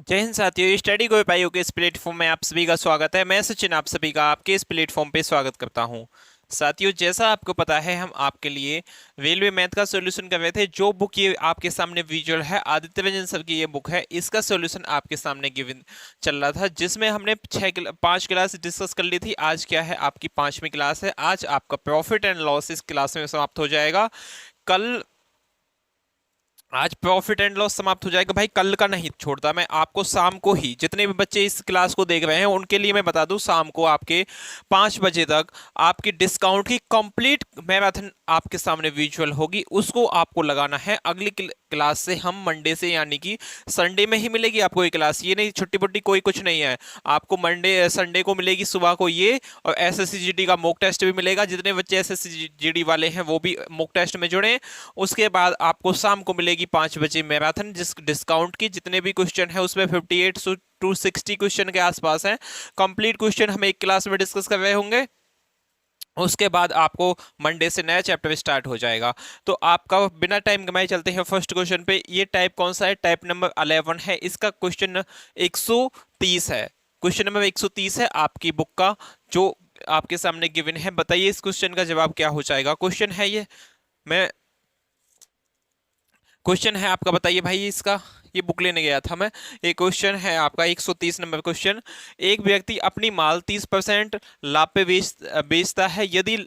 जय हिंद साथियों, स्टडी गो पाइयों के इस प्लेटफॉर्म में आप सभी का स्वागत है। मैं सचिन आप सभी का आपके इस प्लेटफॉर्म पे स्वागत करता हूं। साथियों, जैसा आपको पता है, हम आपके लिए रेलवे मैथ का सॉल्यूशन कर रहे थे। जो बुक ये आपके सामने विजुअल है, आदित्य रंजन सर की ये बुक है। इसका सॉल्यूशन आपके सामने गिवन चल रहा था, जिसमें हमने 5 क्लास डिस्कस कर ली थी। आज क्या है, आपकी 5वीं क्लास है। आज आपका प्रॉफिट एंड लॉस इस क्लास में समाप्त हो जाएगा। कल आज प्रॉफिट एंड लॉस समाप्त हो जाएगा। भाई कल का नहीं छोड़ता मैं आपको, शाम को ही जितने भी बच्चे इस क्लास को देख रहे हैं उनके लिए मैं बता दूं, शाम को आपके 5 बजे तक आपकी डिस्काउंट की कंप्लीट मैराथन आपके सामने विजुअल होगी। उसको आपको लगाना है। अगली क्लास से हम मंडे से यानी कि संडे में ही मिलेगी आपको ये क्लास। ये नहीं छुट्टी पुट्टी कोई कुछ नहीं है। आपको मंडे संडे को मिलेगी सुबह को ये, और एसएससी का मॉक टेस्ट भी मिलेगा। जितने बच्चे एसएससी वाले हैं वो भी मॉक टेस्ट में जुड़े। उसके बाद आपको शाम को मिलेगी 5 बजे मैराथन, जिस डिस्काउंट की जितने भी क्वेश्चन है उसमें 58 टू 60 क्वेश्चन के आसपास है। कंप्लीट क्वेश्चन हम एक क्लास में डिस्कस कर रहे होंगे। उसके बाद आपको मंडे से नया चैप्टर स्टार्ट हो जाएगा। तो आपका बिना टाइम गंवाए चलते हैं फर्स्ट क्वेश्चन पे। ये टाइप कौन सा है? टाइप नंबर 11 है। इसका क्वेश्चन 130 है। क्वेश्चन नंबर 130 है आपकी बुक का, जो आपके सामने गिवन है। बताइए इस क्वेश्चन का जवाब क्या हो जाएगा। क्वेश्चन है ये, मैं क्वेश्चन है आपका, बताइए भाई इसका। ये बुक लेने गया था मैं। ये क्वेश्चन है आपका 130 नंबर क्वेश्चन। एक व्यक्ति अपनी माल 30% लाभ पे बेचता है। यदि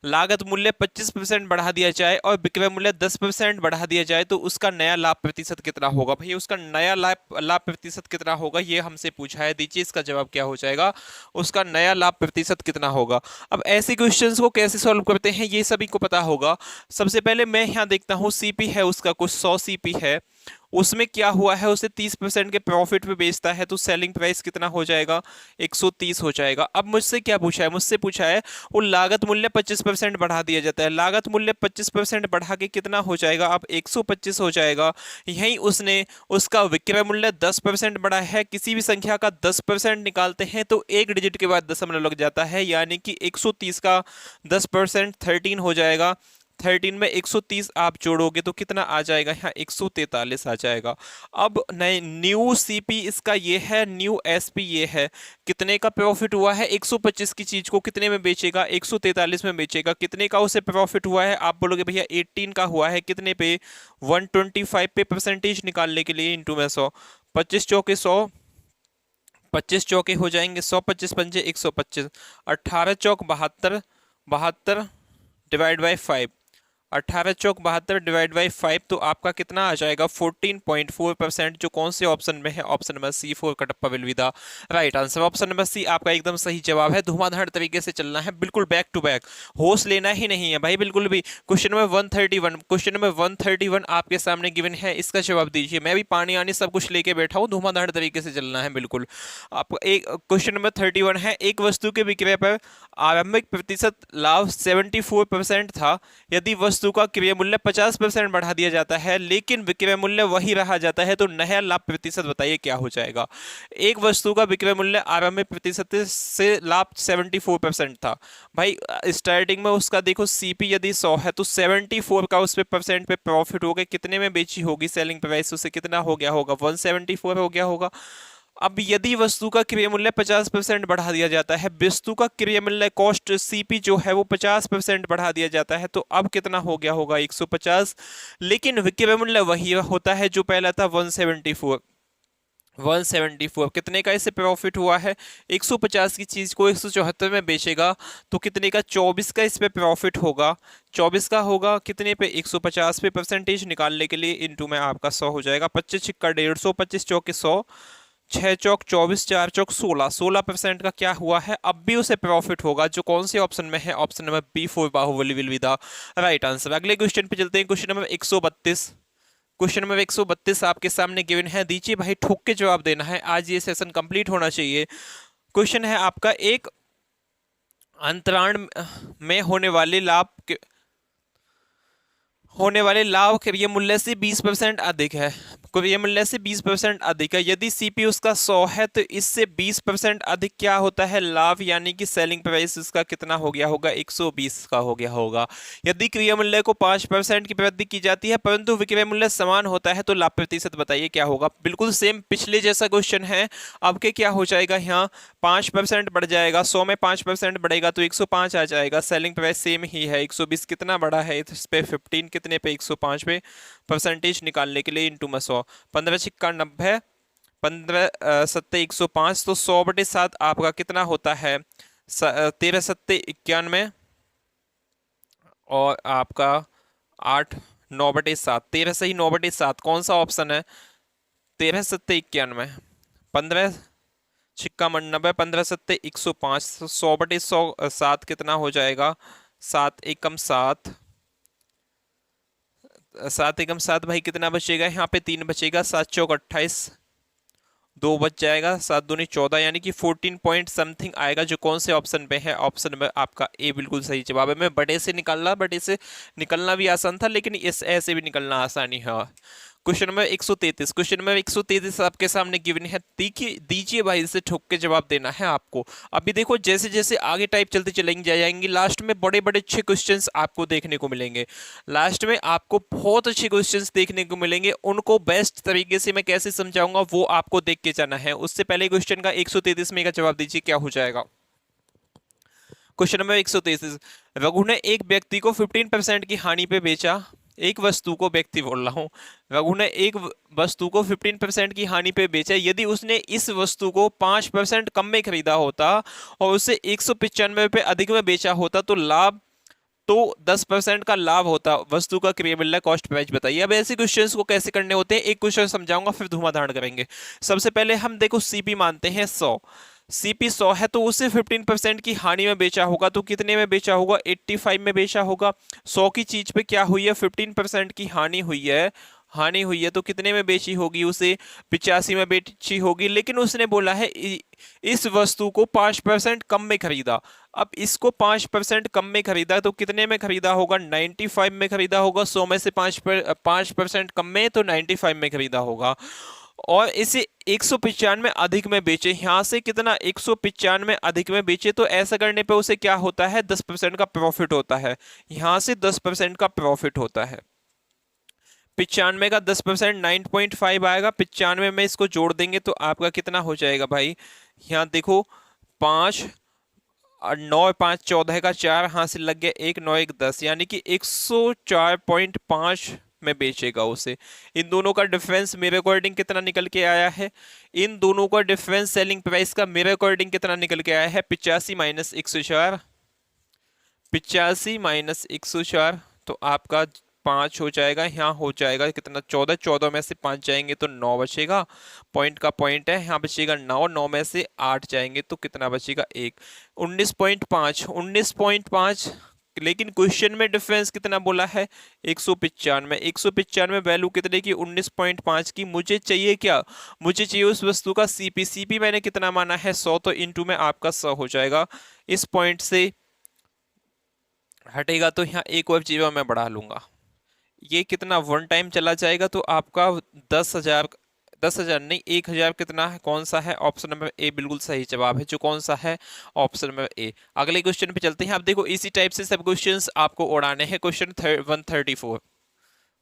लागत मूल्य 25% बढ़ा दिया जाए और विक्रय मूल्य 10% बढ़ा दिया जाए तो उसका नया लाभ प्रतिशत कितना होगा। भाई उसका नया लाभ लाभ प्रतिशत कितना होगा, ये हमसे पूछा है। दीजिए इसका जवाब क्या हो जाएगा। उसका नया लाभ प्रतिशत कितना होगा। अब ऐसे क्वेश्चंस को कैसे सॉल्व करते हैं ये सभी को पता होगा। सबसे पहले मैं यहाँ देखता हूँ, सीपी है उसका कुछ 100 सीपी है। उसमें क्या हुआ है, उसे 30% के प्रॉफिट पे बेचता है, तो सेलिंग प्राइस कितना हो जाएगा, 130 हो जाएगा। अब मुझसे क्या पूछा है, मुझसे पूछा है वो लागत मूल्य 25% बढ़ा दिया जाता है। लागत मूल्य 25% बढ़ा के कितना हो जाएगा, अब 125 हो जाएगा। यही उसने उसका विक्रय मूल्य 10% बढ़ा है। किसी भी संख्या का 10% निकालते हैं तो एक डिजिट के बाद दशमलव लग जाता है, यानी कि 130 का 10% 13 हो जाएगा। 13 में 130 आप जोड़ोगे तो कितना आ जाएगा, यहाँ 143 आ जाएगा। अब नए न्यू सीपी इसका ये है, न्यू एसपी ये है। कितने का प्रॉफिट हुआ है, 125 की चीज को कितने में बेचेगा, 143 में बेचेगा। कितने का उसे प्रॉफिट हुआ है, आप बोलोगे भैया 18 का हुआ है। कितने पे, 125 पे परसेंटेज निकालने के लिए इंटू में 100। 25 चौके 100, 25 चौके हो जाएंगे 100, 25 पंजे 125, 18 चौक 72, 72 divide by 5, 18 Chowk 72 divide by 5, तो आपका कितना आ जाएगा 14.4%, जो कौन से ऑप्शन में है, option number C 4 Kattappa will be the right answer. Option number C आपका एकदम सही जवाब है। धुआंधार तरीके से चलना है, बिल्कुल बैक टू बैक, होश लेना ही नहीं है भाई बिल्कुल भी। क्वेश्चन नंबर 131, क्वेश्चन नंबर 131 आपके सामने गिवन है, इसका जवाब दीजिए। मैं भी पानी आनी सब कुछ लेके बैठा हूँ, धुआंधार तरीके से चलना है बिल्कुल। आपको एक क्वेश्चन नंबर 31 है, एक वस्तु के विक्रय पर आरंभिक प्रतिशत लाभ 74% था। यदि वस्तु का क्रय मूल्य 50% बढ़ा दिया जाता है लेकिन विक्रय मूल्य वही रहा जाता है तो नया लाभ प्रतिशत बताइए क्या हो जाएगा। एक वस्तु का विक्रय मूल्य आरंभिक प्रतिशत से लाभ 74% था। भाई स्टार्टिंग में उसका देखो सीपी यदि 100 है तो 74 का उस पे परसेंट पे प्रॉफिट हो गया। कितने में बेची होगी सेलिंग प्राइस, उसे कितना हो गया होगा, 174 हो गया होगा। अब यदि वस्तु का क्रय मूल्य 50% बढ़ा दिया जाता है, वस्तु का क्रय मूल्य कॉस्ट सीपी जो है वो 50% बढ़ा दिया जाता है, तो अब कितना हो गया होगा 150, लेकिन विक्रय मूल्य वही होता है जो पहला था 174। 174 कितने का इसे प्रॉफिट हुआ है, 150 की चीज को 174 में बेचेगा तो कितने का, 24 का इस पे प्रॉफिट होगा। 24 का होगा कितने पे, 150 पे परसेंटेज निकालने के लिए इंटू में आपका 100 हो जाएगा। 25 छिक्का 150, 25 चौके 100, 6 चौक 24, 4 चौक 16, 16% का क्या हुआ है, अब भी उसे प्रॉफिट होगा, जो कौन से ऑप्शन में है, option number B 4 Baahubali will be the right answer. अगले क्वेश्चन पे चलते हैं, क्वेश्चन नंबर 132। क्वेश्चन नंबर 132 आपके सामने गिवन है। दीजिए भाई, ठोक के जवाब देना है, आज ये सेशन कंप्लीट होना चाहिए। क्वेश्चन है आपका, एक अंतराण में होने वाले लाभ के ये मूल्य से 20% अधिक है। क्रय मूल्य से 20% अधिक है। यदि सीपी उसका 100 है तो इससे 20% अधिक क्या होता है, लाभ, यानी कि सेलिंग प्राइस उसका कितना हो गया होगा, 120 का हो गया होगा। यदि क्रय मूल्य को 5% की वृद्धि की जाती है परंतु विक्रय मूल्य समान होता है तो लाभ प्रतिशत बताइए क्या होगा। बिल्कुल सेम पिछले जैसा क्वेश्चन है। अब के क्या हो जाएगा, यहाँ 5% बढ़ जाएगा, 100 में 5% बढ़ेगा तो 105 आ जाएगा। सेलिंग प्राइस सेम ही है, 120 कितना बढ़ा है इस पे 15 कितने पे 105 पे, परसेंटेज निकालने के लिए इंटू में 100, 15 छिक्का 90, 15 सत्ते 105, तो 100/7 आपका कितना होता है, 13 सत्ते 91, और आपका 8 9/7, 13 सही 9/7 कौन सा ऑप्शन है, 13 सत्ते 91, 15 छिक्का 90, 15 सत्ते 105, 100/100 कितना हो जाएगा, 7 एकम 7, 7 एकम 7 भाई कितना बचेगा, यहाँ पे 3 बचेगा, 7 चौक 28, 2 बच जाएगा, 7 दूनी 14, यानी कि 14 पॉइंट समथिंग आएगा, जो कौन से ऑप्शन पे है, ऑप्शन में आपका ए बिल्कुल सही जवाब है। मैं बड़े से निकालना, बड़े से निकलना भी आसान था लेकिन इस ऐसे भी निकलना आसानी है। क्वेश्चन नंबर 133, क्वेश्चन नंबर 133 आपके सामने गिवन है, देखिए दीजिए भाई, इसे ठोक के जवाब देना है आपको। अभी देखो जैसे जैसे आगे टाइप चलते चलेंगे जाएंगे, लास्ट में बड़े बड़े अच्छे क्वेश्चंस आपको देखने को मिलेंगे, लास्ट में आपको बहुत अच्छे क्वेश्चंस देखने को मिलेंगे। उनको बेस्ट तरीके से मैं कैसे समझाऊंगा वो आपको देख के जाना है। उससे पहले क्वेश्चन का 133 में का जवाब दीजिए क्या हो जाएगा। क्वेश्चन नंबर 133, रघु ने एक व्यक्ति को 15% की हानि पे बेचा, एक वस्तु को, व्यक्ति बोल रहा हूं, रघु ने एक वस्तु को 15% की हानि पे बेचा। यदि उसने इस वस्तु को 5% कम में खरीदा होता और उसे 195 रुपये अधिक में बेचा होता तो लाभ, तो 10% का लाभ होता। वस्तु का क्रय मूल्य कॉस्ट प्राइस बताइए। अब ऐसे क्वेश्चंस को कैसे करने होते हैं, एक क्वेश्चन समझाऊंगा फिर धुआंधार करेंगे। सबसे पहले हम देखो सीपी मानते हैं 100, सीपी 100 है तो उसे 15% की हानि में बेचा होगा, तो कितने में बेचा होगा, 85 में बेचा होगा। 100 की चीज पे क्या हुई है, 15% की हानि हुई है, हानि हुई है तो कितने में बेची होगी, उसे 85 में बेची होगी। लेकिन उसने बोला है इस वस्तु को 5% कम में खरीदा। अब इसको 5% कम में खरीदा तो कितने में खरीदा होगा, 95 में खरीदा होगा। 100 में से 5% कम में तो 95 में खरीदा होगा, और इसे 195 अधिक में बेचे। यहां से कितना, 195 अधिक में बेचे, तो ऐसा करने पे उसे क्या होता है, 10% का प्रॉफिट होता है। यहां से 10% का प्रॉफिट होता है। 95 का 10% 9.5 आएगा। 95 में इसको जोड़ देंगे तो आपका कितना हो जाएगा भाई, यहाँ देखो 5 और 9 5 14 का 4 हासिल लग गया, 1 9 1 10, यानी कि 104.5 में बेचेगा उसे। इन दोनों का डिफरेंस मेरे अकॉर्डिंग कितना निकल के आया है, इन दोनों का डिफरेंस सेलिंग प्राइस का मेरे अकॉर्डिंग कितना निकल के आया है, 85 माइनस 104, 85 माइनस 104, तो आपका 5 हो जाएगा। यहाँ हो जाएगा कितना, 14, 14 में से 5 जाएंगे तो 9 बचेगा, पॉइंट का पॉइंट है, यहाँ बचेगा 9, 9 में से 8 जाएंगे तो कितना बचेगा, 1, 19.5, 19.5। लेकिन क्वेश्चन में डिफरेंस कितना बोला है, 195, 195 वैल्यू कितने की, 19.5 की। मुझे चाहिए क्या, मुझे चाहिए उस वस्तु का सीपी, सीपी मैंने कितना माना है 100, तो इंटू में आपका 100 हो जाएगा। इस पॉइंट से हटेगा तो यहाँ एक और जीरो मैं बढ़ा लूंगा, ये कितना 1 टाइम चला जाएगा तो आपका 10,000, 10,000 नहीं 1,000 कितना है, कौन सा है, ऑप्शन नंबर ए बिल्कुल सही जवाब है, जो कौन सा है, ऑप्शन नंबर ए। अगले क्वेश्चन पे चलते हैं। आप देखो इसी टाइप से सब क्वेश्चंस आपको उड़ाने हैं। क्वेश्चन 134,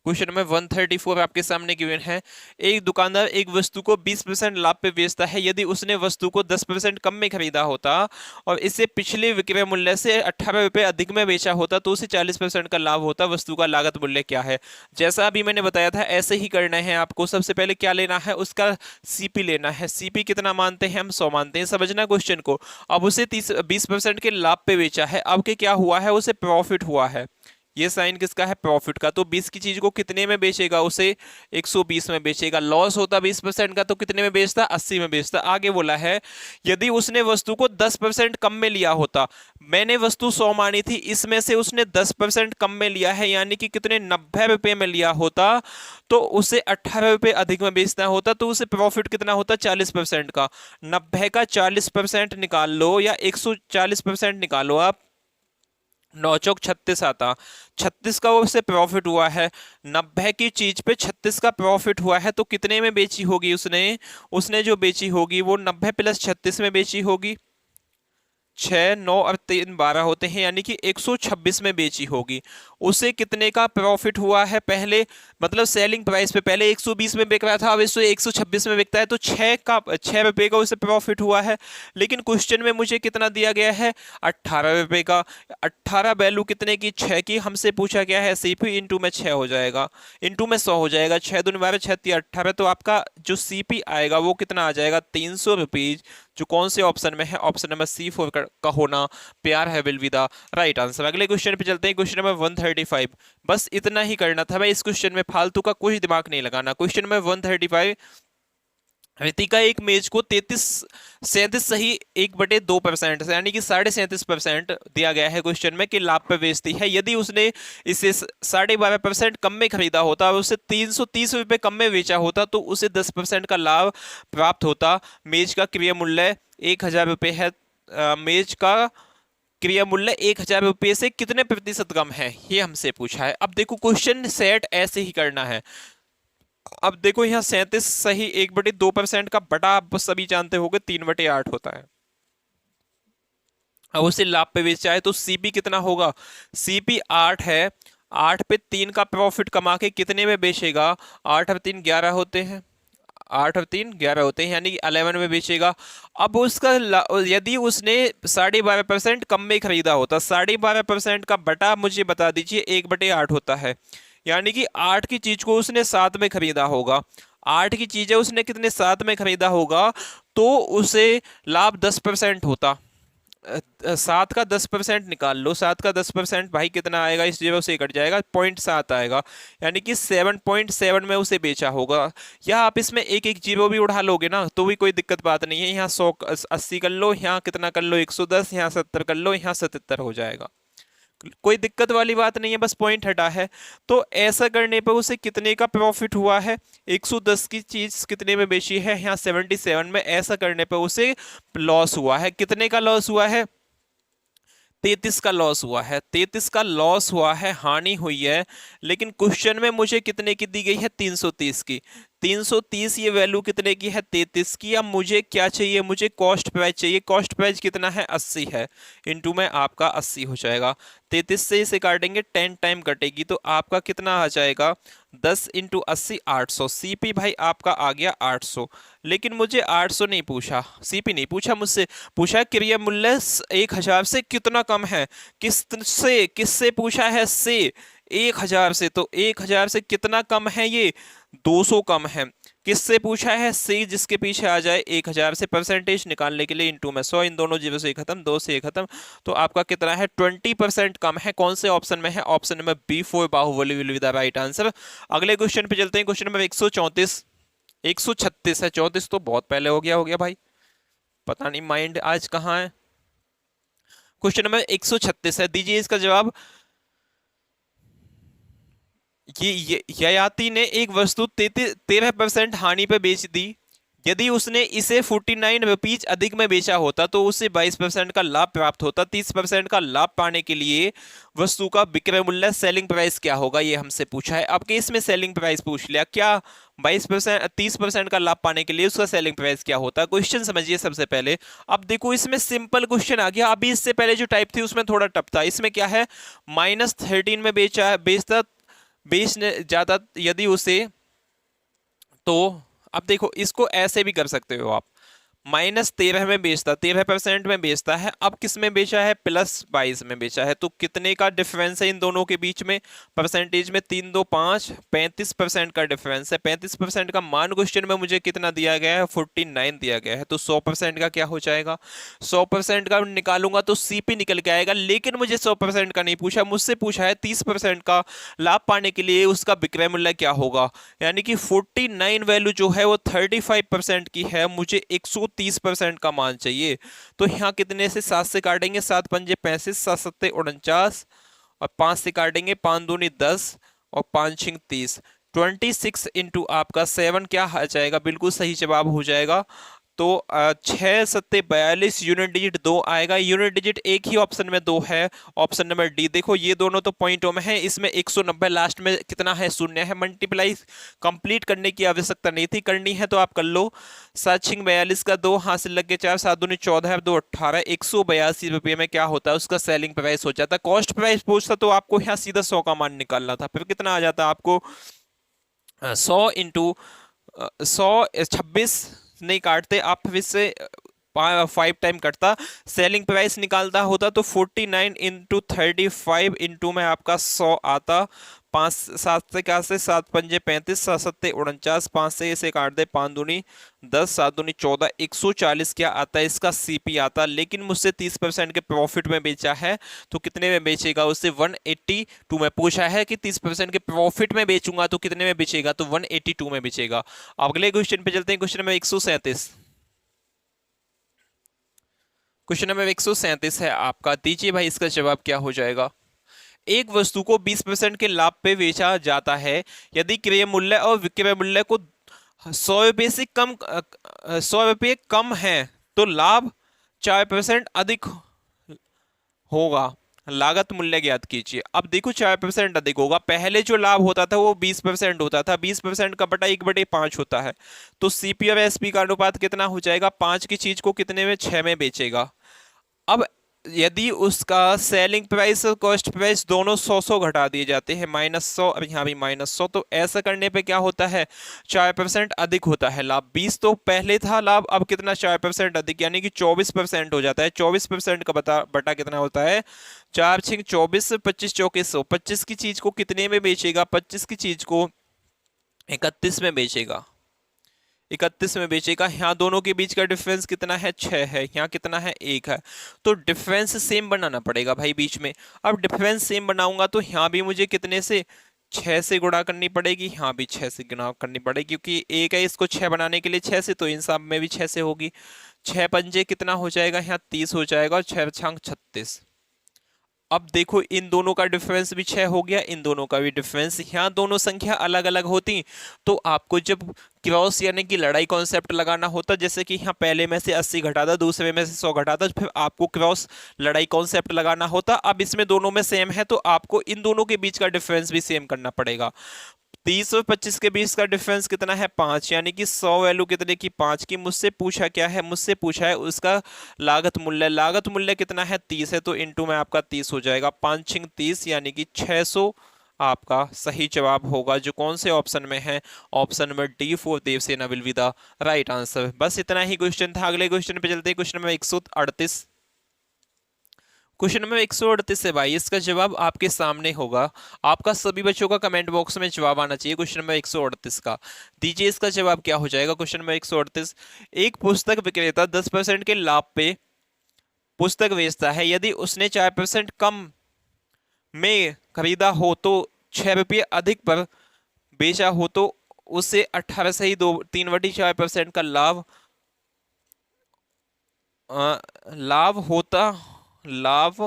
क्वेश्चन नंबर 134 आपके सामने गिवन है, एक दुकानदार एक वस्तु को 20% लाभ पे बेचता है। यदि उसने वस्तु को 10% कम में खरीदा होता और इसे पिछले विक्रय मूल्य से 18 रुपये अधिक में बेचा होता तो उसे 40% का लाभ होता। वस्तु का लागत मूल्य क्या है। जैसा अभी मैंने बताया था ऐसे ही करना है आपको। सबसे पहले क्या लेना है, उसका सीपी लेना है। सीपी कितना मानते हैं हम, 100 मानते हैं, समझना क्वेश्चन को। अब उसे 20% के लाभ पे बेचा है, अब के क्या हुआ है, उसे प्रॉफिट हुआ है। ये साइन किसका है, प्रॉफिट का। तो 20 की चीज को कितने में बेचेगा, उसे 120 में बेचेगा। लॉस होता 20% का तो कितने में बेचता, 80 में बेचता। आगे बोला है यदि उसने वस्तु को 10% कम में लिया होता, मैंने वस्तु 100 मानी थी, इसमें से उसने 10% कम में लिया है, यानी कि कितने 90 रुपए में लिया होता, तो उसे 18 रुपए अधिक में बेचना होता, तो उसे प्रॉफिट कितना होता, 40% का। 90 का 40% निकाल लो या 140% निकालो आप, नौ चौक 36 आता, 36 का उससे प्रॉफिट हुआ है, 90 की चीज पे 36 का प्रॉफिट हुआ है, तो कितने में बेची होगी उसने? उसने जो बेची होगी वो 90 प्लस 36 में बेची होगी। 6 9 और 3 12 होते हैं, यानी कि 126 में बेची होगी। उसे कितने का प्रॉफिट हुआ है पहले, मतलब सेलिंग प्राइस पे पहले 120 में बिक रहा था, अब इसे 126 में बिकता है, तो 6 रुपए का उसे प्रॉफिट हुआ है। लेकिन क्वेश्चन में मुझे कितना दिया गया है? 18 रुपए का। 18 वैल्यू कितने की? 6 की। हमसे पूछा गया है सीपी, इंटू में 6 हो जाएगा, इंटू में 100 हो जाएगा, 6 दूनी 12, 6 तिया 18, तो आपका जो सीपी आएगा वो कितना आ जाएगा? 300 रुपीज, जो कौन से ऑप्शन में है? ऑप्शन नंबर C4 का होना प्यार है विलविदा राइट आंसर। अगले क्वेश्चन पे चलते हैं, क्वेश्चन नंबर 135। बस इतना ही करना था भाई, इस क्वेश्चन में फालतू का कुछ दिमाग नहीं लगाना। क्वेश्चन नंबर 135, रितिका एक मेज को 37 सही 1/2% से, यानी कि 37.5% दिया गया है क्वेश्चन में कि लाभ पे बेचती है। यदि उसने इसे 12.5% कम में खरीदा होता और उसे 330 रुपये कम में बेचा होता तो उसे 10% का लाभ प्राप्त होता। मेज का क्रय मूल्य 1,000 रुपये है। मेज का क्रय मूल्य 1,000 रुपये से कितने प्रतिशत कम है, ये हमसे पूछा है। अब देखो क्वेश्चन सेट ऐसे ही करना है। अब देखो यहाँ 37 सही 1/2% का बटा आप सभी जानते होंगे 3/8 होता है। अब उसे लाभ पे बेचा है तो सीपी कितना होगा? सीपी 8 है, 8 पे 3 का प्रॉफिट कमा के कितने में बेचेगा? 8 और 3 11 होते हैं, 8 और 3 11 होते हैं, यानी कि 11 में बेचेगा। अब उसका यदि उसने 12.5% कम में खरीदा होता, 12.5% का बटा मुझे बता दीजिए 1/8 होता है, यानी कि 8 की चीज को उसने 7 में खरीदा होगा। 8 की चीज है उसने कितने 7 में खरीदा होगा, तो उसे लाभ 10% होता। 7 का 10% निकाल लो, 7 का 10% भाई कितना आएगा? इस जगह से कट जाएगा, 0.7 आएगा, यानी कि 7.7 में उसे बेचा होगा। या आप इसमें एक एक जीरो भी उठा लोगे ना तो भी कोई दिक्कत बात नहीं है। यहाँ 180 कर लो, यहाँ कितना कर लो 110, यहाँ 70 कर लो, यहाँ 77 हो जाएगा, कोई दिक्कत वाली बात नहीं है, बस पॉइंट हटा है। तो ऐसा करने पर उसे कितने का प्रॉफिट हुआ है? 110 की चीज कितने में बेची है? यहाँ 77 में। ऐसा करने पर उसे लॉस हुआ है, कितने का लॉस हुआ है? 33 का लॉस हुआ है, 33 का लॉस हुआ है, हानि हुई है। लेकिन क्वेश्चन में मुझे कितने की दी गई है? 330 की। 330 ये वैल्यू कितने की है? 33 की। अब मुझे क्या चाहिए? मुझे कॉस्ट प्राइस चाहिए। कॉस्ट प्राइस कितना है? 80 है, इंटू में आपका 80 हो जाएगा। 33 से इसे काटेंगे, 10 टाइम कटेगी, तो आपका कितना आ जाएगा? 10 इंटू 80 800। सीपी भाई आपका आ गया 800। लेकिन मुझे 800 नहीं पूछा, सीपी नहीं पूछा मुझसे, पूछा क्रय मूल्य 1,000 से कितना कम है। किससे किससे पूछा है? से 1,000 से, तो 1,000 से कितना कम है? ये 200 कम है। किससे पूछा है? से, जिसके पीछे आ जाए 1,000 से। परसेंटेज निकालने के लिए इंटू में 100, इन दोनों जीरो से खत्म, 2 से खत्म, तो आपका कितना है? 20% कम है। कौन से ऑप्शन में है? Option number B4 Baahubali will be the right answer. अगले क्वेश्चन पे चलते हैं, क्वेश्चन नंबर 134, 136 है, 34 तो बहुत पहले हो गया भाई, पता नहीं माइंड आज कहाँ है। क्वेश्चन नंबर 136 है, दीजिए इसका जवाब। ये ययाति ने एक वस्तु 13% हानि पे बेच दी। यदि उसने इसे 49 रुपीज अधिक में बेचा होता तो उसे 22% का लाभ प्राप्त होता। 30% का लाभ पाने के लिए वस्तु का विक्रय मूल्य सेलिंग प्राइस क्या होगा, ये हमसे पूछा है। अब केस में सेलिंग प्राइस पूछ लिया, क्या 22% 30% का लाभ पाने के लिए उसका सेलिंग प्राइस क्या होता है? क्वेश्चन समझिए सबसे पहले। अब देखो इसमें सिंपल क्वेश्चन आ गया, अभी इससे पहले जो टाइप थी उसमें थोड़ा टफ था। इसमें क्या है? -13 में बेचता बेचने जाता यदि उसे, तो अब देखो इसको ऐसे भी कर सकते हो आप, -13 में बेचता, 13% में बेचता है। अब किस में बेचा है? +22 में बेचा है। तो कितने का डिफरेंस है इन दोनों के बीच में? परसेंटेज में 3 2 5, 35% का डिफरेंस है। 35% का मान क्वेश्चन में मुझे कितना दिया गया है? 49 दिया गया है। तो 100% का क्या हो जाएगा? 100% का निकालूंगा तो सीपी निकल के आएगा। लेकिन मुझे 100% का नहीं पूछा, मुझसे पूछा है 30% का लाभ पाने के लिए उसका विक्रय मूल्य क्या होगा, यानी कि 49 वैल्यू जो है वो 35% की है, मुझे 130% का मान चाहिए। तो यहाँ कितने से 7 से काटेंगे, 7 पंजे 35, 7 सत्ते 49, और 5 से काटेंगे, 5 दूनी 10 और 5 छिंग 30। 26 इंटू आपका 7 क्या आ जाएगा? बिल्कुल सही जवाब हो जाएगा तो 6 सत्ते 42 यूनिट डिजिट 2 आएगा। यूनिट डिजिट एक ही ऑप्शन में 2 है, ऑप्शन नंबर डी। देखो ये दोनों तो पॉइंटों में है, इसमें 190 लास्ट में कितना है, शून्य है। मल्टीप्लाई कंप्लीट करने की आवश्यकता नहीं थी, करनी है तो आप कर लो। 7×6 = 42 का 2 हाथ से लग के 4, 7×2 = 14, 2 18, 182 रुपये में क्या होता है उसका सेलिंग प्राइस हो जाता। कॉस्ट प्राइस पूछता तो आपको यहाँ सीधा 100 का मान निकालना था, फिर कितना आ जाता आपको 100 × 100 26 नहीं काटते आप, फिर से 5 टाइम कटता। सेलिंग प्राइस निकालता होता तो 49 × 35 में आपका 100 आता। 5 7 से क्या से 7×5 = 35, 7 7 = 49, 5 से इसे काट दे 5 दूनी 10, 7 दूनी 14, 140 क्या आता है इसका सीपी आता। लेकिन मुझसे 30% के प्रॉफिट में बेचा है, तो कितने में बेचेगा उससे 182 में पूछा है कि 30% के प्रॉफिट में बेचूंगा तो कितने में बेचेगा, तो 182 में बेचेगा। अगले क्वेश्चन पे चलते हैं, क्वेश्चन नंबर 137। क्वेश्चन नंबर 137 है आपका, दीजिए भाई इसका जवाब क्या हो जाएगा। एक वस्तु को 20% के लाभ पे बेचा जाता है, यदि क्रय मूल्य और विक्रय मूल्य को 100 रुपये से कम 100 रुपये कम है तो लाभ 4% अधिक होगा। लागत मूल्य ज्ञात कीजिए। अब देखो 4% अधिक होगा, पहले जो लाभ होता था वो 20% होता था, 20% का बटा 1/5 होता है, तो सीपी और एसपी का अनुपात कितना हो जाएगा, 5 की चीज को कितने में, 6 में बेचेगा। अब यदि उसका सेलिंग प्राइस और कॉस्ट प्राइस दोनों 100 घटा दिए जाते हैं, -100, अब यहाँ भी -100, तो ऐसा करने पे क्या होता है, 4% अधिक होता है लाभ। 20 तो पहले था लाभ, अब कितना 4% अधिक, यानी कि 24% हो जाता है। 24% का बटा कितना होता है, 4×6 = 24, 25 चौके 100, 25 की चीज को कितने में बेचेगा, 25 की चीज को 31 में बेचेगा, 31 में बेचेगा। यहाँ दोनों के बीच का डिफरेंस कितना है, 6 है, यहाँ कितना है, 1 है, तो डिफरेंस सेम बनाना पड़ेगा भाई बीच में। अब डिफरेंस सेम बनाऊंगा तो यहाँ भी मुझे कितने से, 6 से गुणा करनी पड़ेगी, यहाँ भी 6 से गुणा करनी पड़ेगी, क्योंकि एक है इसको 6 बनाने के लिए 6 से, तो इन सब में भी 6 से होगी। 6 पंजे कितना हो जाएगा, यहाँ 30 हो जाएगा, और 6 छंग 36। अब देखो इन दोनों का डिफरेंस भी 6 हो गया, इन दोनों का भी डिफरेंस। यहाँ दोनों संख्या अलग अलग होती तो आपको जब क्रॉस यानी कि लड़ाई कॉन्सेप्ट लगाना होता, जैसे कि यहाँ पहले में से 80 घटाता, दूसरे में से 100 घटाता, फिर आपको क्रॉस लड़ाई कॉन्सेप्ट लगाना होता। अब इसमें दोनों में सेम है, तो आपको इन दोनों के बीच का डिफरेंस भी सेम करना पड़ेगा। 30 और 25 के बीच का डिफरेंस कितना है, 5, यानी कि 100 वैल्यू कितने की, 5 की। मुझसे पूछा क्या है, मुझसे पूछा है उसका लागत मूल्य। लागत मूल्य कितना है, 30 है, तो इनटू में आपका 30 हो जाएगा, 5×6 = 30, यानी कि 600 आपका सही जवाब होगा, जो कौन से ऑप्शन में है, option number D four Devasena will be the right answer. बस इतना ही क्वेश्चन था। अगले क्वेश्चन पे चलते हैं, क्वेश्चन नंबर 138। क्वेश्चन नंबर 138 है भाई, इसका जवाब आपके सामने होगा। आपका सभी बच्चों का कमेंट बॉक्स में जवाब आना चाहिए क्वेश्चन नंबर 138 का। दीजिए इसका जवाब क्या हो जाएगा। क्वेश्चन नंबर 138, एक पुस्तक विक्रेता 10% के लाभ पे पुस्तक बेचता है, यदि उसने 4% कम में खरीदा हो तो 6 रुपये अधिक पर बेचा हो तो उसे 18 से ही 3/4% का लाभ होता। लाभ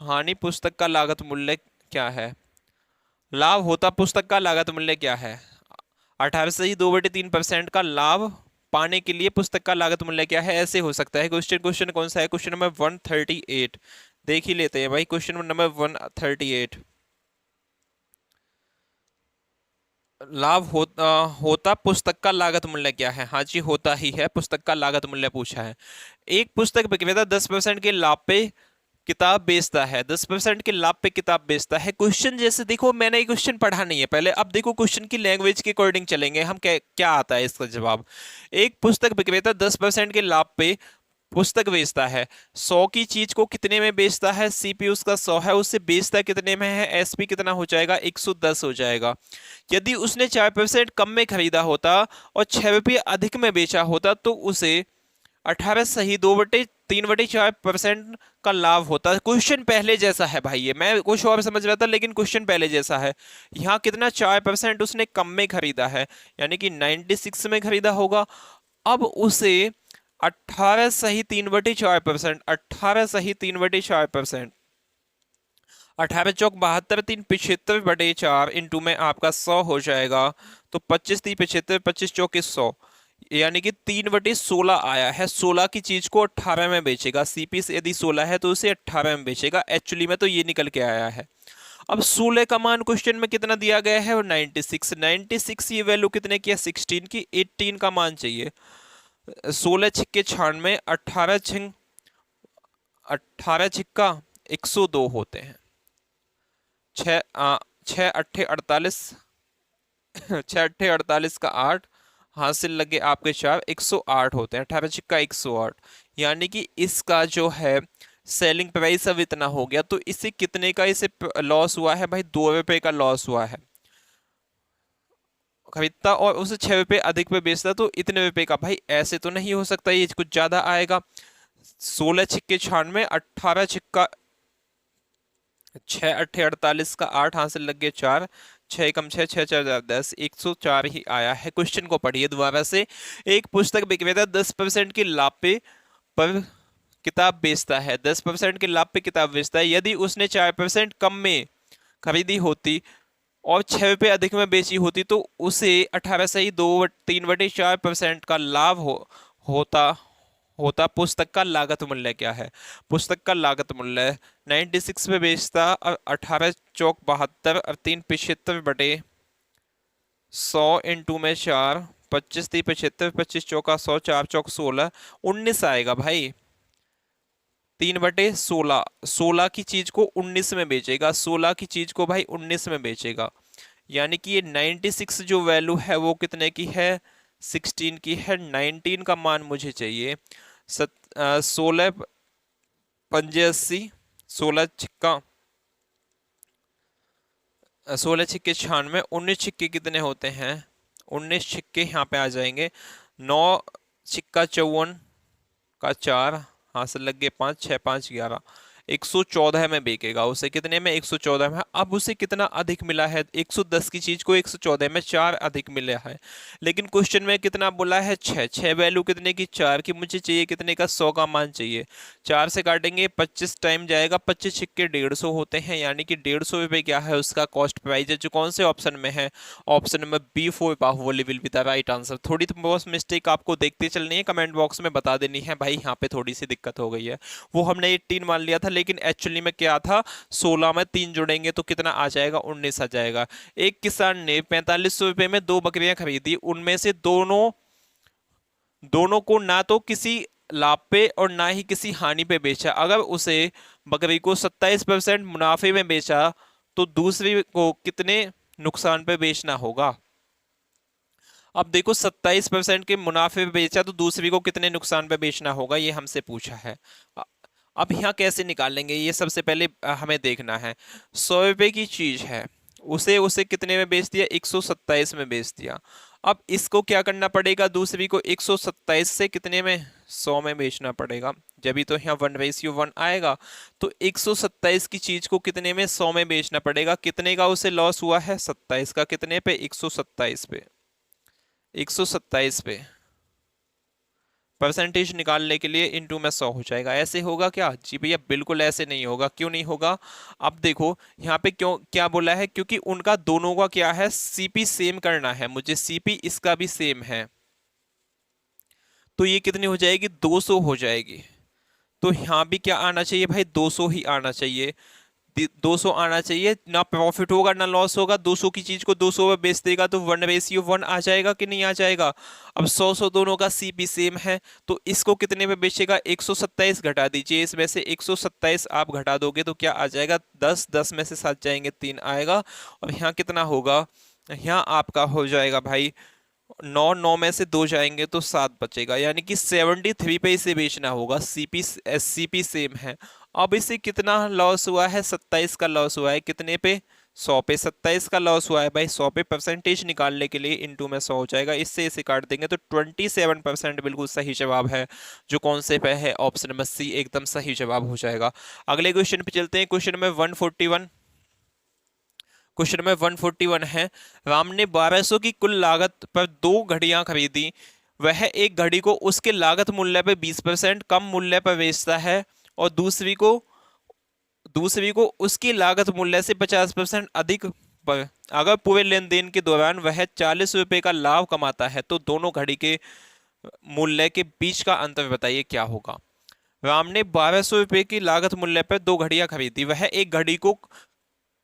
हानि पुस्तक का लागत मूल्य क्या है, लाभ होता पुस्तक का लागत मूल्य क्या है, 18 से ही 2/3% का लाभ पाने के लिए पुस्तक का लागत मूल्य क्या है, ऐसे हो सकता है। क्वेश्चन कौन सा है, क्वेश्चन नंबर 138 देख ही लेते हैं भाई। क्वेश्चन नंबर 138, लाभ होता पुस्तक का लागत मूल्य क्या है। हाँ जी, होता ही है, पुस्तक का लागत मूल्य पूछा है। एक पुस्तक विक्रेता 10% के लाभ पे किताब बेचता है, 10% के लाभ पे किताब बेचता है। क्वेश्चन जैसे देखो, मैंने ये क्वेश्चन पढ़ा नहीं है पहले, अब देखो क्वेश्चन की लैंग्वेज के अकॉर्डिंग चलेंगे हम, क्या आता है इसका जवाब। एक पुस्तक विक्रेता 10% के लाभ पे पुस्तक बेचता है, 100 की चीज को कितने में बेचता है, सीपी उसका 100 है, उससे बेचता कितने में है, एसपी कितना हो जाएगा, 110 हो जाएगा। यदि उसने 4% कम में खरीदा होता और 6 रुपये अधिक में बेचा होता तो उसे 18 सही 3/4% का लाभ होता। क्वेश्चन पहले जैसा है भाई, ये मैं कुछ और समझ रहा था लेकिन क्वेश्चन पहले जैसा है। यहाँ कितना 4% उसने कम में खरीदा है, यानी कि 96 में खरीदा होगा। अब उसे 18 सही 3/4%, 18 सही 3/4%, 18 चौक 72, 3 75/4 इंटू में आपका 100 हो जाएगा, तो 25 3 75, 25 चौके 100, यानी कि 3/16 आया है। 16 की चीज को 18 में बेचेगा। सीपी से यदि 16 है तो उसे 18 में बेचेगा। एक्चुअली में तो ये निकल के आया है। अब 16 का मान क्वेश्चन में कितना दिया गया है, वो 96। 96 ये वैल्यू कितने की है, 16 की। 18 का मान चाहिए। 16 छिक्के 96, 18 छिक्का 102 होते हैं। छः अट्ठे 48, 6 अट्ठे 48 का 8, हासिल लगे आपके 4, 108 होते हैं। 18 छिक्का 108, यानी कि इसका जो है सेलिंग प्राइस अब इतना हो गया। तो इसे कितने का इसे लॉस हुआ है भाई, 2 रुपए का लॉस हुआ है। खरीदता और उसे 6 रुपए अधिक पे बेचता तो इतने रुपए का। भाई ऐसे तो नहीं हो सकता, ये कुछ ज्यादा आएगा। 16 छिक्के 96, 18 छिक्का 6 अट्ठे 48 का 8, हासिल लग गए 4, 6 कम 6, 6 4 10, 104 ही आया है। क्वेश्चन को पढ़िए दोबारा से। एक पुस्तक विक्रेता 10% की लाभ पे पर किताब बेचता है। 10% के लाभ पे किताब बेचता है। यदि उसने 4% कम में खरीदी होती और 6 रुपए अधिक में बेची होती तो उसे 18 से ही 3/4% का लाभ होता होता। पुस्तक का लागत मूल्य क्या है, पुस्तक का लागत मूल्य 96 पे बेचता और 18 चौक 72 और 3 75/100 इंटू में 4, 25 3 75, 25 चौका 100, 4 चौक 16, 19 आएगा भाई। 3/16, 16 की चीज को 19 में बेचेगा। 16 की चीज को भाई 19 में बेचेगा, यानी कि ये 96 जो वैल्यू है वो कितने की है, 16 की है। 19 का मान मुझे चाहिए। 16 पंजे 80, 16 छिक्का 16 छिक्के 96, 19 छिक्के कितने होते हैं, 19 छिक्के यहाँ पे आ जाएंगे। 9 छिक्का 54 का 4, हासिल लग गए 5, 6 5 11, 114 में बेचेगा। उसे कितने में, 114 में। अब उसे कितना अधिक मिला है, 110 की चीज को 114 में 4 अधिक मिला है। लेकिन क्वेश्चन में कितना बोला है, 6। 6 वैल्यू कितने की, 4 की। मुझे चाहिए कितने का, 100 का मान चाहिए। 4 से काटेंगे 25 टाइम जाएगा, 25 छिक्के 150 होते हैं, यानी कि 150 रुपये क्या है उसका कॉस्ट प्राइस है, जो कौन से ऑप्शन में है, option number B 4 Baahubali will be the right answer. थोड़ी तो बहुत मिस्टेक आपको देखते चलनी है, कमेंट बॉक्स में बता देनी है भाई यहाँ पे थोड़ी सी दिक्कत हो गई है। वो हमने 18 मान लिया था, लेकिन एक्चुअली में क्या था, 16 में 3 जुड़ेंगे तो कितना आ जाएगा, 19 आ जाएगा। एक किसान ने 4500 रुपए में 2 बकरियां खरीदी। उनमें से दोनों दोनों को ना तो किसी लाभ पे और ना ही किसी हानि पे बेचा। अगर उसे बकरी को 27% मुनाफे में बेचा तो दूसरी को कितने नुकसान पे बेचना होगा। अब देखो 27% के मुनाफे पे बेचा तो दूसरी को कितने नुकसान पे बेचना होगा, ये हमसे पूछा है। अब यहाँ कैसे निकालेंगे, ये सबसे पहले हमें देखना है। 100 रुपए की चीज है, उसे उसे कितने में बेच दिया, 127 में बेच दिया। अब इसको क्या करना पड़ेगा, दूसरी को 127 से कितने में, 100 में बेचना पड़ेगा। जब भी तो यहाँ 1/1 आएगा। तो 127 की चीज को कितने में, 100 में बेचना पड़ेगा। कितने का उसे लॉस हुआ है, 27 का। कितने पे, 127 पे। 127 पे परसेंटेज निकालने के लिए इनटू में 100 हो जाएगा। ऐसे होगा क्या, जी भैया बिल्कुल ऐसे नहीं होगा। क्यों नहीं होगा, अब देखो यहाँ पे क्यों क्या बोला है, क्योंकि उनका दोनों का क्या है, सीपी सेम करना है मुझे। सीपी इसका भी सेम है, तो ये कितनी हो जाएगी, 200 हो जाएगी। तो यहाँ भी क्या आना चाहिए भाई, 200 ही आना चाहिए। 200 आना चाहिए, ना प्रॉफिट होगा ना लॉस होगा। 200 की चीज को 200 में बेच देगा तो 1/1 आ जाएगा कि नहीं आ जाएगा। अब 100 दोनों का सीपी सेम है, तो इसको कितने में बेचेगा, 127 घटा दीजिए। इसमें से 127 आप घटा दोगे तो क्या आ जाएगा, 10, 10 में से 7 जाएंगे 3 आएगा। और यहाँ कितना होगा, यहाँ आपका हो जाएगा भाई 9, 9 में से 2 जाएंगे तो 7 बचेगा, यानी कि 73 पे इसे बेचना होगा। सीपी सेम है। अब इसे कितना लॉस हुआ है, 27 का लॉस हुआ है। कितने पे, 100 पे 27 का लॉस हुआ है भाई। 100 पे परसेंटेज निकालने के लिए इनटू में 100 हो जाएगा। इससे इसे काट देंगे तो 27% बिल्कुल सही जवाब है, जो कौन से पे है, ऑप्शन नंबर सी एकदम सही जवाब हो जाएगा। अगले क्वेश्चन पे चलते हैं। क्वेश्चन नंबर 141, क्वेश्चन में 141 है, राम ने 1200 की कुल लागत पर 2 घड़ियां खरीदी। वह एक घड़ी को उसके लागत मूल्य पर 20% कम मूल्य पर बेचता है और दूसरी को उसकी लागत मूल्य से 50% अधिक पर। अगर पूरे लेन देन के दौरान वह 40 रुपए का लाभ कमाता है तो दोनों घड़ी के मूल्य के बीच का अंतर बताइए क्या होगा। राम ने 1200 रुपए की लागत मूल्य पर दो घड़ियां खरीदी। वह एक घड़ी को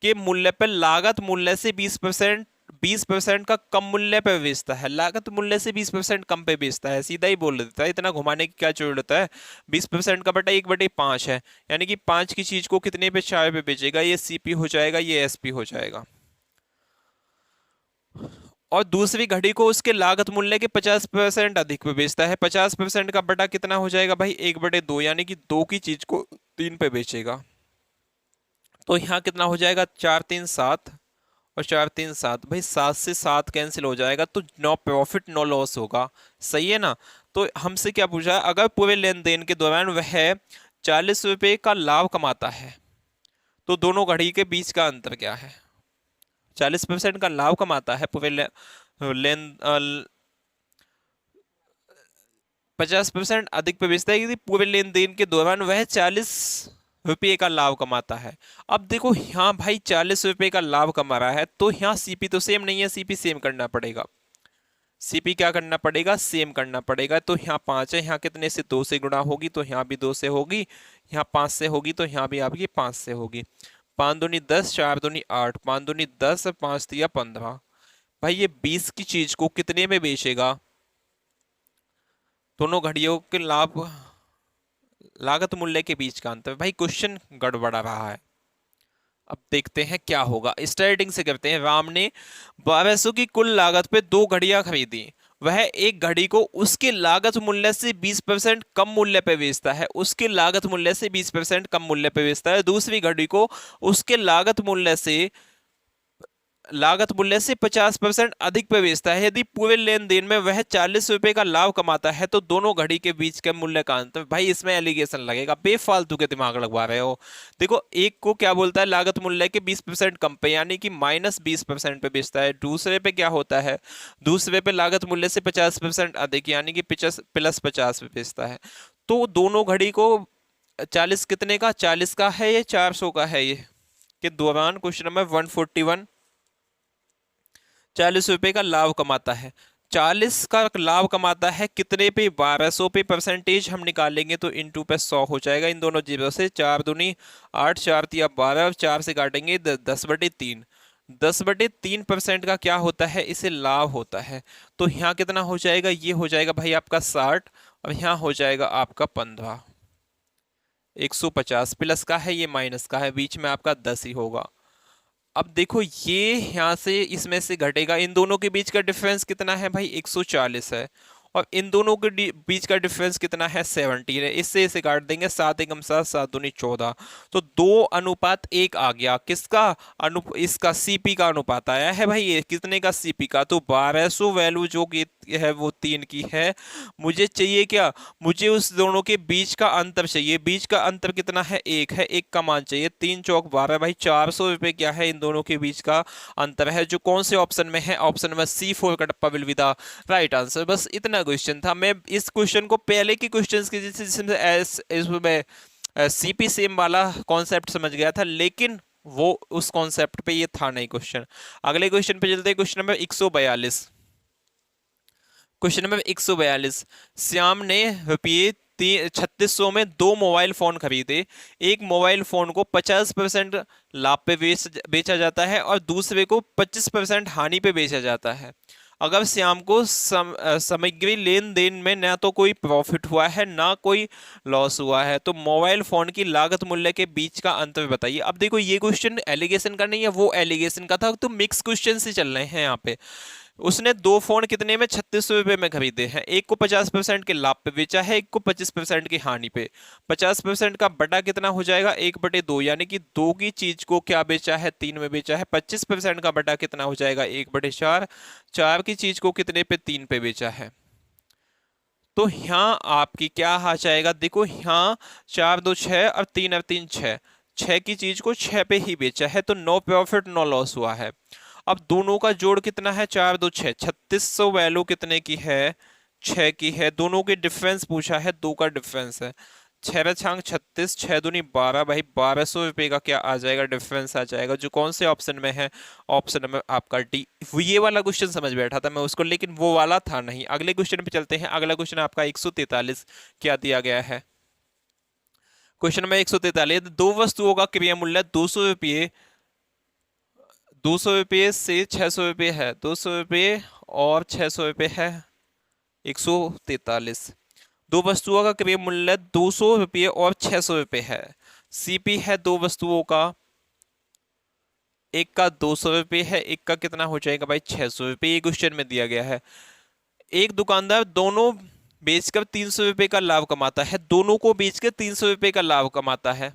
के मूल्य पर लागत मूल्य से 20% का कम मूल्य पर बेचता है। लागत मूल्य से 20% कम पे बेचता है, सीधा ही बोल देता है, इतना घुमाने की क्या जरूरत है। 20% का बटा 1/5 है, यानी कि 5 की चीज को कितने पे, 4 पे बेचेगा। ये सीपी हो जाएगा, ये एसपी हो जाएगा। और दूसरी घड़ी को उसके लागत मूल्य के 50% अधिक पे बेचता है। 50% का बटा कितना हो जाएगा भाई, 1/2, यानी कि 2 की चीज को 3 पे बेचेगा। तो यहाँ कितना हो जाएगा, 4×3=7 और 4×3=7। भाई 7 से 7 कैंसिल हो जाएगा, तो नो प्रॉफिट नो लॉस होगा। सही है ना। तो हमसे क्या पूछा है, अगर पूरे लेन देन के दौरान वह 40 रुपए का लाभ कमाता है तो दोनों घड़ी के बीच का अंतर क्या है। 40% का लाभ कमाता है पूरे लेन 50% अधिक पे बेचता है, क्योंकि पूरे लेन देन के दौरान वह 40 रुपये का लाभ कमाता है। अब देखो यहाँ भाई 40 रुपये का लाभ कमा रहा है, तो यहाँ सीपी तो सेम नहीं है, सीपी सेम करना पड़ेगा। सीपी क्या करना पड़ेगा, सेम करना पड़ेगा। तो यहाँ 5 है, यहाँ कितने से, 2 से गुणा होगी, तो यहाँ भी 2 से होगी। यहाँ 5 से होगी, तो यहाँ भी आपकी 5 से होगी। 5 दूनी 10, 4 दूनी 8, 5 दूनी 10, 5 दिया 15। भाई ये 20 की चीज को कितने में बेचेगा। दोनों घड़ियों के लाभ लागत मूल्य के बीच का अंतर। भाई क्वेश्चन गड़बड़ा रहा है। अब देखते हैं क्या होगा, स्टार्टिंग से करते हैं। राम ने 1200 की कुल लागत पे दो घड़ियां खरीदी। वह एक घड़ी को उसके लागत मूल्य से 20% कम मूल्य पे बेचता है। उसके लागत मूल्य से 20% कम मूल्य पे बेचता है। दूसरी घड़ी को उसके लागत मूल्य से 50% अधिक पे बेचता है। यदि पूरे लेन देन में वह 40 रुपए का लाभ कमाता है तो दोनों घड़ी के बीच के मूल्य का अंतर। भाई इसमें एलिगेशन लगेगा, बेफालतू के दिमाग लगवा रहे हो। देखो एक को क्या बोलता है, लागत मूल्य के 20% कम पे, यानी कि -20% पे बेचता है। दूसरे पे क्या होता है, दूसरे पे लागत मूल्य से 50% अधिक, यानी कि +50 पे बेचता है। तो दोनों घड़ी को 40 कितने का, 40 का है, ये 400 का है। ये के दौरान क्वेश्चन नंबर 141 40 रुपए का लाभ कमाता है। 40 का लाभ कमाता है कितने पे, 1200 पे। परसेंटेज हम निकालेंगे तो इंटू पे 100 हो जाएगा इन दोनों जीरो से। 4 दूनी 8, 4 तिया 12, 4 से काटेंगे 10/3। 10/3% का क्या होता है, इसे लाभ होता है। तो यहाँ कितना हो जाएगा, ये हो जाएगा भाई आपका 60, और यहाँ हो जाएगा आपका 15। 150 प्लस का है, ये माइनस का है, बीच में आपका 10 ही होगा। अब देखो ये यहां से इसमें से घटेगा, इन दोनों के बीच का डिफरेंस कितना है भाई, 140 है। और इन दोनों के बीच का डिफरेंस कितना है, 17 है। इससे इसे काट देंगे, 7 एकम 7, 7 दूनी 14। तो 2:1 आ गया। किसका इसका सीपी का अनुपात आया है भाई। ये कितने का, सीपी का। तो 1200 वैल्यू जो कि है वो 3 की है। मुझे चाहिए क्या, मुझे उस दोनों के बीच का अंतर चाहिए। बीच का अंतर कितना है, 1 है। 1 का मान चाहिए। 3 चौक 12 भाई, 400 रुपए क्या है, इन दोनों के बीच का अंतर है, जो कौन से ऑप्शन में है, ऑप्शन नंबर C4 का टप्पा will be the right answer. बस इतना क्वेश्चन था। मैं इस क्वेश्चन को पहले की क्वेश्चंस के जिसमें सीपी सेम वाला कॉन्सेप्ट समझ गया था, लेकिन वो उस कॉन्सेप्ट पे ये था नहीं क्वेश्चन। अगले क्वेश्चन पे चलते हैं, question number 142। Question number 142। Shyam ने रुपये 3600 में दो मोबाइल फोन खरीदे। एक मोबाइल फोन को 50% लाभ पे बेचा जाता है और दूसरे को 25% हानि पे बेचा जाता है। अगर श्याम को सामग्री लेन देन में ना तो कोई प्रॉफिट हुआ है ना कोई लॉस हुआ है, तो मोबाइल फोन की लागत मूल्य के बीच का अंतर बताइए। अब देखो ये क्वेश्चन एलिगेशन का नहीं है, वो एलिगेशन का था, तो मिक्स क्वेश्चन से चल रहे हैं यहाँ पे। उसने दो फोन कितने में, 3600 रुपए में खरीदे हैं। एक को 50% के लाभ पे बेचा है, एक को 25% की हानि पे। 50% का बटा कितना हो जाएगा, 1/2, यानी कि 2 की चीज को क्या बेचा है, 3 में बेचा है। 25% का बटा कितना हो जाएगा, 1/4। 4 की चीज को कितने पे, 3 पे बेचा है। तो यहाँ आपकी क्या आ जाएगा, देखो यहाँ 4 2 6 और 3 और 3 6। 6 की चीज को 6 पे ही बेचा है, तो नो प्रॉफिट नो लॉस हुआ है। अब दोनों का जोड़ कितना है, 4 2 6, 3600 वैल्यू कितने की है, 6 की है। दोनों के डिफरेंस पूछा है, 2 का डिफरेंस है। छह छांग 36, छह दूनी 12 भाई, 1200 रुपये का क्या आ जाएगा, डिफरेंस आ जाएगा, जो कौन से ऑप्शन में है, ऑप्शन नंबर आपका डी। ये वाला क्वेश्चन समझ बैठा था मैं उसको, लेकिन वो वाला था नहीं। अगले क्वेश्चन पे चलते हैं। अगला क्वेश्चन आपका 143 क्या दिया गया है। क्वेश्चन नंबर 143, दो वस्तुओं का क्रिया मूल्य 200 रुपये, 200 रुपये से 600 रुपये है, 200 रुपये और 600 रुपये है 143। दो वस्तुओं का क्रय मूल्य 200 रुपये और 600 रुपये है। सीपी है दो वस्तुओं का, एक का 200 रुपये है, एक का कितना हो जाएगा भाई 600 रुपये। ये क्वेश्चन में दिया गया है। एक दुकानदार दोनों बेचकर 300 रुपये का लाभ कमाता है, दोनों को बेचकर 300 रुपये का लाभ कमाता है।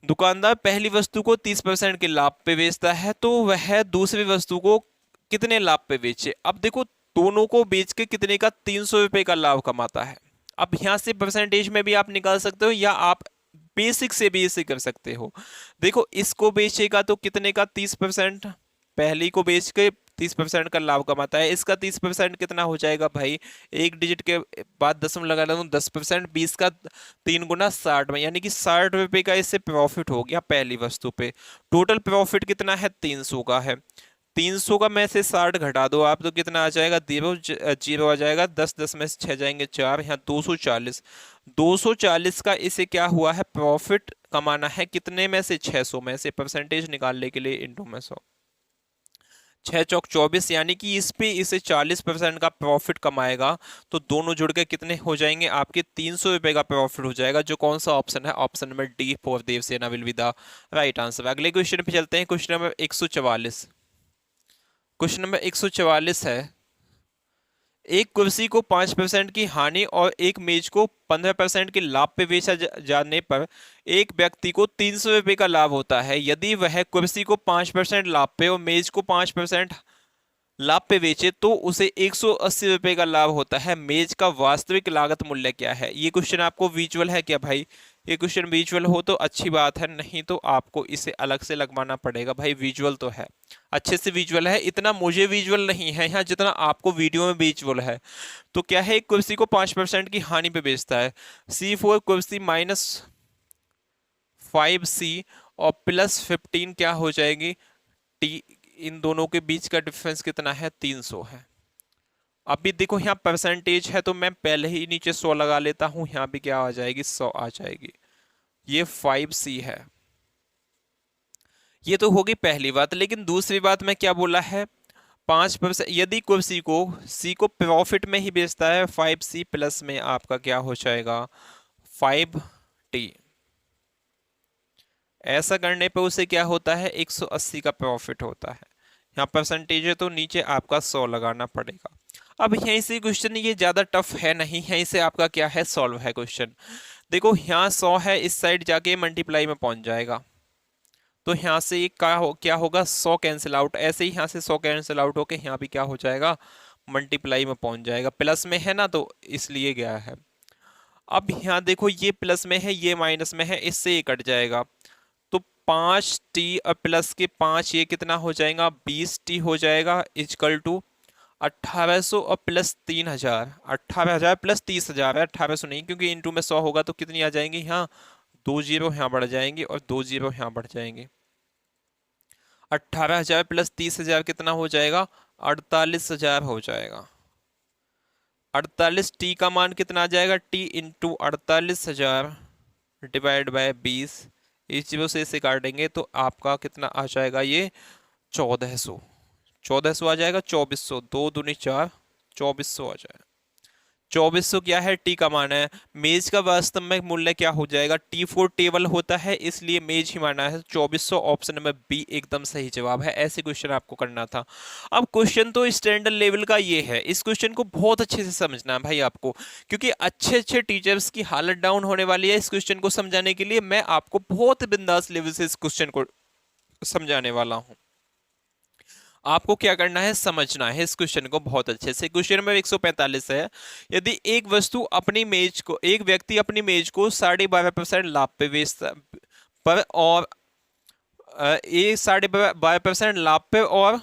दुकानदार पहली वस्तु को 30% के लाभ पे बेचता है, तो वह दूसरी वस्तु को कितने लाभ पे बेचे। अब देखो, दोनों को बेच के कितने का, 300 रुपये का लाभ कमाता है। अब यहां से परसेंटेज में भी आप निकाल सकते हो, या आप बेसिक से भी इसे कर सकते हो। देखो, इसको बेचेगा तो कितने का, 30%, पहली को बेच के 30% का लाभ कमाता है। इसका 30% कितना हो जाएगा भाई, एक डिजिट के बाद दशम लगा लो, 10%, 20 का 3 गुना 60 में, यानी कि 60 रुपये का इससे प्रॉफिट हो गया पहली वस्तु पे। टोटल प्रॉफिट कितना है, 300 का है। 300 का में से 60 घटा दो आप, तो कितना आ जाएगा, जीरो जीरो आ जाएगा। 10 में से 6 जाएंगे 4, यहाँ 240। 240 का इसे क्या हुआ है, प्रॉफिट कमाना है कितने में से, 600 में से। परसेंटेज निकालने के लिए इंटू में 100, 6 चौक 24, यानी कि इस पे इसे 40% का प्रॉफिट कमाएगा, तो दोनों जुड़ के कितने हो जाएंगे आपके, 300 रुपये का प्रॉफिट हो जाएगा। जो कौन सा ऑप्शन है, option number D four Devasena will be the right answer. अगले क्वेश्चन पे चलते हैं। Question number 144। क्वेश्चन नंबर 144 है, एक कुर्सी को 5% की हानि और एक मेज को 15% के लाभ पे बेचा जाने पर एक व्यक्ति को 300 रुपये का लाभ होता है। यदि वह कुर्सी को 5% लाभ पे और मेज को 5% लाभ पे बेचे तो उसे 180 रुपये का लाभ होता है। मेज का वास्तविक लागत मूल्य क्या है। ये क्वेश्चन आपको विजुअल है क्या भाई, ये क्वेश्चन विजुअल हो तो अच्छी बात है, नहीं तो आपको इसे अलग से लगवाना पड़ेगा। भाई विजुअल तो है, अच्छे से विजुअल है, इतना मुझे विजुअल नहीं है यहाँ जितना आपको वीडियो में विजुअल है। तो क्या है, एक कुर्सी को 5% की हानि पे बेचता है। C4 कुर्सी -5C और +15 क्या हो जाएगी, टी। इन दोनों के बीच का डिफरेंस कितना है, 300 है। अभी देखो यहाँ परसेंटेज है, तो मैं पहले ही नीचे 100 लगा लेता हूं, यहाँ भी क्या आ जाएगी, 100 आ जाएगी। ये 5C है। ये तो होगी पहली बात, लेकिन दूसरी बात में क्या बोला है, 5%। यदि कुर्सी को सी को प्रॉफिट में ही बेचता है, 5C प्लस में आपका क्या हो जाएगा, 5T। ऐसा करने पे उसे क्या होता है, 180 का प्रॉफिट होता है। यहाँ परसेंटेज है तो नीचे आपका 100 लगाना पड़ेगा। अब यहीं से क्वेश्चन ये ज्यादा टफ है नहीं, यहीं से आपका क्या है, सॉल्व है क्वेश्चन। देखो यहाँ 100 है, इस साइड जाके मल्टीप्लाई में पहुंच जाएगा, तो यहाँ से क्या होगा, 100 कैंसिल आउट। ऐसे ही यहाँ से 100 कैंसिल आउट होके यहाँ भी क्या हो जाएगा, मल्टीप्लाई में पहुंच जाएगा। प्लस में है ना, तो इसलिए गया है। अब यहाँ देखो, ये प्लस में है, ये माइनस में है, इससे ये कट जाएगा, तो 5T और प्लस के 5, ये कितना हो जाएगा, 20T हो जाएगा, इजकल टू 1800 और प्लस 3000, 18,000 प्लस 30,000 है, 1800 नहीं, क्योंकि इंटू में 100 होगा तो कितनी आ जाएंगी, यहाँ 2 जीरो यहाँ बढ़ जाएंगे और 2 जीरो यहाँ बढ़ जाएंगे। 18,000 प्लस 30,000 कितना हो जाएगा, 48,000 हो जाएगा। 48T का मान कितना आ जाएगा, T इंटू 48,000 डिवाइड बाय 20, इस जीरो से इसे काटेंगे तो आपका कितना आ जाएगा, ये 1400, 1400 आ जाएगा, 2400, 2 दूनी 4, 2400 आ जाएगा। 2400 क्या है, टी का मान है। मेज का वास्तव में मूल्य क्या हो जाएगा, T4 टेबल होता है, इसलिए मेज ही माना है। 2400 ऑप्शन नंबर बी एकदम सही जवाब है। ऐसे क्वेश्चन आपको करना था। अब क्वेश्चन तो स्टैंडर्ड लेवल का ये है, इस क्वेश्चन को बहुत अच्छे से समझना है भाई आपको, क्योंकि अच्छे अच्छे टीचर्स की हालत डाउन होने वाली है। इस क्वेश्चन को समझाने के लिए मैं आपको बहुत बिंदास लेवल से इस क्वेश्चन को समझाने वाला हूं। आपको क्या करना है, समझना है इस क्वेश्चन को बहुत अच्छे से। क्वेश्चन नंबर 145 है, यदि एक वस्तु अपनी मेज को, एक व्यक्ति अपनी मेज को 12.5% लाभ पे बेचता पर, और ये 12.5% लाभ पे और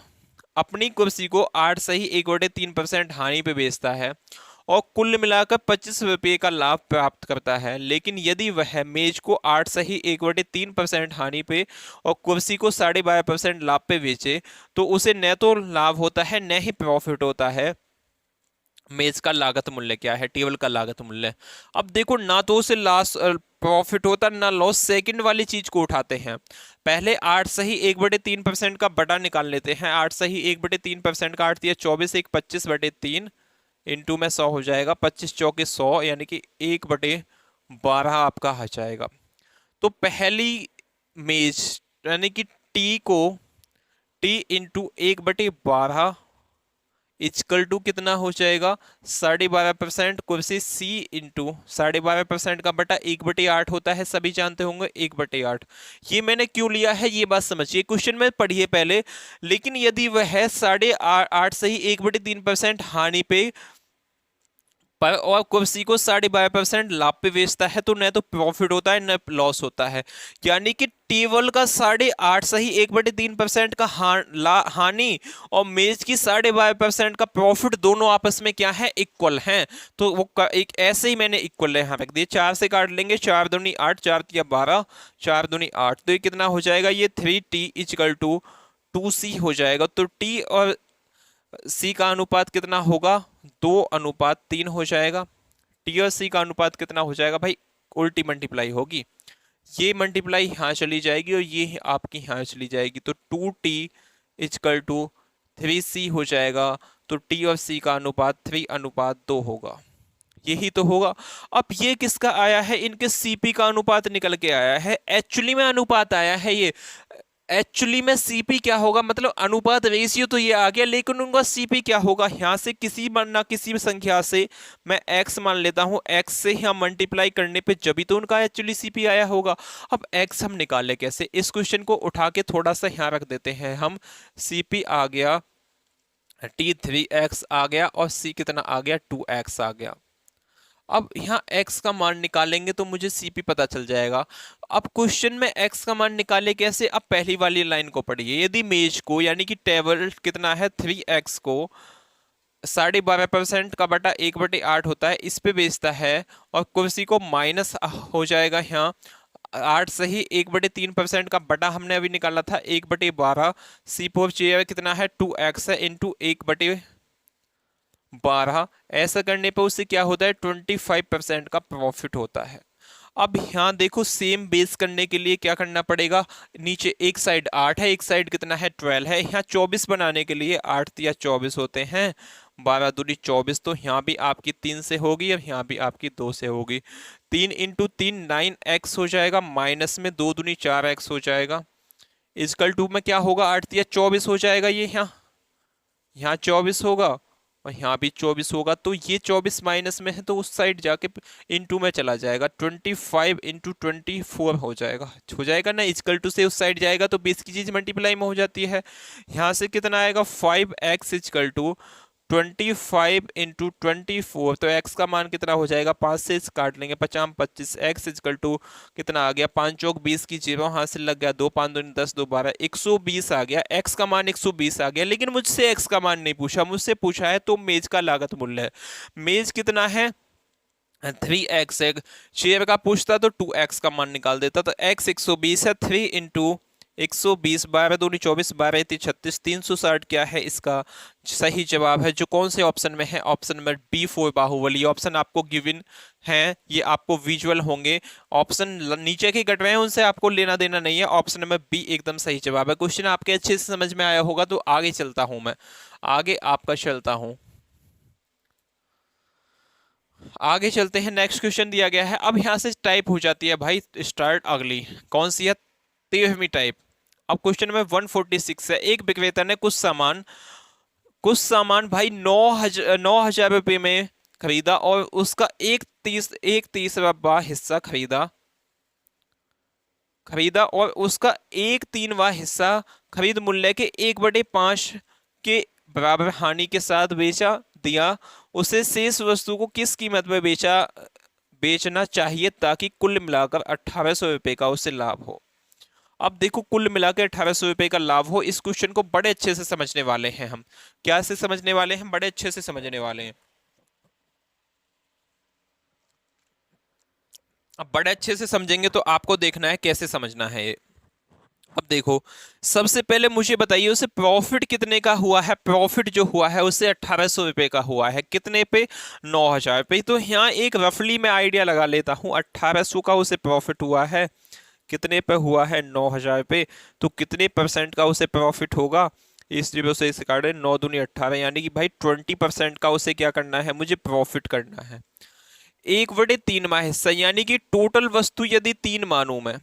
अपनी कुर्सी को 8 सही 1/3% हानि पे बेचता है, और कुल मिलाकर 25 रुपये का लाभ प्राप्त करता है, लेकिन यदि वह मेज को 8 सही 1/3% हानि पे और कुर्सी को 12.5% लाभ पे बेचे तो उसे न तो लाभ होता है न ही प्रॉफिट होता है। मेज का लागत मूल्य क्या है, टेबल का लागत मूल्य। अब देखो ना तो उसे लॉस प्रॉफिट होता ना लॉस, सेकंड वाली चीज को उठाते हैं। पहले 8 सही 1/3% का बटा निकाल लेते हैं। 8 सही 1/3% का 8 दिया 24, एक 25/3 इंटू में 100 हो जाएगा, 25 चौके 100 यानी कि 1/12 आपका आ जाएगा। तो पहली मेज यानी कि टी को टी इंटू 1/12 इक्वल टू कितना हो जाएगा 12.5%। कुर्सी सी इंटू 12.5% का बटा 1/8 होता है, सभी जानते होंगे 1/8। ये मैंने क्यों लिया है ये बात समझिए, क्वेश्चन में पढ़िए पहले। लेकिन यदि वह 8.5 सही 1/3% हानि पे पर और कुर्सी को 12.5% लाभ पे बेचता है तो न तो प्रॉफिट होता है न लॉस होता है। यानी कि टेबल का 8.5 सही 1/3% का हानि और मेज की 12.5% का प्रॉफिट दोनों आपस में क्या है, इक्वल हैं। तो वो एक ऐसे ही मैंने इक्वल यहां रख दिए। 4 से काट लेंगे, 4 दूनी 8, 4 या 12, 4 दूनी 8, तो ये कितना हो जाएगा, ये 3t इक्वल टू 2c हो जाएगा। तो t और सी का अनुपात कितना होगा, 2:3 हो जाएगा। टी और सी का अनुपात कितना हो जाएगा भाई, उल्टी मल्टीप्लाई होगी, ये मल्टीप्लाई यहाँ चली जाएगी और ये आपकी यहाँ चली जाएगी, तो 2t इक्वल टू 3c हो जाएगा। तो टी और सी का अनुपात 3:2 होगा, यही तो होगा। अब ये किसका आया है, इनके सीपी का अनुपात निकल के आया है, एक्चुअली में अनुपात आया है ये। एक्चुअली में सीपी क्या होगा, मतलब अनुपात रेशियो तो ये आ गया, लेकिन उनका सीपी क्या होगा, यहां से किसी ना किसी संख्या से मैं x मान लेता हूं, x से यहां मल्टीप्लाई करने पे जब भी तो उनका एक्चुअली सीपी आया होगा। अब x हम निकाले कैसे, इस क्वेश्चन को उठा के थोड़ा सा यहां रख देते हैं हम। सीपी आ गया t3x आ गया और c कितना आ गया 2x आ गया। अब यहाँ x का मान निकालेंगे तो मुझे CP पता चल जाएगा। अब क्वेश्चन में x का मान निकाले कैसे, अब पहली वाली लाइन को पढ़िए। यदि मेज को यानी कि टेबल कितना है 3x को 12.5% का बटा 1/8 होता है इस पे बेचता है और कुर्सी को माइनस हो जाएगा यहाँ 8 सही 1/3% का बटा हमने अभी निकाला था 1/12। C4 चेयर कितना है 2x है इंटू 1/12। ऐसा करने पर उससे क्या होता है 25% का प्रॉफिट होता है। अब यहाँ देखो सेम बेस करने के लिए क्या करना पड़ेगा, नीचे एक साइड 8 है एक साइड कितना है 12 है, यहाँ 24 बनाने के लिए 8 या 24 होते हैं, 12 दूनी 24, तो यहाँ भी आपकी 3 से होगी और यहाँ भी आपकी 2 से होगी। 3 इंटू 3 9x हो जाएगा, माइनस में 2 दूनी 4x हो जाएगा, इजकल टू में क्या होगा 8 या 24 हो जाएगा, ये यहाँ 24 होगा और यहाँ भी 24 होगा। तो ये 24 माइनस में है तो उस साइड जाके इनटू में चला जाएगा, 25 इंटू 24 हो जाएगा ना, इक्वल टू से उस साइड जाएगा तो बेस की चीज मल्टीप्लाई में हो जाती है। यहाँ से कितना आएगा 5x इक्वल टू 25 इंटू 24, तो x का मान कितना हो जाएगा 5 से काट लेंगे 50 25, x इक्वल टू कितना आ गया 5 चौक 20 की 0 हासिल लग गया 2 5 2 10 2 12 120 आ गया, x का मान 120 आ गया। लेकिन मुझसे x का मान नहीं पूछा, मुझसे पूछा है तो मेज का लागत मूल्य है। मेज कितना है 3x है, शेयर का पूछता तो 2x का मान निकाल देता, तो x 120 है, 3 इंटू 120, 12 दूनी 24, 12 36, 360 क्या है इसका सही जवाब है, जो कौन से ऑप्शन में है, option number B4 Baahubali. Option आपको गिवन है, ये आपको विजुअल होंगे, ऑप्शन नीचे के कट रहे हैं उनसे आपको लेना देना नहीं है, ऑप्शन नंबर B एकदम सही जवाब है। क्वेश्चन आपके अच्छे से समझ में आया होगा, तो आगे चलता हूं मैं, आगे आपका चलता हूं, आगे चलते हैं। नेक्स्ट क्वेश्चन दिया गया है, अब यहां से टाइप हो जाती है भाई स्टार्ट अगली, कौन सी है 13वीं टाइप। अब क्वेश्चन में 146 है, एक विक्रेता ने कुछ सामान भाई 9,000 रुपये में खरीदा और उसका एक तीसरा हिस्सा खरीदा और उसका 1/3 हिस्सा खरीद मूल्य के 1/5 के बराबर हानि के साथ बेचा दिया। उसे शेष वस्तु को किस कीमत में बेचना चाहिए ताकि कुल मिलाकर 1800 रुपये का उसे लाभ हो। अब देखो कुल मिलाकर 1800 रुपये का लाभ हो, इस क्वेश्चन को बड़े अच्छे से समझने वाले हैं हम। क्या से समझने वाले हैं, बड़े अच्छे से समझने वाले हैं। अब बड़े अच्छे से समझेंगे तो आपको देखना है कैसे समझना है ये। अब देखो, सबसे पहले मुझे बताइए उसे प्रॉफिट कितने का हुआ है। प्रॉफिट जो हुआ है उसे 1800 रुपये का हुआ है। कितने पे? 9000 पे। तो यहाँ एक रफली मैं आइडिया लगा लेता हूँ, 1800 का उसे प्रॉफिट हुआ है। कितने पे हुआ है? 9000 पे। तो कितने परसेंट का उसे प्रॉफिट होगा? इस जीरो से इसे काटे, 9 दूनी 18, यानी कि भाई 20% का उसे क्या करना है? मुझे प्रॉफिट करना है। 1/3 हिस्सा, यानी कि टोटल वस्तु यदि 3 मानूं मैं,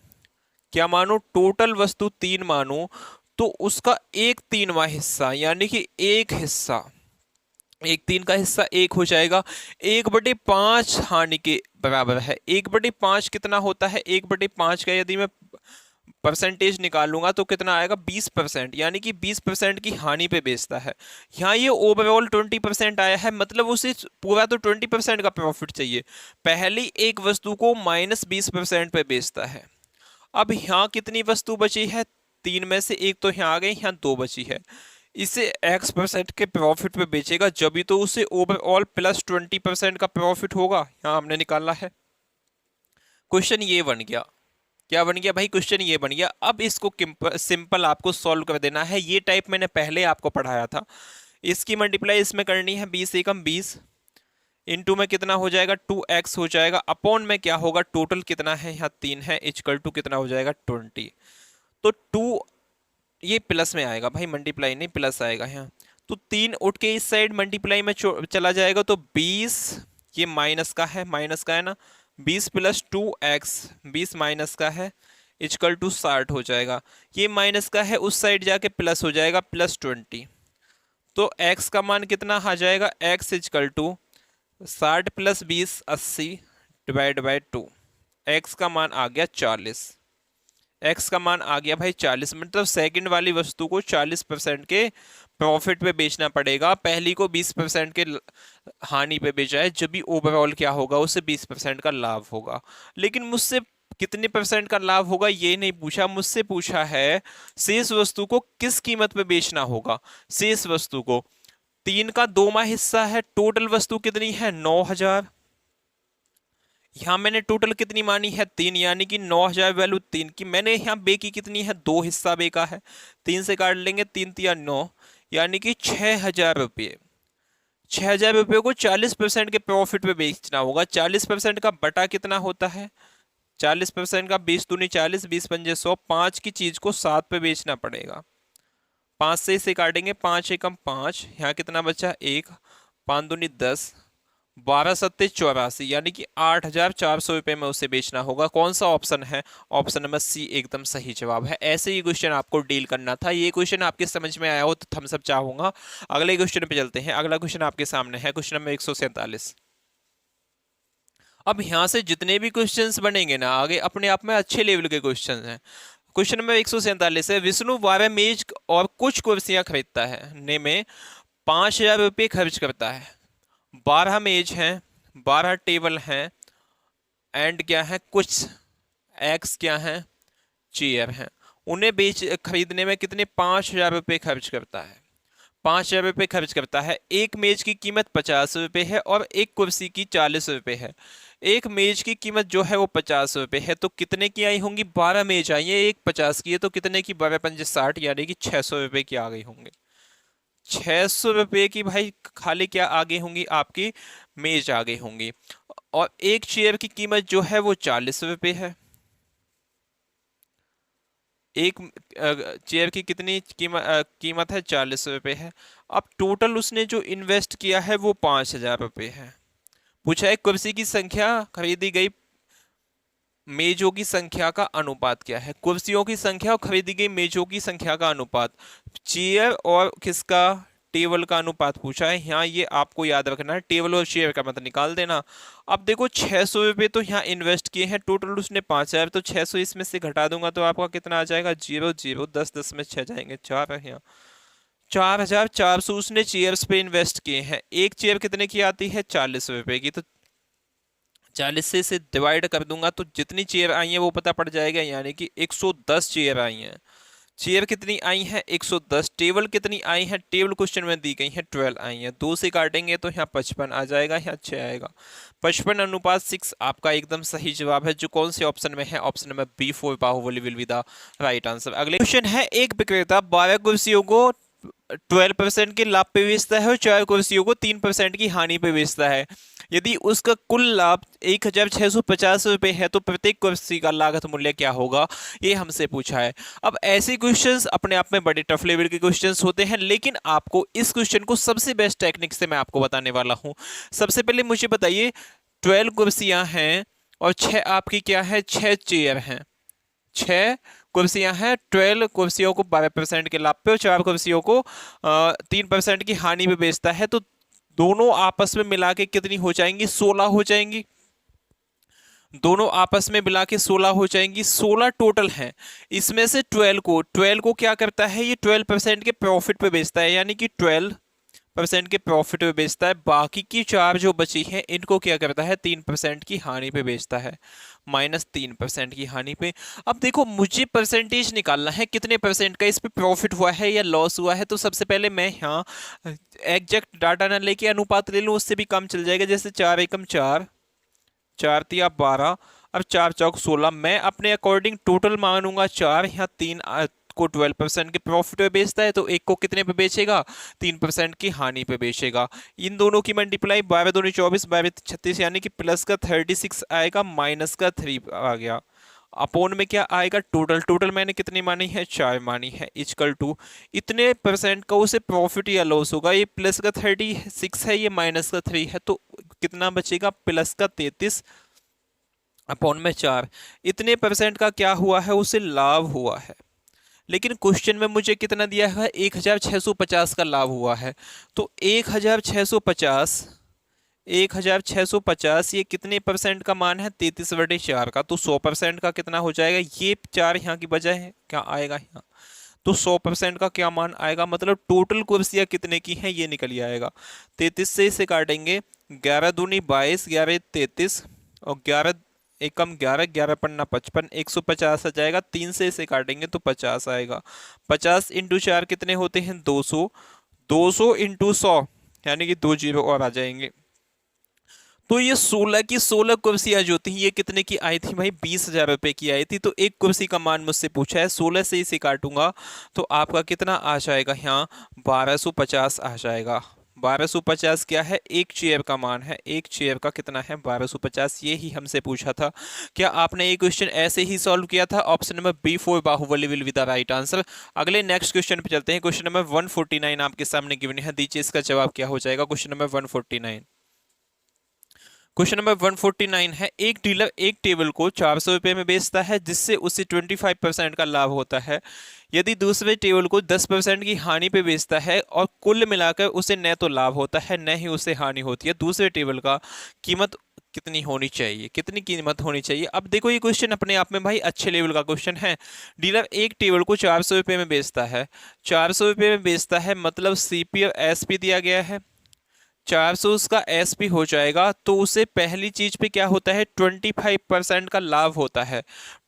क्या मानो? टोटल वस्तु 3 मानो, तो उसका 1/3 हिस्सा, यानी कि एक हिस्सा, 1/3 का हिस्सा एक हो जाएगा। 1/5 हानि के बराबर है। 1/5 कितना होता है? 1/5 का यदि मैं परसेंटेज निकालूंगा तो कितना आएगा? 20%, यानी कि 20% की हानि पे बेचता है। यहाँ ये ओवरऑल 20% आया है, मतलब उसे पूरा तो 20% का प्रॉफिट चाहिए। पहली एक वस्तु को -20% पे बेचता है। अब यहाँ कितनी वस्तु बची है? 3 में से एक तो यहाँ आ गई, यहाँ 2 बची है। इसे X% के प्रॉफिट पे बेचेगा, जब भी तो उसे ओवरऑल +20% का प्रॉफिट होगा। यहाँ हमने निकाला है। क्वेश्चन ये बन गया। क्या बन गया भाई? क्वेश्चन ये बन गया। अब इसको सिंपल आपको सॉल्व कर देना है। ये टाइप मैंने पहले आपको पढ़ाया था। इसकी मल्टीप्लाई इसमें करनी है, 20 एकम 20, इनटू में कितना हो जाएगा? 2x हो जाएगा। अपॉन में क्या होगा? टोटल कितना है? यहाँ 3 है, इक्वल टू कितना हो जाएगा? 20। तो 2, ये प्लस में आएगा भाई, मल्टीप्लाई नहीं, प्लस आएगा यहाँ। तो 3 उठ के इस साइड मल्टीप्लाई में चला जाएगा, तो 20, ये माइनस का है, माइनस का है ना, 20 + 2x, 20 माइनस का है, इक्वल टू 60 हो जाएगा। ये माइनस का है, उस साइड जाके प्लस हो जाएगा, +20। तो x का मान कितना आ जाएगा? x equal to 60 + 20 80 divide by 2। x का मान आ गया 40। x का मान आ गया भाई 40, मतलब सेकंड वाली वस्तु को 40% के प्रॉफिट पे बेचना पड़ेगा। पहली को 20% के हानि पे बेचा है, जब भी ओवरऑल क्या होगा? उसे 20% का लाभ होगा। लेकिन मुझसे कितने परसेंट का लाभ होगा ये नहीं पूछा, मुझसे पूछा है शेष वस्तु को किस कीमत पे बेचना होगा। शेष वस्तु को 3 का 2वां हिस्सा है, टोटल वस्तु कितनी है? 9000। यहाँ मैंने टोटल कितनी मानी है? 3, यानी कि 9000 वैल्यू 3 की। मैंने यहाँ बे की कितनी है? 2 हिस्सा बे का है। 3 से काट लेंगे, 3 तिया 9, यानी कि 6000 रुपये। 6000 रुपये को 40% के प्रॉफिट पे बेचना होगा। 40% का बटा कितना होता है? 40% का 20 दूनी 40, 20 पंजे 100, 5 की चीज को 7 पे बेचना पड़ेगा। 5 से इसे काटेंगे, 5 एकम 5, यहाँ कितना बचा? 1, 5 दूनी 10, 12 सत्ते 84, यानी कि 8400 रुपये में उसे बेचना होगा। कौन सा ऑप्शन है? ऑप्शन नंबर सी एकदम सही जवाब है। ऐसे ही क्वेश्चन आपको डील करना था। ये क्वेश्चन आपके समझ में आया हो तो थम्स अप चाहूंगा। अगले क्वेश्चन पे चलते हैं। अगला क्वेश्चन आपके सामने है, क्वेश्चन नंबर 147। अब यहाँ से जितने भी क्वेश्चंस बनेंगे ना आगे, अपने आप में अच्छे लेवल के क्वेश्चन हैं। क्वेश्चन नंबर 147 है, विष्णु 12 मेज और कुछ कुर्सियां खरीदता है, ने में 5000 रुपये खर्च करता है। 12 मेज हैं, 12 टेबल हैं, एंड क्या है? कुछ एक्स क्या है? चेयर हैं। उन्हें बेच खरीदने में कितने? 5000 रुपये खर्च करता है। 5000 रुपये खर्च करता है। एक मेज की कीमत 50 रुपये है और एक कुर्सी की 40 रुपये है। एक मेज की कीमत जो है वो 50 रुपये है, तो कितने की आई होंगी? 12 मेज आई है, एक 50 की है, तो कितने की? 12 पंजे 60, यानी कि 600 रुपये की आ गई होंगी। 600 रुपये की भाई खाली क्या आ गई होंगी? आपकी मेज आ गई होंगी। और एक चेयर की कीमत जो है वो 40 रुपये है। एक चेयर की कितनी कीमत है? 40 रुपये है। अब टोटल उसने जो इन्वेस्ट किया है वो 5000 रुपये है। पूछा है कुर्सी की संख्या, खरीदी गई मेजों की संख्या का अनुपात क्या है? कुर्सियों की संख्या और खरीदी गई मेजों की संख्या का अनुपात। चेयर और किसका? टेबल का अनुपात पूछा है। यहाँ ये आपको याद रखना है, टेबल और चेयर का मत निकाल देना। अब देखो 600 रुपये तो यहाँ इन्वेस्ट किए हैं, टोटल उसने 5000, तो 600 इसमें से घटा दूंगा तो आपका कितना आ जाएगा? 0 0, 10 10 में 6 जाएंगे, 4 है यहाँ। 4400 उसने चेयर्स पे इन्वेस्ट किए हैं। एक चेयर कितने की आती है? 40 रुपये की। तो 40 से इसे डिवाइड कर दूंगा तो जितनी चेयर आई है वो पता पड़ जाएगा, यानी कि 110 चेयर आई हैं। चेयर कितनी आई है 110, टेबल कितनी आई है, टेबल क्वेश्चन में दी गई है 12 आई है, 2 से काटेंगे तो यहाँ 55 आ जाएगा, यहाँ 6 आएगा। 55:6 आपका एकदम सही जवाब है, जो कौन से ऑप्शन में है, option number B4 Baahubali will be the right answer. अगले क्वेश्चन है, एक विक्रेता 12 कुर्सियों को 12% के लाभ पे बेचता है और 4 कुर्सियों को 3% की हानि पे बेचता है। यदि उसका कुल लाभ 1650 रुपए है तो प्रत्येक कुर्सी का लागत मूल्य क्या होगा, ये हमसे पूछा है। अब ऐसे क्वेश्चंस अपने आप में बड़े टफ लेवल के क्वेश्चंस होते हैं, लेकिन आपको इस क्वेश्चन को सबसे बेस्ट टेक्निक से मैं आपको बताने वाला हूं। सबसे पहले मुझे बताइए, 12 कुर्सियां हैं और 6 आपकी क्या है, 6 चेयर हैं, 6 कुर्सियां हैं, 12 कुर्सियों को 12% के लाभ पे और 4 कुर्सियों को 3% की हानि पे बेचता है, तो दोनों आपस में मिला के कितनी हो जाएंगी, 16 हो जाएंगी। दोनों आपस में मिला के 16 हो जाएंगी, 16 टोटल हैं। इसमें से 12 को क्या करता है, ये 12% के प्रॉफिट पे बेचता है, यानी कि 12% के प्रॉफिट पे बेचता है। बाकी की 4 जो बची हैं इनको क्या करता है, 3% की हानि पे बेचता है, -3% की हानि पे। अब देखो, मुझे परसेंटेज निकालना है कितने परसेंट का इस पे प्रॉफिट हुआ है या लॉस हुआ है। तो सबसे पहले मैं यहाँ एग्जैक्ट डाटा ना लेके अनुपात ले लूँ, उससे भी कम चल जाएगा। जैसे 4 एकम 4, 4 तिया 12, अब 4 चौक 16। मैं अपने अकॉर्डिंग टोटल मानूंगा 4, यहाँ 3 को 12% के प्रॉफिट पे बेचता है, तो एक को कितने पे बेचेगा, 3% की हानि पे बेचेगा। इन दोनों की मल्टीप्लाई 12 दूनी 24, 12 36, यानी कि प्लस का 36 आएगा, माइनस का 3 आ गया। अपोन में क्या आएगा, टोटल मैंने कितनी मानी है, 4 मानी है, इक्वल टू इतने परसेंट का उसे प्रॉफिट या लॉस होगा। ये प्लस का 36 है, ये माइनस का 3 है, तो कितना बचेगा, प्लस का 33 अपॉन में 4। इतने परसेंट का क्या हुआ है, उसे लाभ हुआ है। लेकिन क्वेश्चन में मुझे कितना दिया है, 1650 का लाभ हुआ है। तो 1650 ये कितने परसेंट का मान है, 33/4 का, तो 100% का कितना हो जाएगा, ये 4 यहाँ की बजाय है, क्या आएगा यहाँ, तो 100% का क्या मान आएगा, मतलब टोटल कुर्सियां कितने की हैं ये निकल ही आएगा। 33 से इसे काटेंगे, 11 दूनी 22, 11 33 और 11 एकम 11, 11 पन्ना 55, 150 आ जाएगा। 3 से इसे काटेंगे तो 50 आएगा। 50 इंटू 4 कितने होते हैं, 200। 200 इंटू 100 यानी कि 2 जीरो और आ जाएंगे। तो ये 16 की 16 कुर्सियां जो थी ये कितने की आई थी भाई, 20,000 रुपए की आई थी। तो एक कुर्सी का मान मुझसे पूछा है, 16 से इसे काटूंगा तो आपका कितना आ जाएगा, यहाँ 1250 आ जाएगा। 1250 क्या है, एक चेयर का मान है, एक चेयर का कितना है, 1250। ये ही हमसे पूछा था। क्या आपने ये क्वेश्चन ऐसे ही सॉल्व किया था, option number B4 Baahubali will be the right answer. अगले नेक्स्ट क्वेश्चन पे चलते हैं। क्वेश्चन नंबर 149 आपके सामने गिवन है, दीजिए इसका जवाब क्या हो जाएगा। क्वेश्चन नंबर 149, क्वेश्चन नंबर 149 है, एक डीलर एक टेबल को 400 रुपये में बेचता है जिससे उसे 25% का लाभ होता है। यदि दूसरे टेबल को 10% की हानि पे बेचता है और कुल मिलाकर उसे न तो लाभ होता है न ही उसे हानि होती है, दूसरे टेबल का कीमत कितनी होनी चाहिए, कितनी कीमत होनी चाहिए। अब देखो, ये क्वेश्चन अपने आप में भाई अच्छे लेवल का क्वेश्चन है। डीलर एक टेबल को 400 रुपये में बेचता है, 400 रुपये में बेचता है, मतलब CP और SP दिया गया है। 400 उसका SP हो जाएगा, तो उसे पहली चीज पे क्या होता है, 25% का लाभ होता है।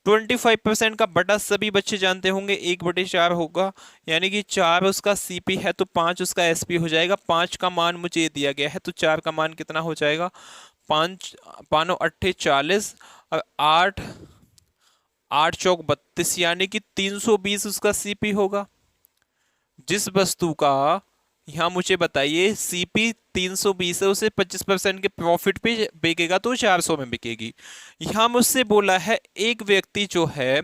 25% का बटा सभी बच्चे जानते होंगे 1/4 होगा, यानी कि 4 उसका CP है तो 5 उसका SP हो जाएगा। 5 का मान मुझे दिया गया है, तो 4 का मान कितना हो जाएगा, 5 5 8 40 और 8 8 चौक 32, यानी कि 320 उसका CP होगा। जिस वस्तु का, यहाँ मुझे बताइए, CP 320 है, उसे 25% के प्रॉफिट पे बिकेगा तो 400 में बिकेगी। यहाँ मुझसे बोला है एक व्यक्ति जो है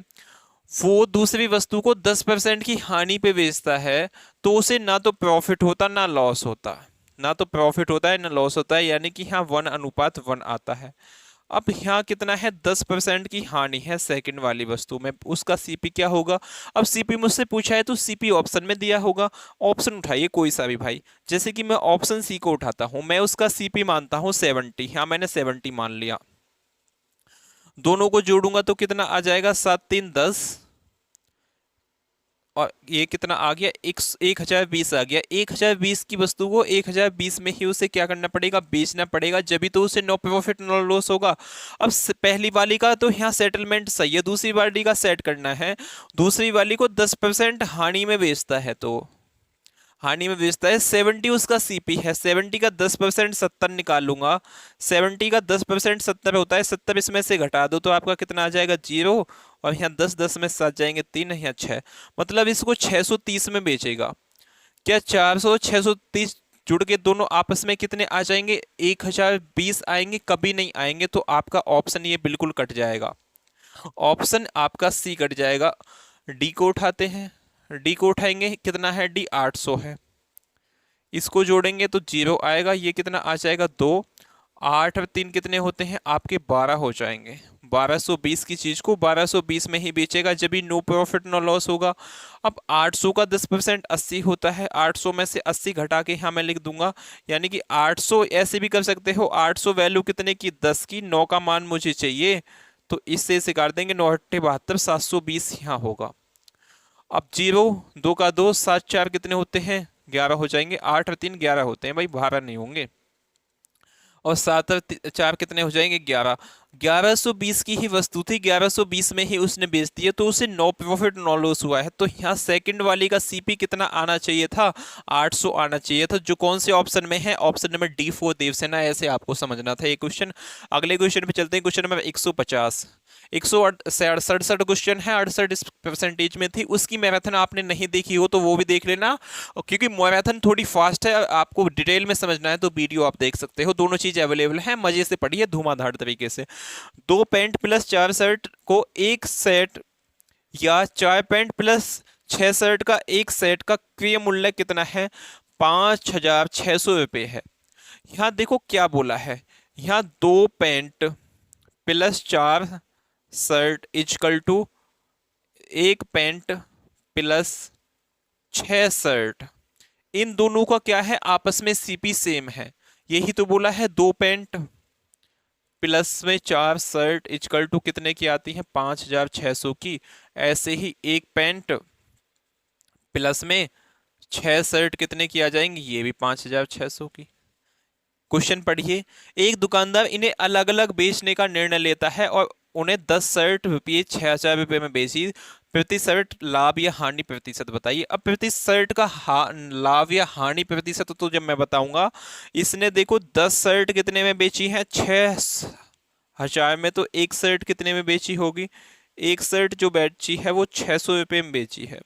वो दूसरी वस्तु को 10% की हानि पे बेचता है, तो उसे ना तो प्रॉफिट होता ना लॉस होता, ना तो प्रॉफिट होता है ना लॉस होता है, यानी कि यहाँ 1:1 आता है। अब यहाँ कितना है, 10% की हानि है सेकंड वाली वस्तु में, उसका CP क्या होगा। अब CP मुझसे पूछा है तो CP ऑप्शन में दिया होगा। ऑप्शन उठाइए कोई सा भी भाई, जैसे कि मैं ऑप्शन C को उठाता हूं, मैं उसका CP मानता हूं 70, यहाँ मैंने 70 मान लिया। दोनों को जोड़ूंगा तो कितना आ जाएगा, 7 3 10 और ये कितना आ गया, 1020 आ गया। 1020 की वस्तु को 1020 में ही उसे क्या करना पड़ेगा, बेचना पड़ेगा, जब तो उसे नो प्रॉफिट नो लॉस होगा। अब पहली वाली का तो यहाँ सेटलमेंट सही है, दूसरी वाली का सेट करना है। दूसरी वाली को 10% हानि में बेचता है, तो हानि में बेचता है। 70 उसका सीपी है, 70 का 10% 70 निकाल लूंगा। 70 का 10% 70 होता है, 70 इसमें से घटा दो तो आपका कितना आ जाएगा, 0। और यहाँ 10 10 में 7 जाएंगे, 3 यहाँ 6, मतलब इसको 630 में बेचेगा। क्या 400 630 जुड़ के दोनों आपस में कितने आ जाएंगे, 1020 आएंगे? कभी नहीं आएंगे, तो आपका ऑप्शन ये बिल्कुल कट जाएगा, ऑप्शन आपका सी कट जाएगा। डी को उठाते हैं, डी को उठाएंगे, कितना है डी, 800 है। इसको जोड़ेंगे तो 0 आएगा, ये कितना आ जाएगा, 2। 8 और 3 कितने होते हैं आपके, 12 हो जाएंगे। 1220 की चीज को 1220 में ही बेचेगा, जब भी नो प्रॉफिट नो लॉस होगा। अब 800 का 10% 80 होता है, 800 में से 80 घटा के यहाँ मैं लिख दूंगा, यानी कि 800 ऐसे भी कर सकते हो। 800 वैल्यू कितने की, 10 की, 9 का मान मुझे चाहिए, तो इससे इसे काट देंगे, 9 8 72, 720 यहाँ होगा। अब 0, 2 का 2, 7 4 कितने होते हैं, 11 हो जाएंगे। 8 और 3 11 होते हैं भाई, 12 नहीं होंगे। और 7 और 4 कितने हो जाएंगे, 11। 1120 की ही वस्तु थी, 1120 में ही उसने बेच दी है, तो उसे नो प्रॉफिट नो लॉस हुआ है। तो यहाँ सेकंड वाली का सीपी कितना आना चाहिए था, 800 आना चाहिए था, जो कौन से ऑप्शन में है, ऑप्शन नंबर डी 4 देवसेना। ऐसे आपको समझना था ये क्वेश्चन। अगले क्वेश्चन पे चलते हैं, क्वेश्चन नंबर 150। 168 क्वेश्चन है, 68 परसेंटेज में थी। उसकी मैराथन आपने नहीं देखी हो तो वो भी देख लेना, क्योंकि मैराथन थोड़ी फास्ट है, आपको डिटेल में समझना है तो वीडियो आप देख सकते हो, दोनों चीज अवेलेबल है। मजे से पढ़िए धुआंधार तरीके से। 2 पैंट प्लस 4 शर्ट को एक सेट, या 4 पैंट प्लस 6 शर्ट का एक सेट का क्रय मूल्य कितना है, 5600 रुपये है। यहाँ देखो क्या बोला है, यहाँ 2 pant plus 4 shirt equal to एक पैंट प्लस 6 शर्ट, इन दोनों का क्या है, आपस में सीपी सेम है। यही तो बोला है, 2 पैंट प्लस में 4 शर्ट इजकल टू कितने की आती है, 5600 की। ऐसे ही एक पैंट प्लस में 6 शर्ट कितने की आ जाएंगी, ये भी 5600 की। क्वेश्चन पढ़िए, एक दुकानदार इन्हें अलग अलग बेचने का निर्णय लेता है और उन्हें 10 शर्ट रुपये 6000 रुपये में बेची। प्रति शर्ट लाभ या हानि प्रतिशत बताइए। अब प्रति शर्ट का लाभ या हानि प्रतिशत तो जब मैं बताऊंगा, इसने देखो 10 शर्ट कितने में बेची है, 6000 में, तो एक शर्ट कितने में बेची होगी, एक शर्ट जो बेची है वो 600 रुपये में बेची है।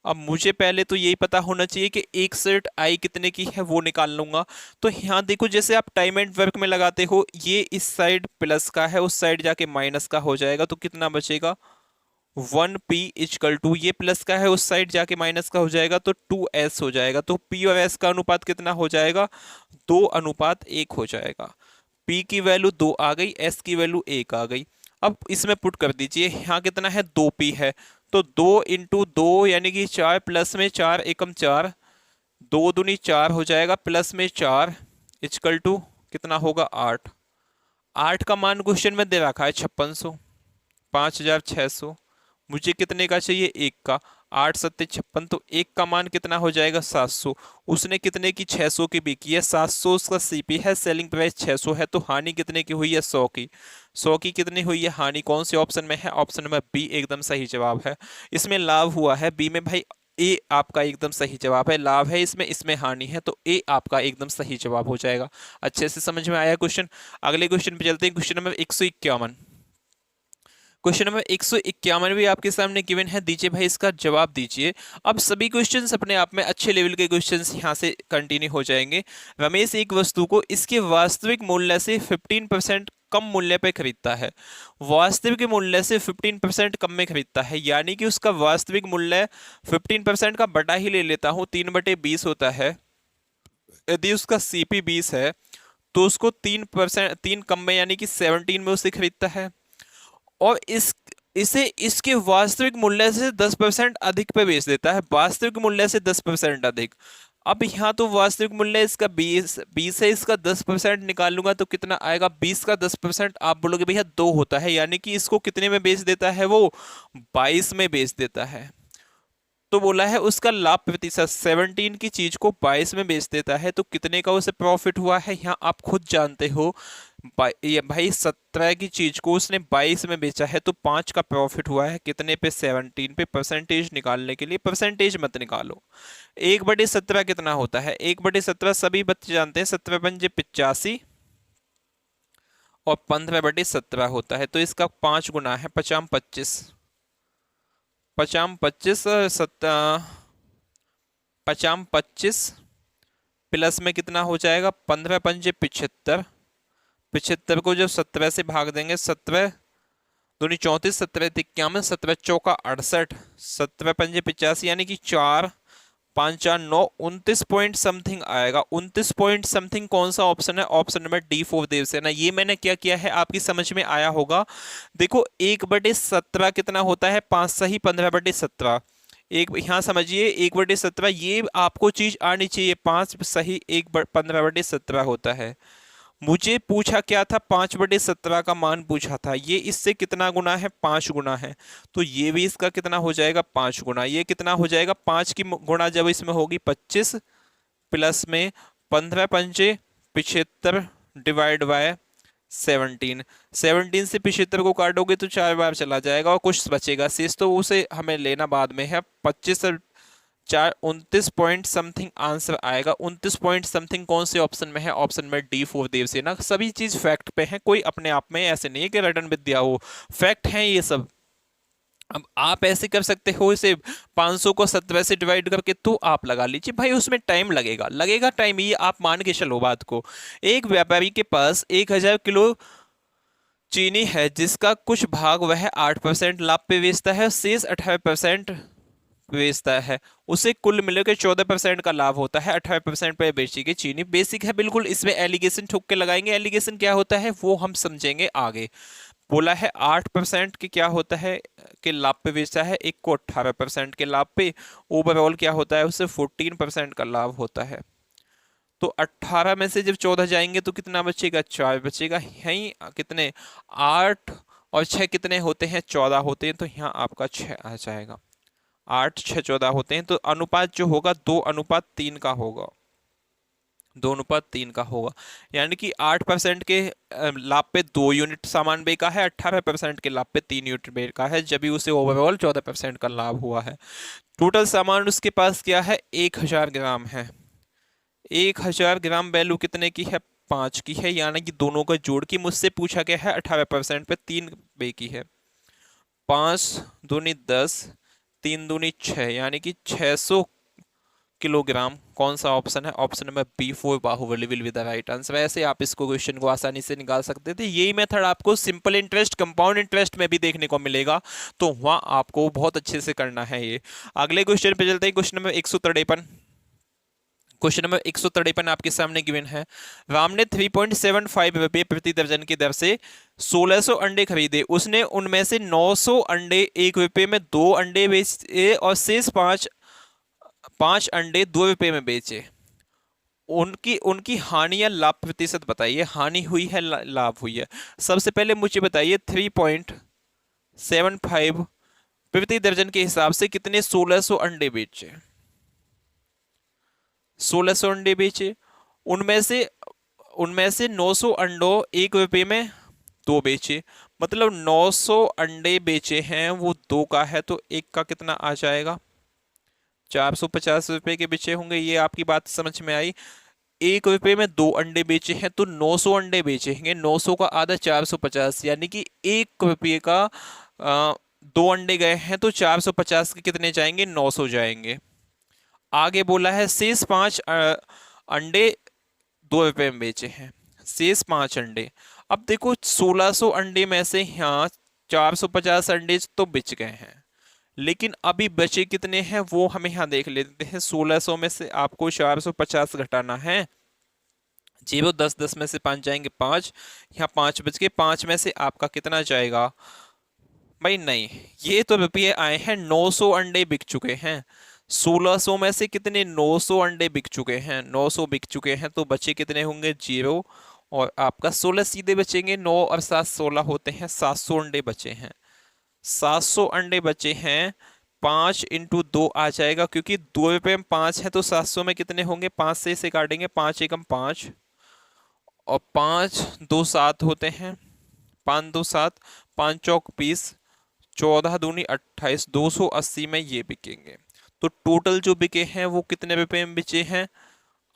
अब मुझे पहले तो यही पता होना चाहिए कि एक शर्ट आई कितने की है, वो निकाल लूंगा। तो यहाँ देखो, जैसे आप टाइम एंड वर्क में लगाते हो, ये इस साइड प्लस का है, उस साइड जाके माइनस का हो जाएगा, तो कितना बचेगा, 1p इजकल टू, ये प्लस का है, उस साइड जाके माइनस का हो जाएगा, तो 2s हो जाएगा। तो p और s का अनुपात कितना हो जाएगा, 2:1 हो जाएगा। p की वैल्यू 2 आ गई, s की वैल्यू 1 आ गई। अब इसमें पुट कर दीजिए, यहाँ कितना है, 2p है, तो 2 इंटू 2 यानी कि 4 प्लस में 4 एकम 4, 2 दूनी 4 हो जाएगा, प्लस में 4 इजकल टू कितना होगा, 8। 8 का मान क्वेश्चन में दे रखा है 5600, 5600, मुझे कितने का चाहिए, 1 का। 8 7 56, तो 1 का मान कितना हो जाएगा, 700। उसने कितने की, 600 की बिकी है, 700 उसका सीपी है, सेलिंग प्राइस 600 है, तो हानि कितने की हुई है, 100 की। 100 की कितनी हुई है हानि, कौन से ऑप्शन में है, ऑप्शन नंबर बी एकदम सही जवाब है। इसमें लाभ हुआ है, बी में भाई ए आपका एकदम सही जवाब है, लाभ है इसमें, इसमें हानि है, तो ए आपका एकदम सही जवाब हो जाएगा। अच्छे से समझ में आया क्वेश्चन। अगले क्वेश्चन पे चलते हैं, क्वेश्चन नंबर 151। क्वेश्चन नंबर 151 भी आपके सामने गिवन है, दीजिए भाई इसका जवाब दीजिए। अब सभी क्वेश्चंस अपने आप में अच्छे लेवल के क्वेश्चंस यहां से कंटिन्यू हो जाएंगे। रमेश एक वस्तु को इसके वास्तविक मूल्य से 15% कम मूल्य पे खरीदता है। वास्तविक मूल्य से 15% कम में खरीदता है, यानी कि उसका वास्तविक मूल्य 15% का बटा ही ले लेता हूं, 3/20 होता है। यदि उसका सीपी 20 है तो उसको 3 कम में यानी कि 17 में उसे खरीदता है, और इसे इसके वास्तविक मूल्य से 10% अधिक पे बेच देता है, वास्तविक मूल्य से 10% अधिक। अब यहाँ तो वास्तविक मूल्य इसका 20 है, इसका 10% निकालूंगा तो कितना आएगा, 20 का 10%, आप बोलोगे भैया 2 होता है, यानी कि इसको कितने में बेच देता है वो, 22 में बेच देता है। तो बोला है उसका लाभ प्रतिशत 17 की चीज को 22 में बेच देता है तो कितने का उसे प्रॉफिट हुआ है, यहाँ आप खुद जानते हो। ये भाई 17 की चीज को उसने 22 में बेचा है तो 5 का प्रॉफिट हुआ है, कितने पे, 17 पे। परसेंटेज निकालने के लिए परसेंटेज मत निकालो। 1/17 कितना होता है, 1/17 सभी बच्चे जानते हैं, 17 पंजे 85 और 15/17 होता है, तो इसका 5 गुना है, 50-25, 50-25 50-25 प्लस में कितना हो जाएगा, 15 पंजे 75, 75 को जब 17 से भाग देंगे, 17 दूनी 34, 17 51, 17 चौका 68, 17 पंजे 85, यानी कि 4 5 4 9 29 पॉइंट समथिंग आएगा। 29 पॉइंट समथिंग कौन सा ऑप्शन है, ऑप्शन नंबर डी 4 देवसेना। ये मैंने क्या किया है आपकी समझ में आया होगा। देखो 1/17 कितना होता है, 5 सही 15/17। एक यहाँ समझिए 1/17 ये आपको चीज आनी चाहिए, 5 सही 15/17 होता है। मुझे पूछा क्या था, 5/17 का मान पूछा था, ये इससे कितना गुना है, 5 गुना है, तो ये भी इसका कितना हो जाएगा, 5 गुना। ये कितना हो जाएगा, 5 की गुणा जब इसमें होगी 25 प्लस में 15 पंजे 75 डिवाइड बाय 17, 17 से 75 को काटोगे तो 4 बार चला जाएगा और कुछ बचेगा शेष, तो उसे हमें लेना बाद में है। 25 4 29 पॉइंट समथिंग आंसर आएगा। 29 पॉइंट समथिंग कौन से ऑप्शन में है, ऑप्शन में डी 4 देवसेना। सभी चीज फैक्ट पे है, कोई अपने आप में ऐसे नहीं है कि रटन विद्या हो, फैक्ट है ये सब। अब आप ऐसे कर सकते हो इसे 500 को 17 से डिवाइड करके, तो आप लगा लीजिए भाई, उसमें टाइम लगेगा टाइम, ये आप मान के चलो बात को। एक व्यापारी के पास 1000 किलो चीनी है जिसका कुछ भाग वह 8% लाभ पे बेचता है, शेष 18% बेचता है, उसे कुल मिलकर 14% का लाभ होता है। 18% पे बेची गई चीनी बेसिक है बिल्कुल, इसमें एलिगेशन ठोक के लगाएंगे। एलिगेशन क्या होता है वो हम समझेंगे आगे। बोला है 8% के क्या होता है कि लाभ पे बेचता है, एक को 18% के लाभ पे, ओवरऑल क्या होता है उसे 14% का लाभ होता है। तो 18 में से जब 14 जाएंगे तो कितना बचेगा, 4 बचेगा। यही कितने 8 और 6 कितने होते हैं, 14 होते हैं, तो यहाँ आपका 6 आ जाएगा। 8 6 14 होते हैं, तो अनुपात जो होगा 2:3 का होगा, 2:3 का होगा। यानी कि 8% के लाभ पे 2 यूनिट सामान बेचा है, 18% के लाभ पे 3 यूनिट बेचा है, जब भी उसे ओवरऑल 14% का लाभ हुआ है। टोटल सामान उसके पास क्या है, 1000 ग्राम है। 1000 ग्राम वैल्यू कितने की है, 5 की है, यानी कि दोनों का जोड़ की मुझसे पूछा गया है 18% पे 3 बे की है। 5 दूनी 10 3 दूनी 6, यानी कि 600 किलोग्राम। कौन सा ऑप्शन है, option number B 4 Baahubali will be the right answer. वैसे आप इसको क्वेश्चन को आसानी से निकाल सकते थे। यही मेथड आपको सिंपल इंटरेस्ट कंपाउंड इंटरेस्ट में भी देखने को मिलेगा, तो वहां आपको बहुत अच्छे से करना है ये। अगले क्वेश्चन पे चलते हैं, क्वेश्चन नंबर 153। क्वेश्चन नंबर 153 आपके सामने गिवन है। राम ने 3.75 रुपये प्रति दर्जन की दर से 1600 अंडे खरीदे, उसने उनमें से 900 अंडे 1 रुपये में 2 अंडे बेचे और शेष 5 अंडे 2 रुपये में बेचे। उनकी उनकी हानि या लाभ प्रतिशत बताइए, हानि हुई है लाभ हुई है। सबसे पहले मुझे बताइए 3.75 प्रति दर्जन के हिसाब से कितने 1600 अंडे बेचे, 1600 अंडे बेचे, उनमें से 900 अंडों 1 रुपये में 2 बेचे, मतलब 900 अंडे बेचे हैं, वो 2 का है, तो 1 का कितना आ जाएगा, 450 रुपए के बेचे होंगे। ये आपकी बात समझ में आई। 1 रुपये में 2 अंडे बेचे हैं तो 900 अंडे बेचेंगे, 900 का आधा 450, यानी कि 1 रुपये का 2 अंडे गए हैं तो 450 के कितने जाएंगे, 900 जाएंगे। आगे बोला है शेष 5 अंडे 2 रुपये में बेचे हैं, शेष 5 अंडे। अब देखो 1600 अंडे में से यहाँ 450 अंडे तो बिच गए हैं, लेकिन अभी बचे कितने हैं वो हमें यहाँ देख लेते हैं। 1600 में से आपको 450 घटाना है, 0 10 10 में से 5 जाएंगे 5, यहाँ 5 बच गए, 5 में से आपका कितना जाएगा भाई, नहीं ये तो रुपये आए हैं, 900 अंडे बिक चुके हैं। 1600 में से कितने 900 अंडे बिक चुके हैं, 900 बिक चुके हैं, तो बचे कितने होंगे 0, और आपका 16 सीधे बचेंगे, 9 और 7 16 होते हैं, 700 अंडे बचे हैं, 700 अंडे बचे हैं 5 इंटू 2 आ जाएगा, क्योंकि 2 रुपये में 5 है तो 700 में कितने होंगे, 5 से इसे काटेंगे, 5 एकम 5 और 5 2 7 होते हैं, 5 2 7, 5 चौक 20, 14 दूनी 28, 280 में ये बिकेंगे। तो टोटल जो बिके हैं वो कितने रुपए में बिचे हैं,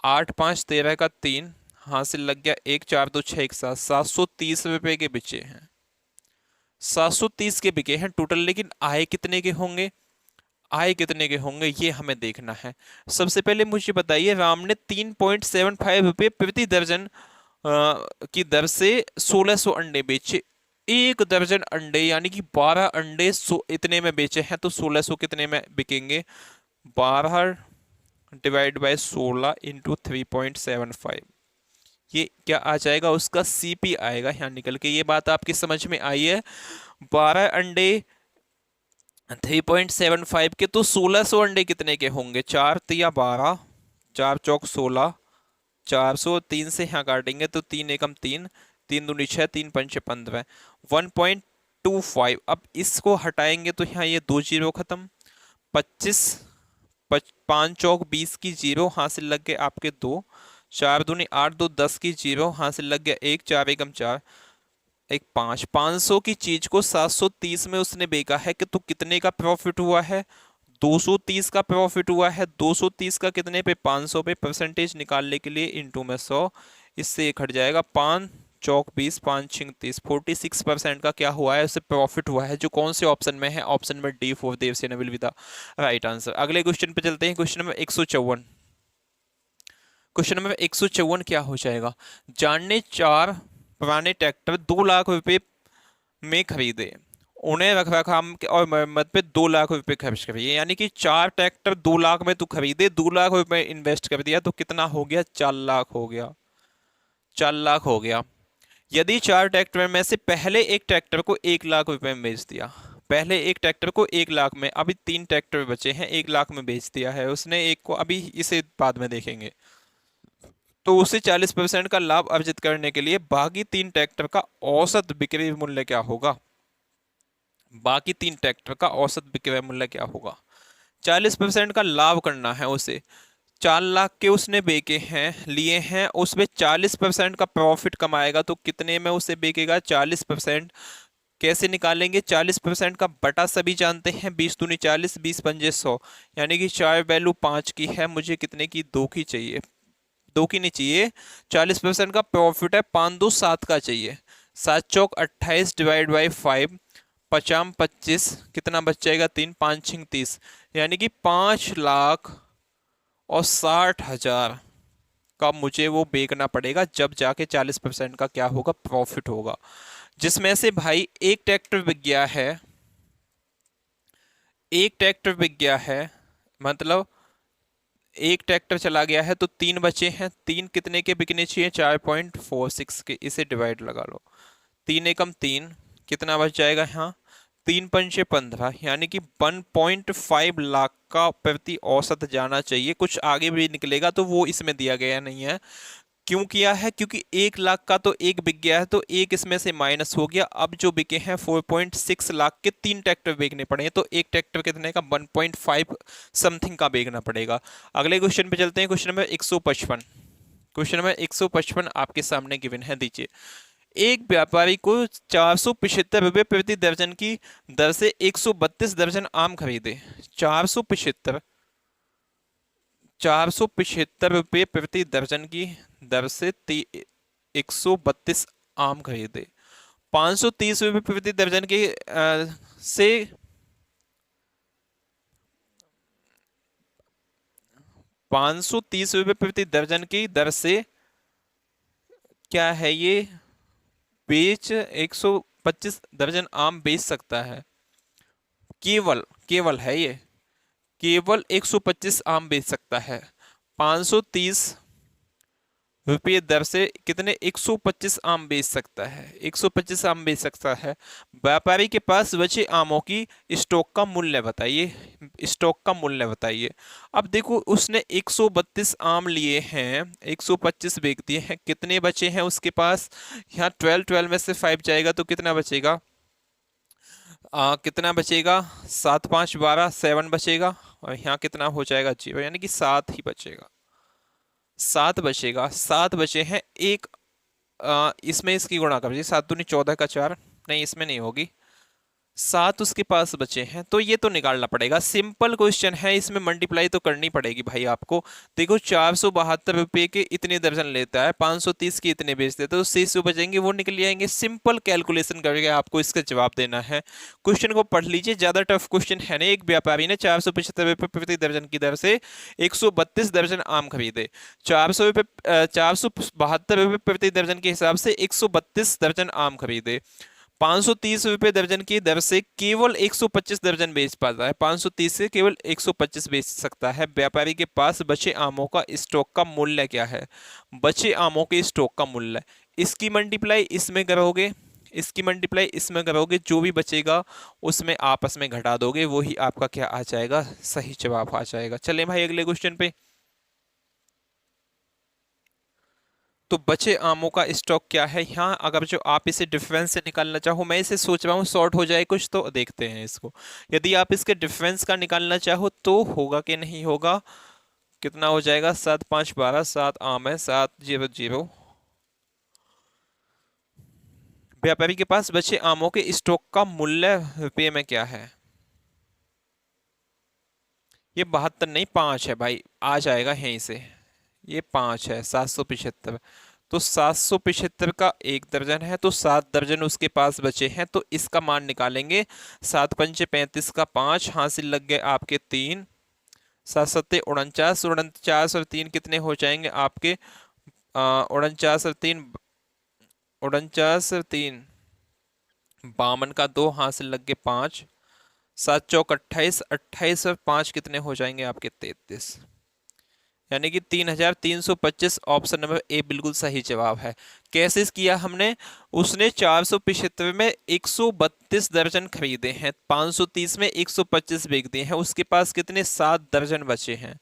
8 5 13 का 3, हासिल लग गया 1 4 2 6 1 7, 730 रुपए के बिचे हैं, 730 के बिके हैं टोटल। लेकिन आए कितने के होंगे, आए कितने के होंगे ये हमें देखना है। सबसे पहले मुझे बताइए, राम ने 3.75 रुपये प्रति दर्जन की दर से 1600 अंडे बेचे। एक दर्जन अंडे यानी कि 12 अंडे इतने में बेचे हैं, तो 1600 कितने में बिकेंगे, 12 डिवाइड बाय 16 इंटू 3.75, ये क्या आ जाएगा, उसका सीपी आएगा यहाँ निकल के। ये बात आपकी समझ में आई है। 12 अंडे 3.75 के, तो 1600 अंडे कितने के होंगे, 4 तिया 12, 4 चौक 16, 400, 3 से यहाँ काटेंगे तो 3 एकम 3, 3 दूनी 6, 3 पंचे 15, 1.25। अब इसको हटाएंगे तो यहाँ ये 2 जीरो खत्म, 25, 5 चौक 20 की जीरो, हासिल लग गए आपके 2, 4 दूनी 8, 2 10 की जीरो, हासिल लग गया 1, 4 एकम 4, 1 5। 500 की चीज को 730 में उसने बेचा है कि तो कितने का प्रॉफिट हुआ है, 230 का प्रॉफिट हुआ है। 230 का कितने पे, 500 पे, परसेंटेज निकालने के लिए इंटू में 100, इससे एक हट जाएगा, 5 चौक 20, 5 छिंग 30, 46% का क्या हुआ है, उससे प्रॉफिट हुआ है, जो कौन से ऑप्शन में है, ऑप्शन में D four Devasena will be the right answer. अगले क्वेश्चन पे चलते हैं, क्वेश्चन नंबर 154। क्वेश्चन नंबर 154 क्या हो जाएगा, जानने 4 पुराने ट्रैक्टर 2 लाख रुपए में खरीदे, उन्हें रख रखाव और मरम्मत पे 2 लाख रुपए खर्च करिए। यानी कि 4 ट्रैक्टर 2 लाख में तू खरीदे, 2 लाख रुपए इन्वेस्ट कर दिया, तो कितना हो गया, 4 लाख हो गया, 4 लाख हो गया। यदि 4 ट्रैक्टर में से पहले एक ट्रैक्टर को 1 लाख रुपए में बेच दिया, पहले एक ट्रैक्टर को 1 लाख में, अभी 3 ट्रैक्टर बचे हैं, 1 लाख में बेच दिया है उसने एक को, अभी इसे बाद में देखेंगे, तो उसे 40% का लाभ अर्जित करने के लिए बाकी 3 ट्रैक्टर का औसत बिक्री मूल्य क्या होगा, बाकी 3 ट्रैक्टर का औसत विक्रय मूल्य क्या होगा। 40% का लाभ करना है उसे, 4 लाख के उसने बेचे हैं, लिए हैं, उसमें 40% का प्रॉफिट कमाएगा, तो कितने में उसे बेचेगा, 40%। कैसे निकालेंगे, 40% का बटा सभी जानते हैं, 20 दूनी 40, 20 पंजे 100, यानी कि 4 वैल्यू 5 की है, मुझे कितने की, 2 की चाहिए, 2 की नहीं चाहिए, 40% का प्रॉफिट है, 5 2 7 का चाहिए, 7 चौक 28 डिवाइड बाई 5, 50 25, कितना बच जाएगा, 3 5 छिंग 30, यानी कि 5,60,000 का मुझे वो बेचना पड़ेगा, जब जाके 40% का क्या होगा, प्रॉफिट होगा। जिसमें से भाई एक ट्रैक्टर बिक गया है, एक ट्रैक्टर बिक गया है, मतलब एक ट्रैक्टर चला गया है, तो 3 बचे हैं, 3 कितने के बिकने चाहिए, 4.46 के, इसे डिवाइड लगा लो, 3 एकम 3, कितना बच जाएगा यहाँ, 3 पंचे 15, यानी कि 1.5 लाख का प्रति औसत जाना चाहिए। कुछ आगे भी निकलेगा तो वो इसमें दिया गया नहीं है, क्यों किया है, क्योंकि 1 लाख का तो एक बिक गया है, तो एक इसमें से माइनस हो गया। अब जो बिके हैं 4.6 लाख के 3 ट्रैक्टर बेचने पड़े, तो एक ट्रैक्टर कितने का, 1.5 समथिंग का बेचना पड़ेगा। अगले क्वेश्चन पे चलते हैं, क्वेश्चन नंबर 155। क्वेश्चन नंबर 155 आपके सामने गिवन है, दीजिए। एक व्यापारी को 475 रुपये प्रति दर्जन की दर से 132 दर्जन आम खरीदे, 475 रुपये प्रति दर्जन की दर से 132 आम खरीदे, 530 रुपये प्रति दर्जन के से 530 रुपये प्रति दर्जन की दर से क्या है ये, बेच 125 दर्जन आम बेच सकता है, केवल केवल है ये, केवल 125 आम बेच सकता है, 530 रुपये दर से कितने, 125 आम बेच सकता है, 125 आम बेच सकता है। व्यापारी के पास बचे आमों की स्टॉक का मूल्य बताइए, स्टॉक का मूल्य बताइए। अब देखो उसने 132 आम लिए हैं, 125 बेच दिए हैं, कितने बचे हैं उसके पास, यहाँ 12 12 में से 5 जाएगा तो कितना बचेगा, कितना बचेगा, 7 5 12 7 बचेगा, और यहाँ कितना हो जाएगा 0, यानी कि 7 ही बचेगा, 7 बचेगा, 7 बचे हैं। एक इसमें इसकी गुणा कर दीजिए, 7 दूनी 14 का 4, नहीं इसमें नहीं होगी, 7 उसके पास बचे हैं, तो ये तो निकालना पड़ेगा। सिंपल क्वेश्चन है, इसमें मल्टीप्लाई तो करनी पड़ेगी भाई आपको। देखो 472 रुपये के इतने दर्जन लेता है, 530 के इतने बेच देता है, तो शेष जो बचेंगे वो निकल जाएंगे। सिंपल कैलकुलेशन करके आपको इसका जवाब देना है। क्वेश्चन को पढ़ लीजिए, ज्यादा टफ क्वेश्चन है नहीं। एक व्यापारी ने 475 रुपये प्रति दर्जन की दर से 132 दर्जन आम खरीदे। 472 रुपये प्रति दर्जन के हिसाब से 132 दर्जन आम खरीदे। 530 रुपये दर्जन की दर से केवल 125 दर्जन बेच पाता है, 530 से केवल 125 बेच सकता है। व्यापारी के पास बचे आमों का स्टॉक का मूल्य क्या है? बचे आमों के स्टॉक का मूल्य, इसकी मल्टीप्लाई इसमें करोगे, इसकी मल्टीप्लाई इसमें करोगे, जो भी बचेगा उसमें आपस में घटा दोगे, वही आपका क्या आ जाएगा, सही जवाब आ जाएगा। चलें भाई अगले क्वेश्चन पे। तो बचे आमों का स्टॉक क्या है यहाँ, अगर जो आप इसे डिफरेंस से निकालना चाहो, मैं इसे सोच रहा हूँ शॉर्ट हो जाए कुछ, तो देखते हैं इसको। यदि आप इसके डिफरेंस का निकालना चाहो तो होगा कि नहीं होगा, कितना हो जाएगा, 7 5 12, 7 आम है, 7 0 0। व्यापारी के पास बचे आमों के स्टॉक का मूल्य रुपये में क्या है? ये 72 नहीं 5 है भाई, आ जाएगा यहीं से, ये 5 है, 775। तो 775 का एक दर्जन है, तो 7 दर्जन उसके पास बचे हैं, तो इसका मान निकालेंगे। 7 पंचे 35 का 5, हासिल लग गए आपके 3, 7 सत्ते 49, 49 और 3 कितने हो जाएंगे आपके, 49 और 3, 49 और 3 52 का 2, हासिल लग गए 5, 7 चौक 28, 28 और 5 कितने हो जाएंगे आपके 33, यानी कि 3325। ऑप्शन नंबर ए बिल्कुल सही जवाब है। कैसे किया हमने, उसने 475 में 132 दर्जन खरीदे हैं, 530 में 125 बेच दिए हैं, उसके पास कितने 7 दर्जन बचे हैं,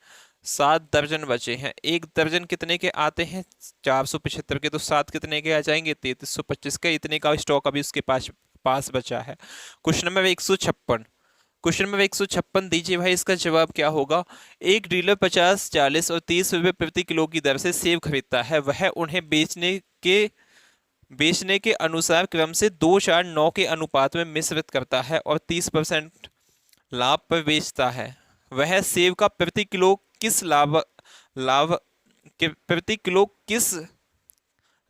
7 दर्जन बचे हैं। एक दर्जन कितने के आते हैं, 475 के, तो 7 कितने के आ जाएंगे, 3325 के। इतने का स्टॉक अभी उसके पास पास बचा है। क्वेश्चन नंबर 156, क्वेश्चन नंबर 156 दीजिए भाई, इसका जवाब क्या होगा। एक डीलर 50 40 और 30 रुपए प्रति किलो की दर से सेब खरीदता है, वह उन्हें बेचने के अनुसार क्रम से 2 4 9 के अनुपात में मिश्रित करता है और 30% लाभ पर बेचता है। वह सेब का प्रति किलो किस लाभ प्रति किलो किस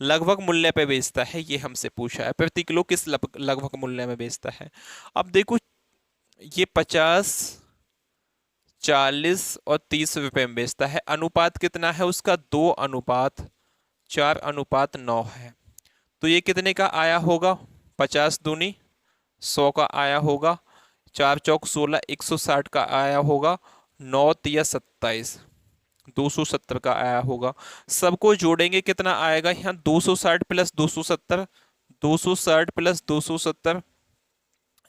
लगभग मूल्य पे बेचता है, ये हमसे पूछा है। प्रति किलो किस लगभग मूल्य में बेचता है। अब देखो ये 50 40 और 30 रुपए में बेचता है, अनुपात कितना है उसका, 2 अनुपात 4 अनुपात 9 है। तो ये कितने का आया होगा, 50 दूनी 100 का आया होगा, 4 चौक 16 160 का आया होगा, 9 तिया 27 270 का आया होगा। सबको जोड़ेंगे कितना आएगा यहाँ, 260 प्लस 270, 260 प्लस 270,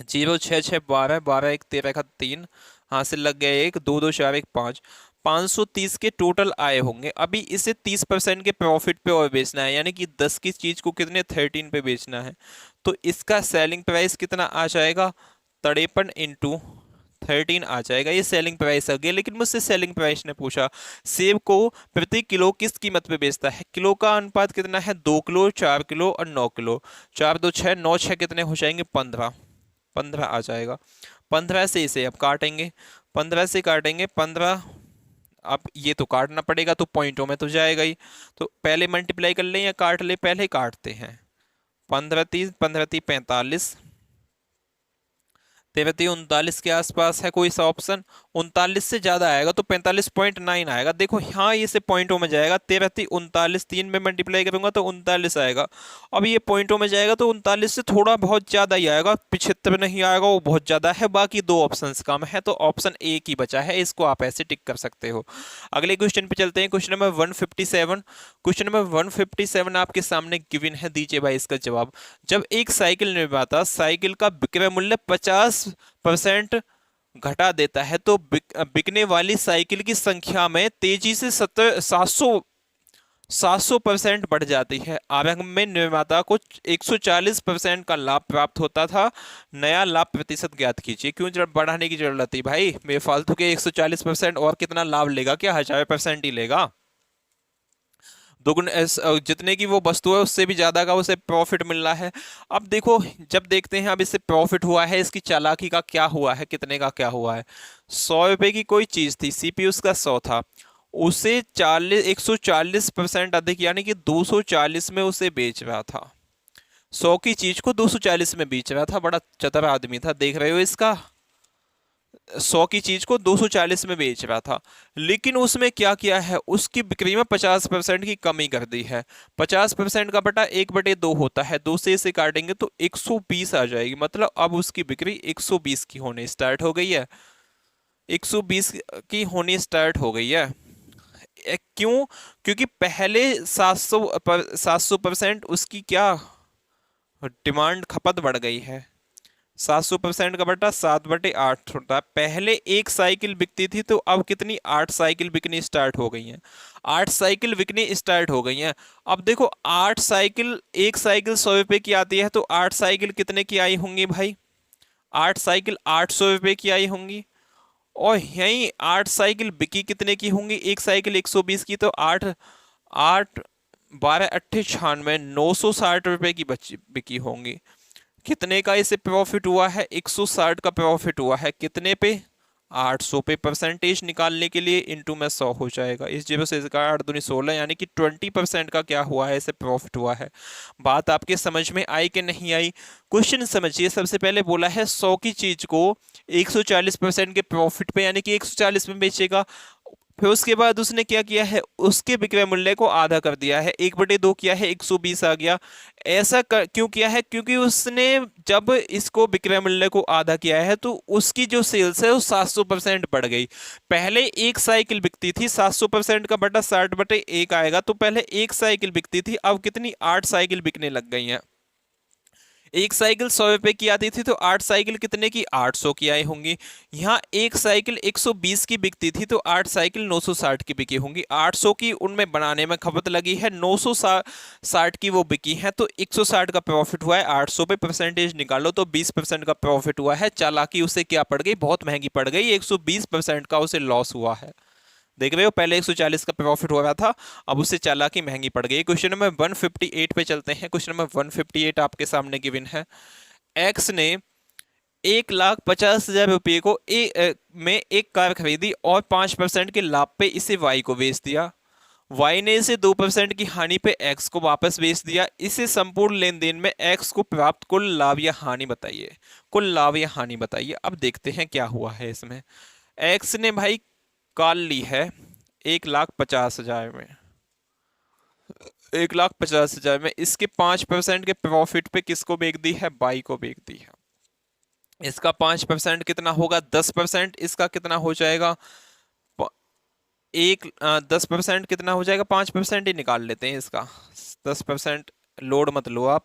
0 6 6 12, 12 1 13 का 3, हासिल लग गया 1, 2 2 4 1 5, 530 के टोटल आए होंगे। अभी इसे 30% के प्रॉफिट पे और बेचना है, यानी कि 10 की चीज को कितने 13 पे बेचना है। तो इसका सेलिंग प्राइस कितना आ जाएगा, 53 इंटू 13 आ जाएगा। ये सेलिंग प्राइस आ गया। लेकिन मुझसे सेलिंग प्राइस ने पूछा सेब को प्रति किलो किस कीमत पे बेचता है। किलो का अनुपात कितना है, 2 किलो 4 किलो और 9 किलो, 4 2 6 9 6 कितने हो जाएंगे, 15 15 आ जाएगा। 15 से इसे अब काटेंगे, 15 से काटेंगे 15, अब ये तो काटना पड़ेगा, तो पॉइंटों में तो जाएगा ही। तो पहले मल्टीप्लाई कर लें या काट ले, पहले काटते हैं। 15 30 15 30 45, 33 39 के आसपास है कोई सा ऑप्शन, 39 से ज्यादा आएगा तो 45.9 आएगा। देखो यहाँ ये से पॉइंटों में जाएगा, 33 39 3 में मल्टीप्लाई करूंगा तो 39 आएगा। अब ये पॉइंटों में जाएगा तो 39 से थोड़ा बहुत ज्यादा ही आएगा, 75 नहीं आएगा, वो बहुत ज्यादा है। बाकी 2 ऑप्शन कम है, तो ऑप्शन ए की बचा है, इसको आप ऐसे टिक कर सकते हो। अगले क्वेश्चन पे चलते हैं, क्वेश्चन नंबर 157। क्वेश्चन नंबर 157 आपके सामने गिवन है, दीजिए भाई इसका जवाब। जब एक साइकिल निर्माता साइकिल का विक्रय मूल्य 50% घटा देता है तो बिकने वाली साइकिल की संख्या में तेजी से 700 700% बढ़ जाती है। आरंभ में निर्माता को 140% का लाभ प्राप्त होता था। नया लाभ प्रतिशत ज्ञात कीजिए। क्यों बढ़ाने की जरूरत थी भाई, बेफालतू के 140%, और कितना लाभ लेगा, क्या 1000% ही लेगा। दुगुन जितने की वो वस्तु है उससे भी ज्यादा का उसे प्रॉफिट मिल रहा है। अब देखो, जब देखते हैं अब इससे प्रॉफिट हुआ है, इसकी चालाकी का क्या हुआ है, कितने का क्या हुआ है। 100 रुपए की कोई चीज थी, सीपीयू उसका 100 था, उसे 140% अधिक यानी कि 240 में उसे बेच रहा था। 100 की चीज को 240 में बेच रहा था। बड़ा चतुर आदमी था, देख रहे हो इसका। 100 की चीज को 240 में बेच रहा था, लेकिन उसमें क्या किया है, उसकी बिक्री में 50% की कमी कर दी है। 50% का बटा 1/2 होता है, 2 से इसे काटेंगे तो 120 आ जाएगी। मतलब अब उसकी बिक्री 120 की होने स्टार्ट हो गई है। 120 की होनी स्टार्ट हो गई है। क्यों? क्योंकि पहले 700% उसकी क्या डिमांड, खपत बढ़ गई है। 700% का बटा 7/8 होता है। पहले एक साइकिल बिकती थी, तो अब कितनी, 8 साइकिल बिकनी स्टार्ट हो गई हैं। 8 साइकिल बिकनी स्टार्ट हो गई हैं। अब देखो, 8 साइकिल, एक साइकिल 100 रुपए की आती है, तो 8 साइकिल कितने की आई होंगी भाई, 8 साइकिल 800 रुपए की आई होंगी। और यही 8 साइकिल बिकी कितने की होंगी, एक साइकिल 120 की, तो 8 8 12 8 96, 960 रुपए की बची बिकी होंगी। कितने का इसे प्रॉफिट हुआ है, 160 का प्रॉफिट हुआ है। कितने पे, 800 पे। परसेंटेज निकालने के लिए इनटू में 100 हो जाएगा। इस 0 से इसका 8 दूनी 16, यानी कि 20% का क्या हुआ है, इसे प्रॉफिट हुआ है। बात आपके समझ में आई कि नहीं आई? क्वेश्चन समझिए। सबसे पहले बोला है 100 की चीज को 140% के प्रॉफिट पे यानी कि 140 में बेचेगा। फिर उसके बाद उसने क्या किया है, उसके विक्रय मूल्य को आधा कर दिया है, 1/2 किया है, 120 आ गया। ऐसा क्यों किया है? क्योंकि उसने जब इसको विक्रय मूल्य को आधा किया है, तो उसकी जो सेल्स है वो 700% बढ़ गई। पहले एक साइकिल बिकती थी, 700% का बटा 60/1 आएगा, तो पहले एक साइकिल बिकती थी, अब कितनी, 8 साइकिल बिकने लग गई हैं। एक साइकिल 100 रुपए की आती थी, तो 8 साइकिल कितने की, 800 की आई होंगी। यहाँ एक साइकिल 120 की बिकती थी, तो 8 साइकिल 960 की बिकी होंगी। 800 की उनमें बनाने में खपत लगी है, 960 की वो बिकी है, तो 160 का प्रॉफिट हुआ है। 800 पे परसेंटेज निकालो तो 20% का प्रॉफिट हुआ है। चालाकी उसे क्या पड़ गई, बहुत महंगी पड़ गई, 120% का उसे लॉस हुआ है। देख रहे हो, पहले 140 का प्रॉफिट हो रहा था, अब उससे चालाकी महंगी पड़ गई। क्वेश्चन नंबर 158 पे चलते हैं। क्वेश्चन नंबर 158 आपके सामने गिवन है। एक्स ने 1,50,000 रुपये को में एक कार खरीदी और 5% के लाभ पे इसे वाई को बेच दिया। वाई ने इसे 2% की हानि पे एक्स को वापस बेच दिया। इसे संपूर्ण लेन देन में एक्स को प्राप्त कुल लाभ या हानि बताइए। कुल लाभ या हानि बताइए। अब देखते हैं क्या हुआ है इसमें। एक्स ने भाई कार ली है 1,50,000 में, 1,50,000 में। इसके 5% के प्रॉफिट पे किसको बेच दी है, बाई को बेच दी है। इसका 5% कितना होगा, 10%। इसका कितना हो जाएगा, प- 10% कितना हो जाएगा, 5% ही निकाल लेते हैं इसका। 10% लोड मत लो आप।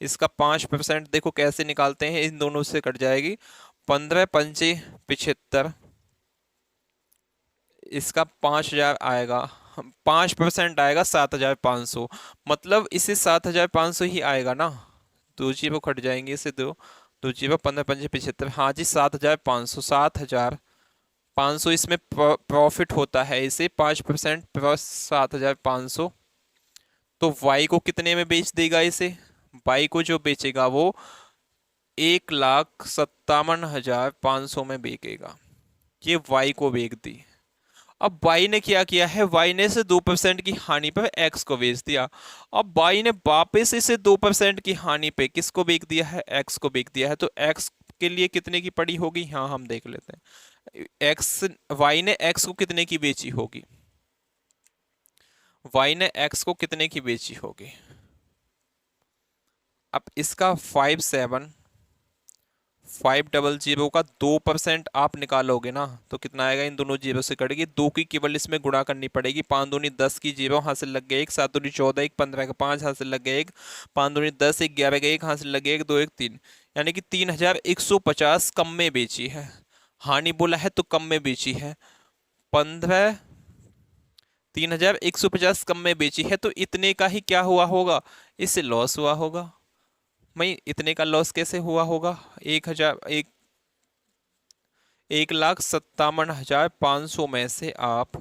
इसका 5% देखो कैसे निकालते हैं, इन दोनों से कट जाएगी। 15 पंचे 75, इसका 5,000 आएगा, 5% आएगा 7,500। मतलब इसे 7,500 ही आएगा ना। दो जीरो कट जाएंगे, इसे दो, दो जीरो 15 पंजे 75, हाँ जी 7,500, 7,500 इसमें प्रॉफिट होता है। इसे 5% प्लस 7,500, तो वाई को कितने में बेच देगा इसे, वाई को जो बेचेगा वो 1,57,500 में बेचेगा। ये वाई को बेच दी। अब बाई ने क्या किया है, बाई ने इसे 2% की हानि पर एक्स को बेच दिया। अब बाई ने वापस इसे 2% की हानि पे किसको बेच दिया है, एक्स को बेच दिया है। तो एक्स के लिए कितने की पड़ी होगी, हाँ हम देख लेते हैं। एक्स, वाई ने एक्स को कितने की बेची होगी, वाई ने एक्स को कितने की बेची होगी। अब इसका 5,7,500 का 2% आप निकालोगे ना, तो कितना आएगा, इन दोनों जीरो से कटेगी, 2 की केवल इसमें गुणा करनी पड़ेगी। 5 दूनी 10 की जीरो हासिल लग गया 1, 7 दूनी 14, 1 15 का 5 हासिल लग गया 1, 5 दूनी 10, 1 11 का 1 हासिल लग गया 1, 2 1 3, यानी कि 3,150 कम में बेची है। हानि बोला है तो कम में बेची है। 15 3,150 कम में बेची है, तो इतने का ही क्या हुआ होगा, इससे लॉस हुआ होगा। भाई इतने का लॉस कैसे हुआ होगा, 1,57,500 में से आप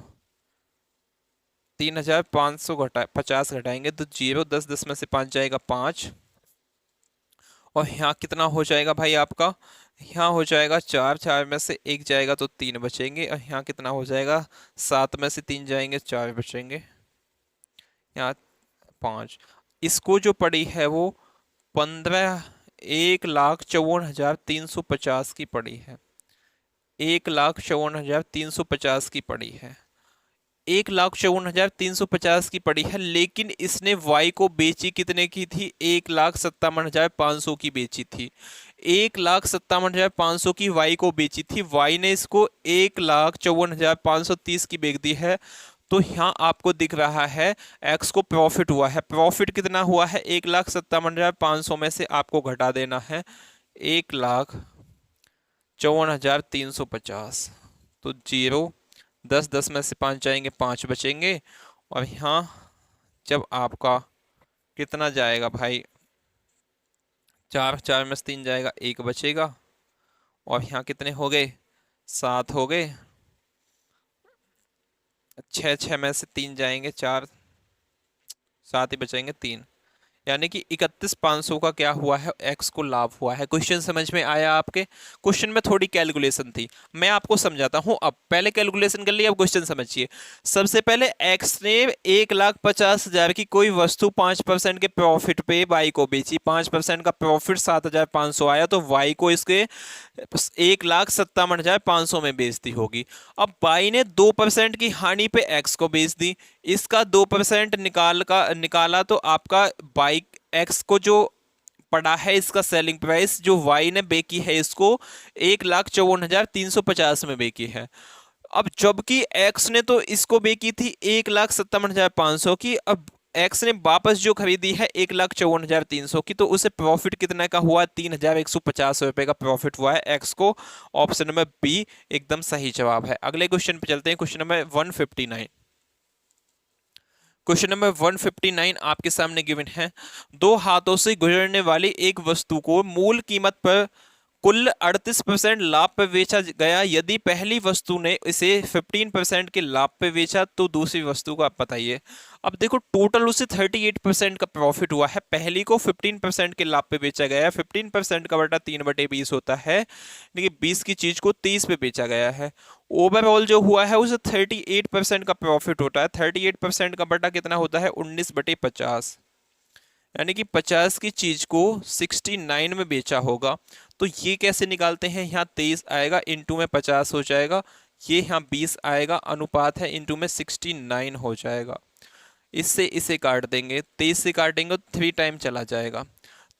3,500 50 घटाएंगे तो 0, 10 10 में से 5 जाएगा 5, और यहाँ कितना हो जाएगा भाई आपका, यहाँ हो जाएगा 4, 4 में से 1 जाएगा तो 3 बचेंगे, और यहाँ कितना हो जाएगा, 7 में से 3 जाएंगे 4 बचेंगे, यहाँ 5। इसको जो पड़ी है वो 1,54,350 की पड़ी है, 1,54,350 की पड़ी है, 1,54,350 की पड़ी है, लेकिन इसने वाई को बेची कितने की थी, 1,57,500 की बेची थी, 1,57,500 की वाई को बेची थी, वाई ने इसको 1,54,530 की बेच दी है। तो यहाँ आपको दिख रहा है एक्स को प्रॉफिट हुआ है, प्रॉफिट कितना हुआ है, 1,57,500 में से आपको घटा देना है 1,54,350, तो 0, 10 10 में से 5 जाएंगे 5 बचेंगे, और यहाँ जब आपका कितना जाएगा भाई, 4, 4 में से 3 जाएगा 1 बचेगा, और यहाँ कितने हो गए, 7 हो गए, 6, 6 में से 3 जाएंगे 4, 7 ही बचेंगे 3, यानी कि 31,500 का क्या हुआ है, एक्स को लाभ हुआ है। क्वेश्चन समझ में आया आपके, क्वेश्चन में थोड़ी कैलकुलेशन थी, मैं आपको समझाता हूं, अब पहले कैलकुलेशन कर लिया, अब क्वेश्चन समझिए। सबसे पहले एक्स ने 1,50,000 की कोई वस्तु 5% के प्रॉफिट पे वाई को बेची, 5% का प्रॉफिट 7,500 आया, तो वाई को इसके 1,57,500 में बेच दी होगी। अब बाई ने 2% की हानि पे एक्स को बेच दी, इसका 2% निकाला तो आपका बाई एक्स को जो पड़ा है इसका सेलिंग प्राइस जो वाई ने बेची है इसको 1,54,350 में बेची है। अब जबकि एक्स ने तो इसको बेची थी 1,57,500 की, अब एक्स ने वापस जो खरीदी है 1,54,300 की, तो उसे प्रॉफिट कितने का हुआ, 3,150 रुपए का प्रॉफिट हुआ है एक्स को। ऑप्शन नंबर बी एकदम सही जवाब है। अगले क्वेश्चन पे चलते हैं, क्वेश्चन नंबर 159। क्वेश्चन नंबर 159 आपके सामने गिवन है, दो हाथों से गुजरने वाली एक वस्तु को मूल कीमत पर कुल 38% लाभ पर बेचा गया, यदि पहली वस्तु ने इसे 15% के लाभ पे बेचा तो दूसरी वस्तु को आप बताइए। अब देखो टोटल उसे 38% का प्रॉफिट हुआ है, पहली को 15% के लाभ पे बेचा गया है, 15% का बटा 3/20 होता है, लेकिन 20 की चीज को 30 पे बेचा गया है। ओवरऑल जो हुआ है उसे 38% का प्रॉफिट होता है, 38% का बटा कितना होता है, 19/50, यानी कि 50 की चीज को 69 में बेचा होगा। तो ये कैसे निकालते हैं, यहाँ 23 आएगा, इंटू में 50 हो जाएगा, ये यहाँ 20 आएगा, अनुपात है, इंटू में 69 हो जाएगा। इससे इसे काट देंगे, 23 से काटेंगे तो 3 टाइम चला जाएगा,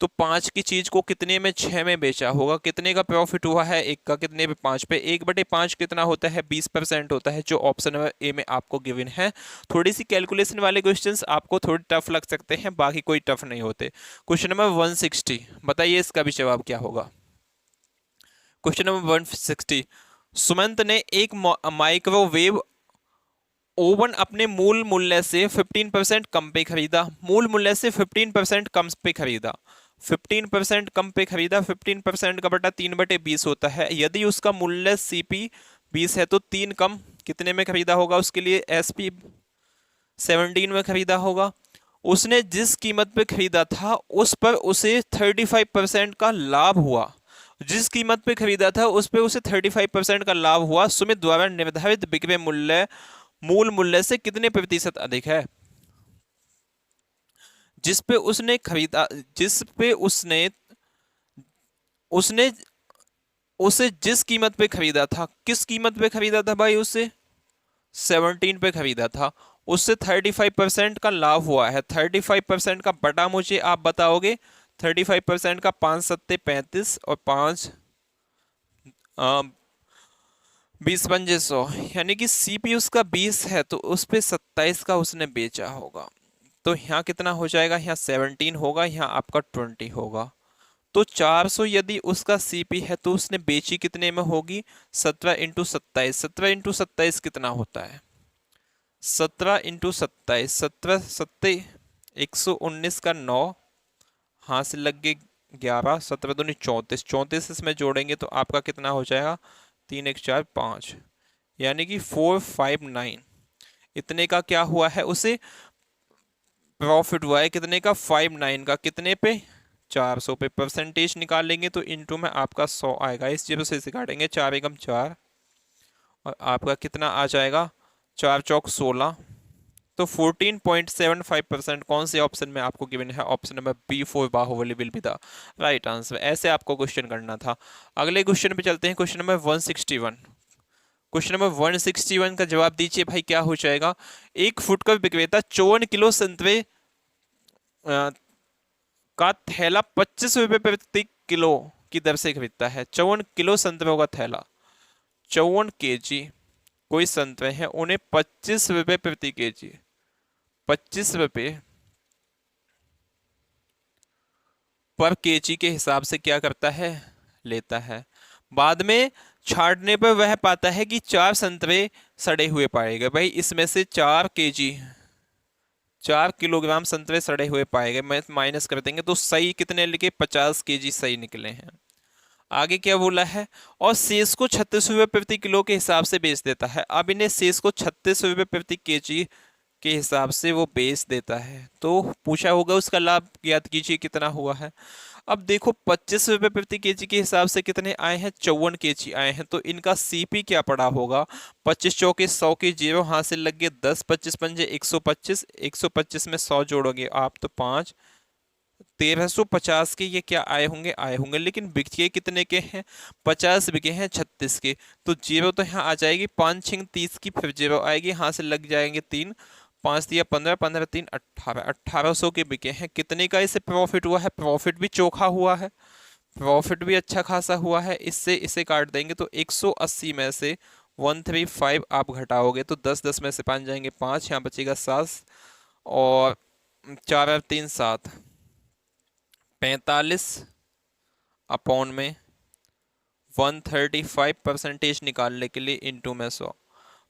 तो 5 की चीज को कितने में, 6 में बेचा होगा, कितने का प्रॉफिट हुआ है, एक का, कितने पे, 5 पे, 1/5 कितना होता है, 20% होता है, जो ऑप्शन नंबर ए में आपको गिवन है। थोड़ी सी कैलकुलेशन वाले क्वेश्चंस आपको थोड़ी टफ लग सकते हैं, बाकी कोई टफ नहीं होते। क्वेश्चन नंबर 160, बताइए इसका भी जवाब क्या होगा। क्वेश्चन नंबर 160, सुमंत ने एक माइक्रोवेव ओवन अपने मूल मूल्य से 15% कम पे खरीदा, मूल मूल्य से 15% कम पे खरीदा, 15% कम पे खरीदा, 15% का बटा 3/20 होता है, यदि उसका मूल्य सीपी 20 है तो 3 कम कितने में खरीदा होगा, उसके लिए एसपी 17 में खरीदा होगा। उसने जिस कीमत पे खरीदा था उस पर उसे 35% का लाभ हुआ, जिस कीमत पे खरीदा था उस पे उसे 35% का लाभ हुआ, सुमित द्वारा निर्धारित बिक्री मूल्य मूल मूल्य से कितने प्रतिशत अधिक है। जिस पे उसने खरीदा, जिस पे उसने उसने उसे जिस कीमत पे खरीदा था, किस कीमत पे खरीदा था भाई, उसे 17 पे खरीदा था, उससे 35% का लाभ हुआ है। 35% का बटा मुझे आप बताओगे, 35% का 5 सत्ते 35 और 5 20 पंजे 100, यानी कि सीपी उसका 20 है तो उस पे 27 का उसने बेचा होगा, तो यहाँ कितना हो जाएगा, यहाँ 17 होगा, यहाँ आपका 20 होगा, तो 400 यदि उसका सीपी है तो उसने बेची कितने में होगी, 17 × 27, 17 × 27 कितना होता है, 17 इंटू 27, 17 सत्ते 119 का 9, हाथ से लग गए 11, 17 दूनी 34, 34 इसमें जोड़ेंगे तो आपका कितना हो जाएगा, 3 1 4 5, यानी कि 459। इतने का क्या हुआ है, उसे प्रॉफिट हुआ है कितने का, 59 का, कितने पे, 400 पे। परसेंटेज निकालेंगे तो इनटू में आपका 100 आएगा, इस जीरो से काटेंगे, 4 एकम 4, और आपका कितना आ जाएगा, 4 चौक 16। तो 14.75% कौन से ऑप्शन में आपको गिवन है, option number B four Baahubali will be the right answer. ऐसे आपको क्वेश्चन करना था। अगले क्वेश्चन पे चलते हैं, क्वेश्चन नंबर 161। क्वेश्चन नंबर 161 का जवाब दीजिए भाई, क्या हो जाएगा। एक फुटकर विक्रेता 54 किलो संतरे का थैला 25 रुपए प्रति किलो की दर से खरीदता है। 54 किलो संतरों का थैला, 54 केजी कोई संतरे हैं, उन्हें 25 रुपए प्रति केजी, 25 रुपए पर केजी के हिसाब से क्या करता है, लेता है। बाद में छांटने पर वह पाता है कि 4 संतरे सड़े हुए पाए गए। भाई इसमें से 4 किलोग्राम संतरे सड़े हुए पाए गए, मैं माइनस कर देंगे तो सही कितने लिखे, 50 केजी सही निकले हैं। आगे क्या बोला है, और शेष को 36 रुपये प्रति किलो के हिसाब से बेच देता है। अब इन्हें शेष को 36 रुपये प्रति केजी के हिसाब से वो बेच देता है, तो पूछा होगा उसका लाभ ज्ञात कीजिए कितना हुआ है। अब देखो 25 रुपये प्रति केजी के हिसाब से कितने आए हैं, 54 केजी आए हैं, तो इनका सीपी क्या पड़ा होगा, 25 चौके 100 के जीरो, हाथ से लग गए 10, 25 पंजे 125, 125 में 100 जोड़ोगे आप तो 5, 1350 के ये क्या आए होंगे, आए होंगे। लेकिन बिके कितने के हैं, 50 बिके हैं 36 के, तो जीरो तो यहाँ आ जाएगी, 5 छिंग 30 की, फिर जीरो आएगी, यहाँ से लग जाएंगे 3, 5 दिया 15, 15 3 18, 1800 के बिके हैं। कितने का इसे प्रॉफिट हुआ है, प्रॉफिट भी चोखा हुआ है, प्रॉफिट भी अच्छा खासा हुआ है। इससे इसे काट देंगे तो 180 में से 135 आप घटाओगे तो 10, 10 में से 5 जाएंगे 5, यहाँ बचेगा 7, और 4 और 3 7, 45 अपॉन में 135 परसेंटेज निकालने के लिए इंटू में 100,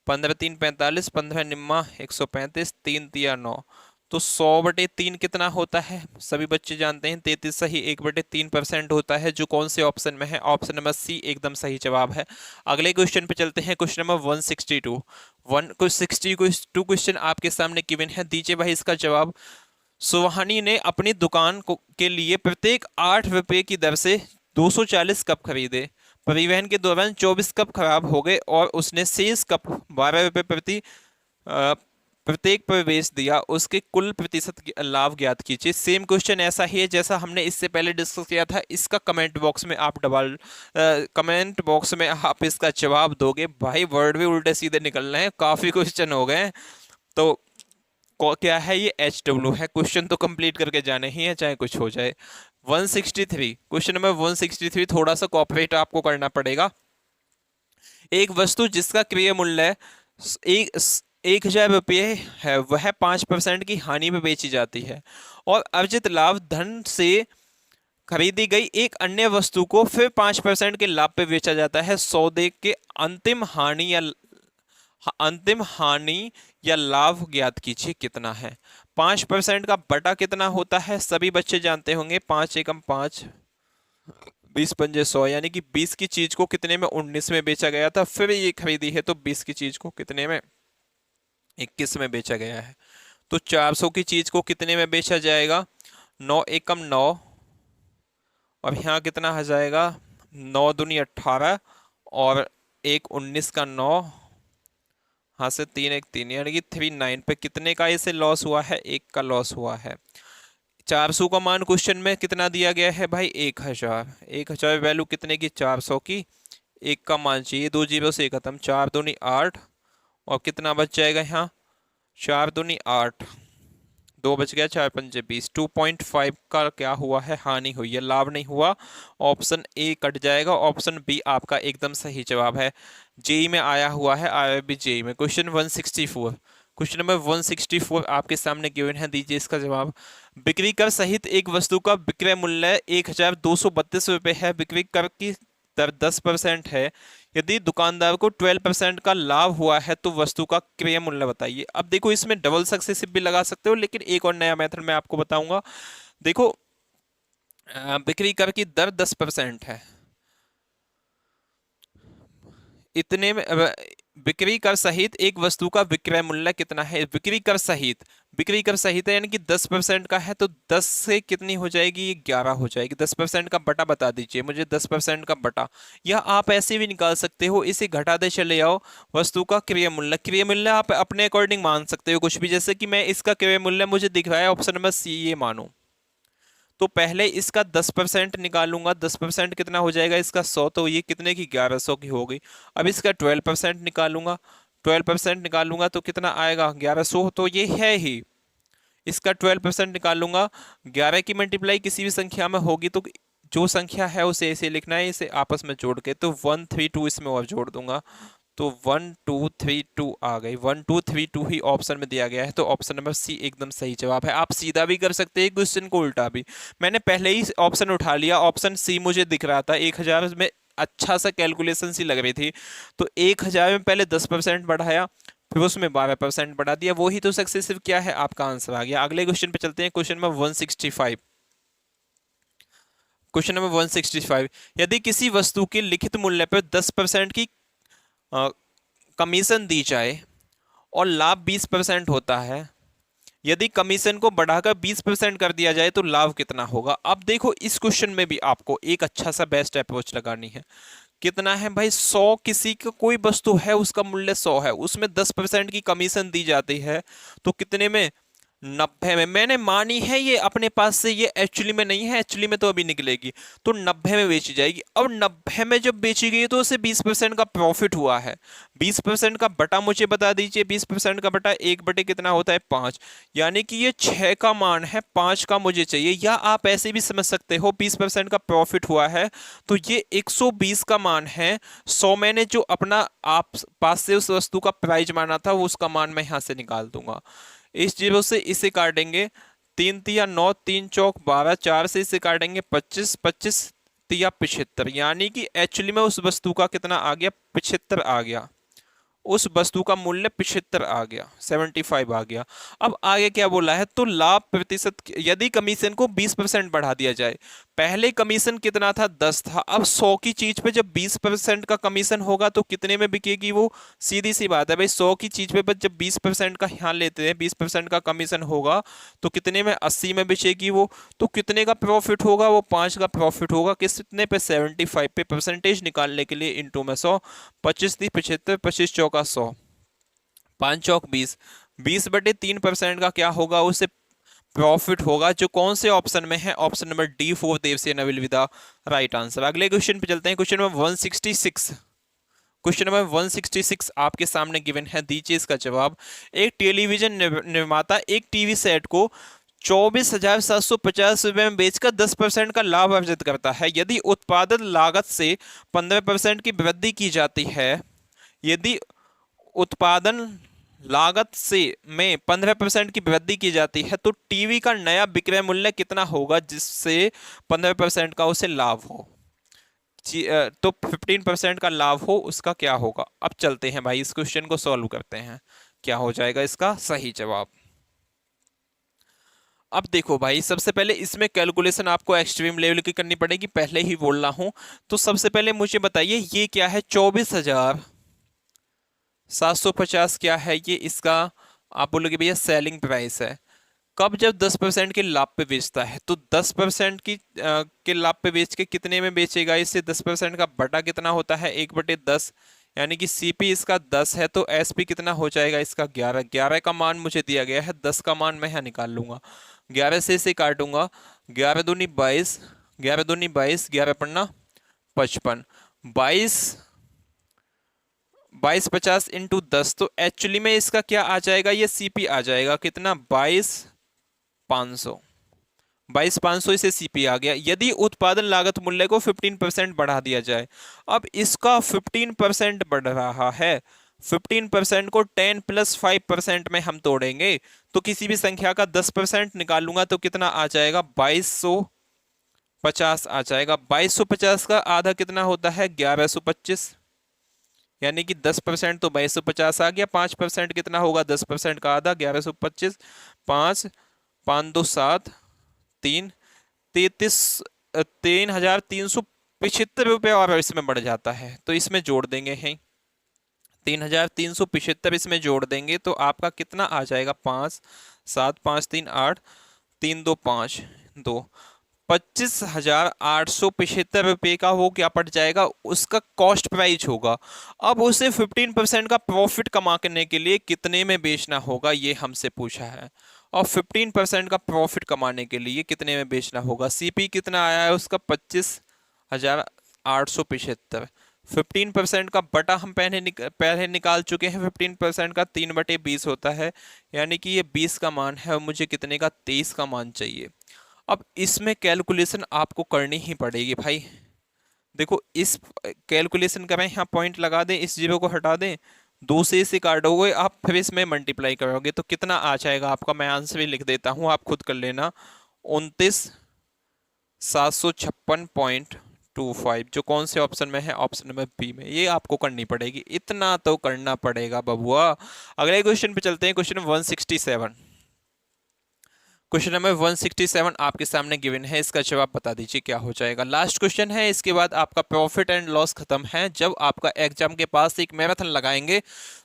15 3 45, 15 निम्मा 135, 3 तिया 9, तो 100/3 कितना होता है, सभी बच्चे जानते हैं 33 सही 1/3% होता है, जो कौन से ऑप्शन में है, ऑप्शन नंबर सी एकदम सही जवाब है। अगले क्वेश्चन पे चलते हैं, क्वेश्चन नंबर 162। 162 क्वेश्चन आपके सामने गिवन है, दीजिए भाई इसका जवाब। सुहानी ने अपनी दुकान के लिए प्रत्येक 8 रुपए की दर से 240 कप खरीदे। परिवहन के दौरान 24 कप खराब हो गए और उसने शेष कप 12 रुपए प्रत्येक पर बेच दिया। उसके कुल प्रतिशत लाभ ज्ञात कीजिए। सेम क्वेश्चन ऐसा ही है जैसा हमने इससे पहले डिस्कस किया था। इसका कमेंट बॉक्स में आप कमेंट बॉक्स में आप इसका जवाब दोगे। भाई वर्ड भी उल्टे सीधे निकल रहे हैं, काफी क्वेश्चन हो गए, तो क्या है ये, HW है। क्वेश्चन तो कंप्लीट करके जाने ही है चाहे कुछ हो जाए। 163 क्वेश्चन नंबर 163 थोड़ा सा कॉपरेट आपको करना पड़ेगा। एक वस्तु जिसका क्रय मूल्य 1000 रुपये है वह 5% की हानि में बेची जाती है और अर्जित लाभ धन से खरीदी गई एक अन्य वस्तु को फिर 5% के लाभ पे बेचा जाता है। सौदे के अंतिम हानि या लाभ ज्ञात कीजिए कितना है। 5% का बटा कितना होता है, सभी बच्चे जानते होंगे, 5 एकम 5, 20 पंजे 100, यानी कि 20 की चीज को कितने में, 19 में बेचा गया था, फिर ये खरीदी है तो 20 की चीज को कितने में, 21 में बेचा गया है। तो 400 की चीज को कितने में बेचा जाएगा, 9 एकम 9, और यहाँ कितना आ जाएगा, 9 दूनी 18, और 1 19 का 9, हाँ से 3 1 3, यानी कि 39 पे कितने का इसे लॉस हुआ है, 1 का लॉस हुआ है। 400 का मान क्वेश्चन में कितना दिया गया है भाई, 1000। 1000 वैल्यू कितने की, 400 की, 1 का मान चाहिए, 2 जीरो से खत्म, 4 दूनी 8, और कितना बच जाएगा यहाँ, 4 दूनी 8, 2 बच गया, 4 पंजे 20। 2.5 का क्या हुआ है, हानि हुई है, लाभ नहीं हुआ। ऑप्शन ए कट जाएगा, ऑप्शन बी आपका एकदम सही जवाब है। जेई में आया हुआ है, IIB जेई में। क्वेश्चन 164, क्वेश्चन नंबर 164 आपके सामने गिवन है, दीजिए इसका जवाब। बिक्री कर सहित एक वस्तु का विक्रय मूल्य 1232 रुपये है। बिक्री कर की दर 10% है। यदि दुकानदार को 12% का लाभ हुआ है तो वस्तु का क्रय मूल्य बताइए। अब देखो इसमें डबल सक्सेसिव भी लगा सकते हो, लेकिन एक और नया मेथड मैं आपको बताऊंगा। देखो बिक्री कर की दर 10% है, इतने में बिक्री कर सहित एक वस्तु का विक्रय मूल्य कितना है। बिक्री कर सहित, बिक्री कर सहित है यानी कि 10% का है, तो 10 से कितनी हो जाएगी, ये 11 हो जाएगी। 10% का बटा बता दीजिए मुझे, 10% का बटा, या आप ऐसे भी निकाल सकते हो, इसे घटा दे चले आओ, वस्तु का क्रय मूल्य। क्रय मूल्य आप अपने अकॉर्डिंग मान सकते हो कुछ भी, जैसे कि मैं इसका क्रय मूल्य मुझे दिख रहा है ऑप्शन नंबर सी ये मानो, तो पहले इसका 10% निकालूंगा। 10% कितना हो जाएगा इसका 100, तो ये कितने की 1100 की हो गई। अब इसका 12% निकालूंगा, 12% निकालूंगा तो कितना आएगा 1100, तो ये है ही। इसका 12% निकालूंगा, 11 की मल्टीप्लाई किसी भी संख्या में होगी तो जो संख्या है उसे ऐसे लिखना है, इसे आपस में जोड़ के, तो 132 इसमें और जोड़ दूंगा, तो 1232 आ गई। 1232 ही ऑप्शन में दिया गया है, तो ऑप्शन नंबर सी एकदम सही जवाब है। आप सीधा भी कर सकते हैं क्वेश्चन को, उल्टा भी। मैंने पहले ही ऑप्शन उठा लिया, ऑप्शन सी मुझे दिख रहा था 1000 में, अच्छा सा कैलकुलेशन सी लग रही थी, तो 1000 में पहले 10% बढ़ाया, फिर उसमें 12% बढ़ा दिया, वही तो सक्सेसिव क्या है, आपका आंसर आ गया। अगले क्वेश्चन पे चलते हैं, क्वेश्चन नंबर 165। क्वेश्चन नंबर 165, यदि किसी वस्तु के लिखित मूल्य पर 10% की कमीशन दी जाए और लाभ 20% होता है, यदि कमीशन को बढ़ाकर 20% कर दिया जाए तो लाभ कितना होगा। अब देखो इस क्वेश्चन में भी आपको एक अच्छा सा बेस्ट अप्रोच लगानी है। कितना है भाई, 100, किसी का कोई वस्तु है उसका मूल्य 100 है, उसमें 10% की कमीशन दी जाती है, तो कितने में, 90 में। मैंने मानी है ये अपने पास से, ये एक्चुअली में नहीं है, एक्चुअली में तो अभी निकलेगी, तो 90 में बेची जाएगी। अब 90 में जब बेची गई तो उसे 20% का प्रॉफिट हुआ है। 20% का बटा मुझे बता दीजिए, 20% का बटा 1 बटे कितना होता है 5, यानी कि ये 6 का मान है, 5 का मुझे चाहिए। या आप ऐसे भी समझ सकते हो, 20% का प्रॉफिट हुआ है तो ये 120 का मान है। 100 मैंने जो अपना आप पास से उस वस्तु का प्राइस माना था, वो उसका मान मैं यहां से निकाल दूंगा। इस जीरो से इसे काटेंगे, 3 तिया 9, 3 चौक 12, 4 से इसे काटेंगे 25, 25 तिया 75, यानी कि एक्चुअली में उस वस्तु का कितना आ गया, 75 आ गया। उस वस्तु का मूल्य 75 आ गया, 75 आ गया। अब आगे क्या बोला है, तो लाभ प्रतिशत, यदि कमीशन को 20% बढ़ा दिया जाए। पहले कमीशन कितना था, 10 था, अब 100 की चीज पे जब 20% का कमीशन होगा तो कितने में बिकेगी वो, सीधी सी बात है भाई, 100 की चीज पे जब 20% का ध्यान लेते हैं, 20% का कमीशन होगा तो कितने में, 80 में बेचेगी वो, तो कितने का प्रॉफिट होगा, वो 5 का प्रॉफिट होगा। कितने पे, 75 पे। परसेंटेज निकालने के लिए इंटू में 100, 25 थी 75, 25 चौका 100, 5 चौक 20, 20/3% का क्या होगा, उससे प्रॉफिट होगा, जो कौन से ऑप्शन में है, option number D 4 Devasena will be the right answer. अगले क्वेश्चन पे चलते हैं, क्वेश्चन नंबर 166। क्वेश्चन नंबर 166 आपके सामने गिवन है, दीजिए इसका जवाब। एक टेलीविजन निर्माता एक टीवी सेट को 24,750 रुपए में बेचकर 10% का लाभ अर्जित करता है। यदि उत्पादन लागत से 15% की वृद्धि की जाती है, यदि उत्पादन लागत से में 15% की वृद्धि की जाती है, तो टीवी का नया विक्रय मूल्य कितना होगा जिससे 15% का उसे लाभ हो। तो 15% का लाभ हो, उसका क्या होगा। अब चलते हैं भाई, इस क्वेश्चन को सॉल्व करते हैं, क्या हो जाएगा इसका सही जवाब। अब देखो भाई, सबसे पहले इसमें कैलकुलेशन आपको एक्सट्रीम लेवल की करनी पड़ेगी, पहले ही बोल रहा हूं। तो सबसे पहले मुझे बताइए ये क्या है, 24,750 क्या है ये इसका, आप बोलोगे भैया सेलिंग प्राइस है। कब, जब 10% के लाभ पे बेचता है, तो 10% की के लाभ पे बेच के कितने में बेचेगा इसे, 10% का बटा कितना होता है, 1/10, यानी कि सीपी इसका 10 है, तो एसपी कितना हो जाएगा इसका 11। 11 का मान मुझे दिया गया है, 10 का मान मैं यहाँ निकाल लूंगा, 11 से इसे काटूंगा, 11 दूनी 22, 11 दूनी 22, 11 पन्ना 55, 22 इंटू 10, तो एक्चुअली में इसका क्या आ जाएगा, ये सीपी आ जाएगा कितना, 22,500, 22,500 इसे सीपी आ गया। यदि उत्पादन लागत मूल्य को 15% बढ़ा दिया जाए, अब इसका 15% बढ़ रहा है, 15% को 10 + 5% में हम तोड़ेंगे, तो किसी भी संख्या का 10% निकालूंगा तो कितना आ जाएगा, 2250 आ जाएगा। 2250 का आधा कितना होता है, 1125, यानी कि 10% तो 2250 आ गया, 5% कितना होगा, 10% का आधा 1125, 5 5 2 7 3 33 3,375 और इसमें बढ़ जाता है, तो इसमें जोड़ देंगे हैं 3,375 इसमें जोड़ देंगे तो आपका कितना आ जाएगा, 5 7 5 3 8 3 2 5 2 25,875 का वो क्या पड़ जाएगा, उसका कॉस्ट प्राइस होगा। अब उसे 15% का प्रॉफिट कमाने के लिए कितने में बेचना होगा, ये हमसे पूछा है। और 15% का प्रॉफिट कमाने के लिए कितने में बेचना होगा, सीपी कितना आया है उसका 25,875। 15% का बटा हम पहले निकाल चुके हैं, 15% का 3/20 होता है, यानी कि ये 20 का मान है और मुझे कितने का, 23 का मान चाहिए। अब इसमें कैलकुलेशन आपको करनी ही पड़ेगी भाई। देखो इस कैलकुलेशन करें, यहाँ पॉइंट लगा दें, इस जीरो को हटा दें, 2 से इसे काटोगे आप, फिर इसमें मल्टीप्लाई करोगे तो कितना आ जाएगा आपका, मैं आंसर भी लिख देता हूँ, आप खुद कर लेना, 29,756.25, जो कौन से ऑप्शन में है, ऑप्शन नंबर बी में। ये आपको करनी पड़ेगी, इतना तो करना पड़ेगा बबुआ। अगले क्वेश्चन पे चलते हैं, क्वेश्चन 167। क्वेश्चन नंबर 167 आपके सामने गिवन है, इसका जवाब बता दीजिए क्या हो जाएगा। लास्ट क्वेश्चन है, इसके बाद आपका प्रॉफिट एंड लॉस खत्म है। जब आपका एग्जाम के पास एक मैराथन लगाएंगे,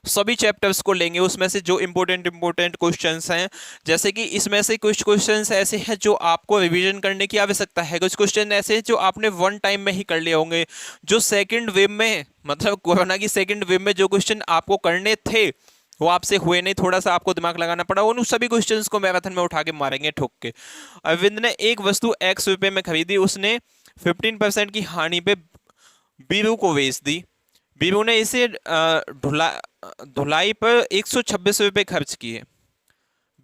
सभी चैप्टर्स को लेंगे, उसमें से जो इंपॉर्टेंट क्वेश्चंस हैं, जैसे कि इसमें से कुछ क्वेश्चंस ऐसे हैं जो आपको रिवीजन करने की आवश्यकता है, कुछ क्वेश्चन ऐसे हैं जो आपने वन टाइम में ही कर लिए होंगे, जो सेकेंड वेव में, मतलब कोरोना की सेकेंड वेव में जो क्वेश्चन आपको करने थे वो आपसे हुए नहीं, थोड़ा सा आपको दिमाग लगाना पड़ा, उन सभी क्वेश्चंस को मैराथन में उठा के मारेंगे ठोक के। अरविंद ने एक वस्तु x रुपए में खरीदी, उसने 15% की हानि पे बीरू को बेच दी। बीरू ने इसे धुलाई पर 126 रुपए खर्च किए।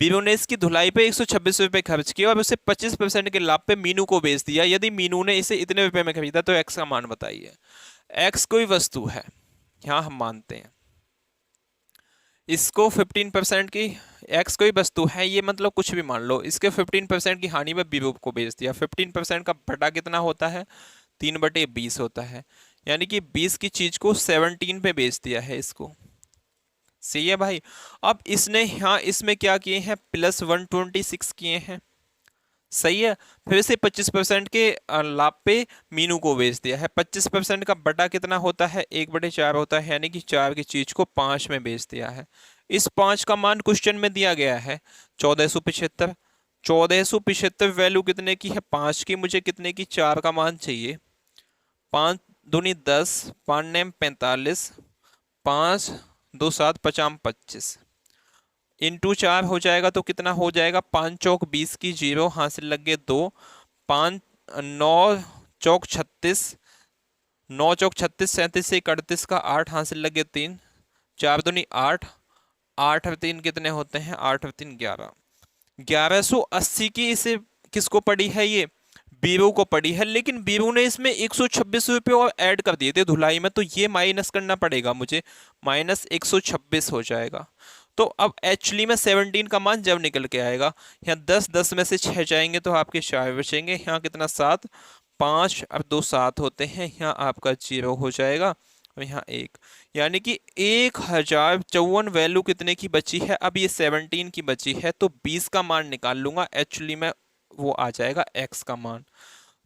बीरू ने इसकी धुलाई पे 126 रुपए खर्च किए और उसे 25% के लाभ पे मीनू को बेच दिया। यदि मीनू ने इसे इतने रुपए में खरीदा तो x का मान बताइए। x कोई वस्तु है, यहाँ हम मानते हैं इसको 15% की, x कोई वस्तु है, ये मतलब कुछ भी मान लो, इसके 15% की हानि में बीरू को बेच दिया। 15% का बटा कितना होता है, 3/20 होता है, यानी कि 20 की चीज को 17 पे बेच दिया है इसको। सही है भाई। अब इसने यहाँ इसमें क्या किए हैं, +126 किए हैं, सही है। फिर से 25% के लाभ पे मीनू को बेच दिया है। 25% का बटा कितना होता है, 1/4 होता है, यानी कि 4 की चीज को 5 में बेच दिया है। इस 5 का मान क्वेश्चन में दिया गया है 1475। 1475 वैल्यू कितने की है, 5 की, मुझे कितने की, 4 का मान चाहिए। 5 दूनी 10, 5 नेम 45, 5 2 7 50 25 इंटू 4 हो जाएगा तो कितना हो जाएगा, 5 चौक 20 की 0, हासिल लग गए 2, 5 9 चौक 36, 9 चौक 36, 37 से 31 का 8, हासिल लग गए 3, 4 दूनी 8, 8 और 3 कितने होते हैं, 8 और 3 11, 1180 की इसे किसको पड़ी है, ये बीरू को पड़ी है। लेकिन बीरू ने इसमें 126 रुपये और ऐड कर दिए थे धुलाई में, तो ये माइनस करना पड़ेगा मुझे, -126 हो जाएगा। तो अब एक्चुअली में 17 का मान जब निकल के आएगा, यहाँ 10 में से 6 जाएंगे तो आपके 4 बचेंगे, यहाँ कितना 7, 5 और 2 7 होते हैं, यहाँ आपका 0 हो जाएगा और यहाँ 1, यानी कि 1054 वैल्यू कितने की बची है, अब ये 17 की बची है, तो 20 का मान निकाल लूंगा, एक्चुअली में वो आ जाएगा x का मान।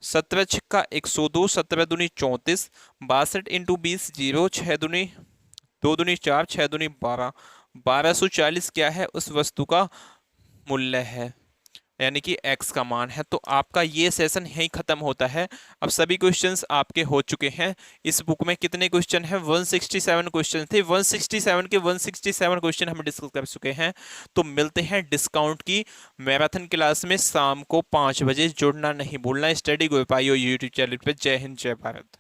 17 छिक्का 102, 17 दूनी 34, 62 इंटू 20 0, 6 दूनी 2 दूनी 4, 6 दूनी 12, 1240 क्या है, उस वस्तु का मूल्य है, यानी कि x का मान है। तो आपका ये सेशन यहीं खत्म होता है। अब सभी क्वेश्चंस आपके हो चुके हैं। इस बुक में कितने क्वेश्चन हैं, 167 क्वेश्चन थे, 167 के 167 क्वेश्चन हम डिस्कस कर चुके हैं। तो मिलते हैं डिस्काउंट की मैराथन क्लास में शाम को 5 बजे। जुड़ना नहीं भूलना। Study group IO YouTube channel पे। जय हिंद, जय भारत।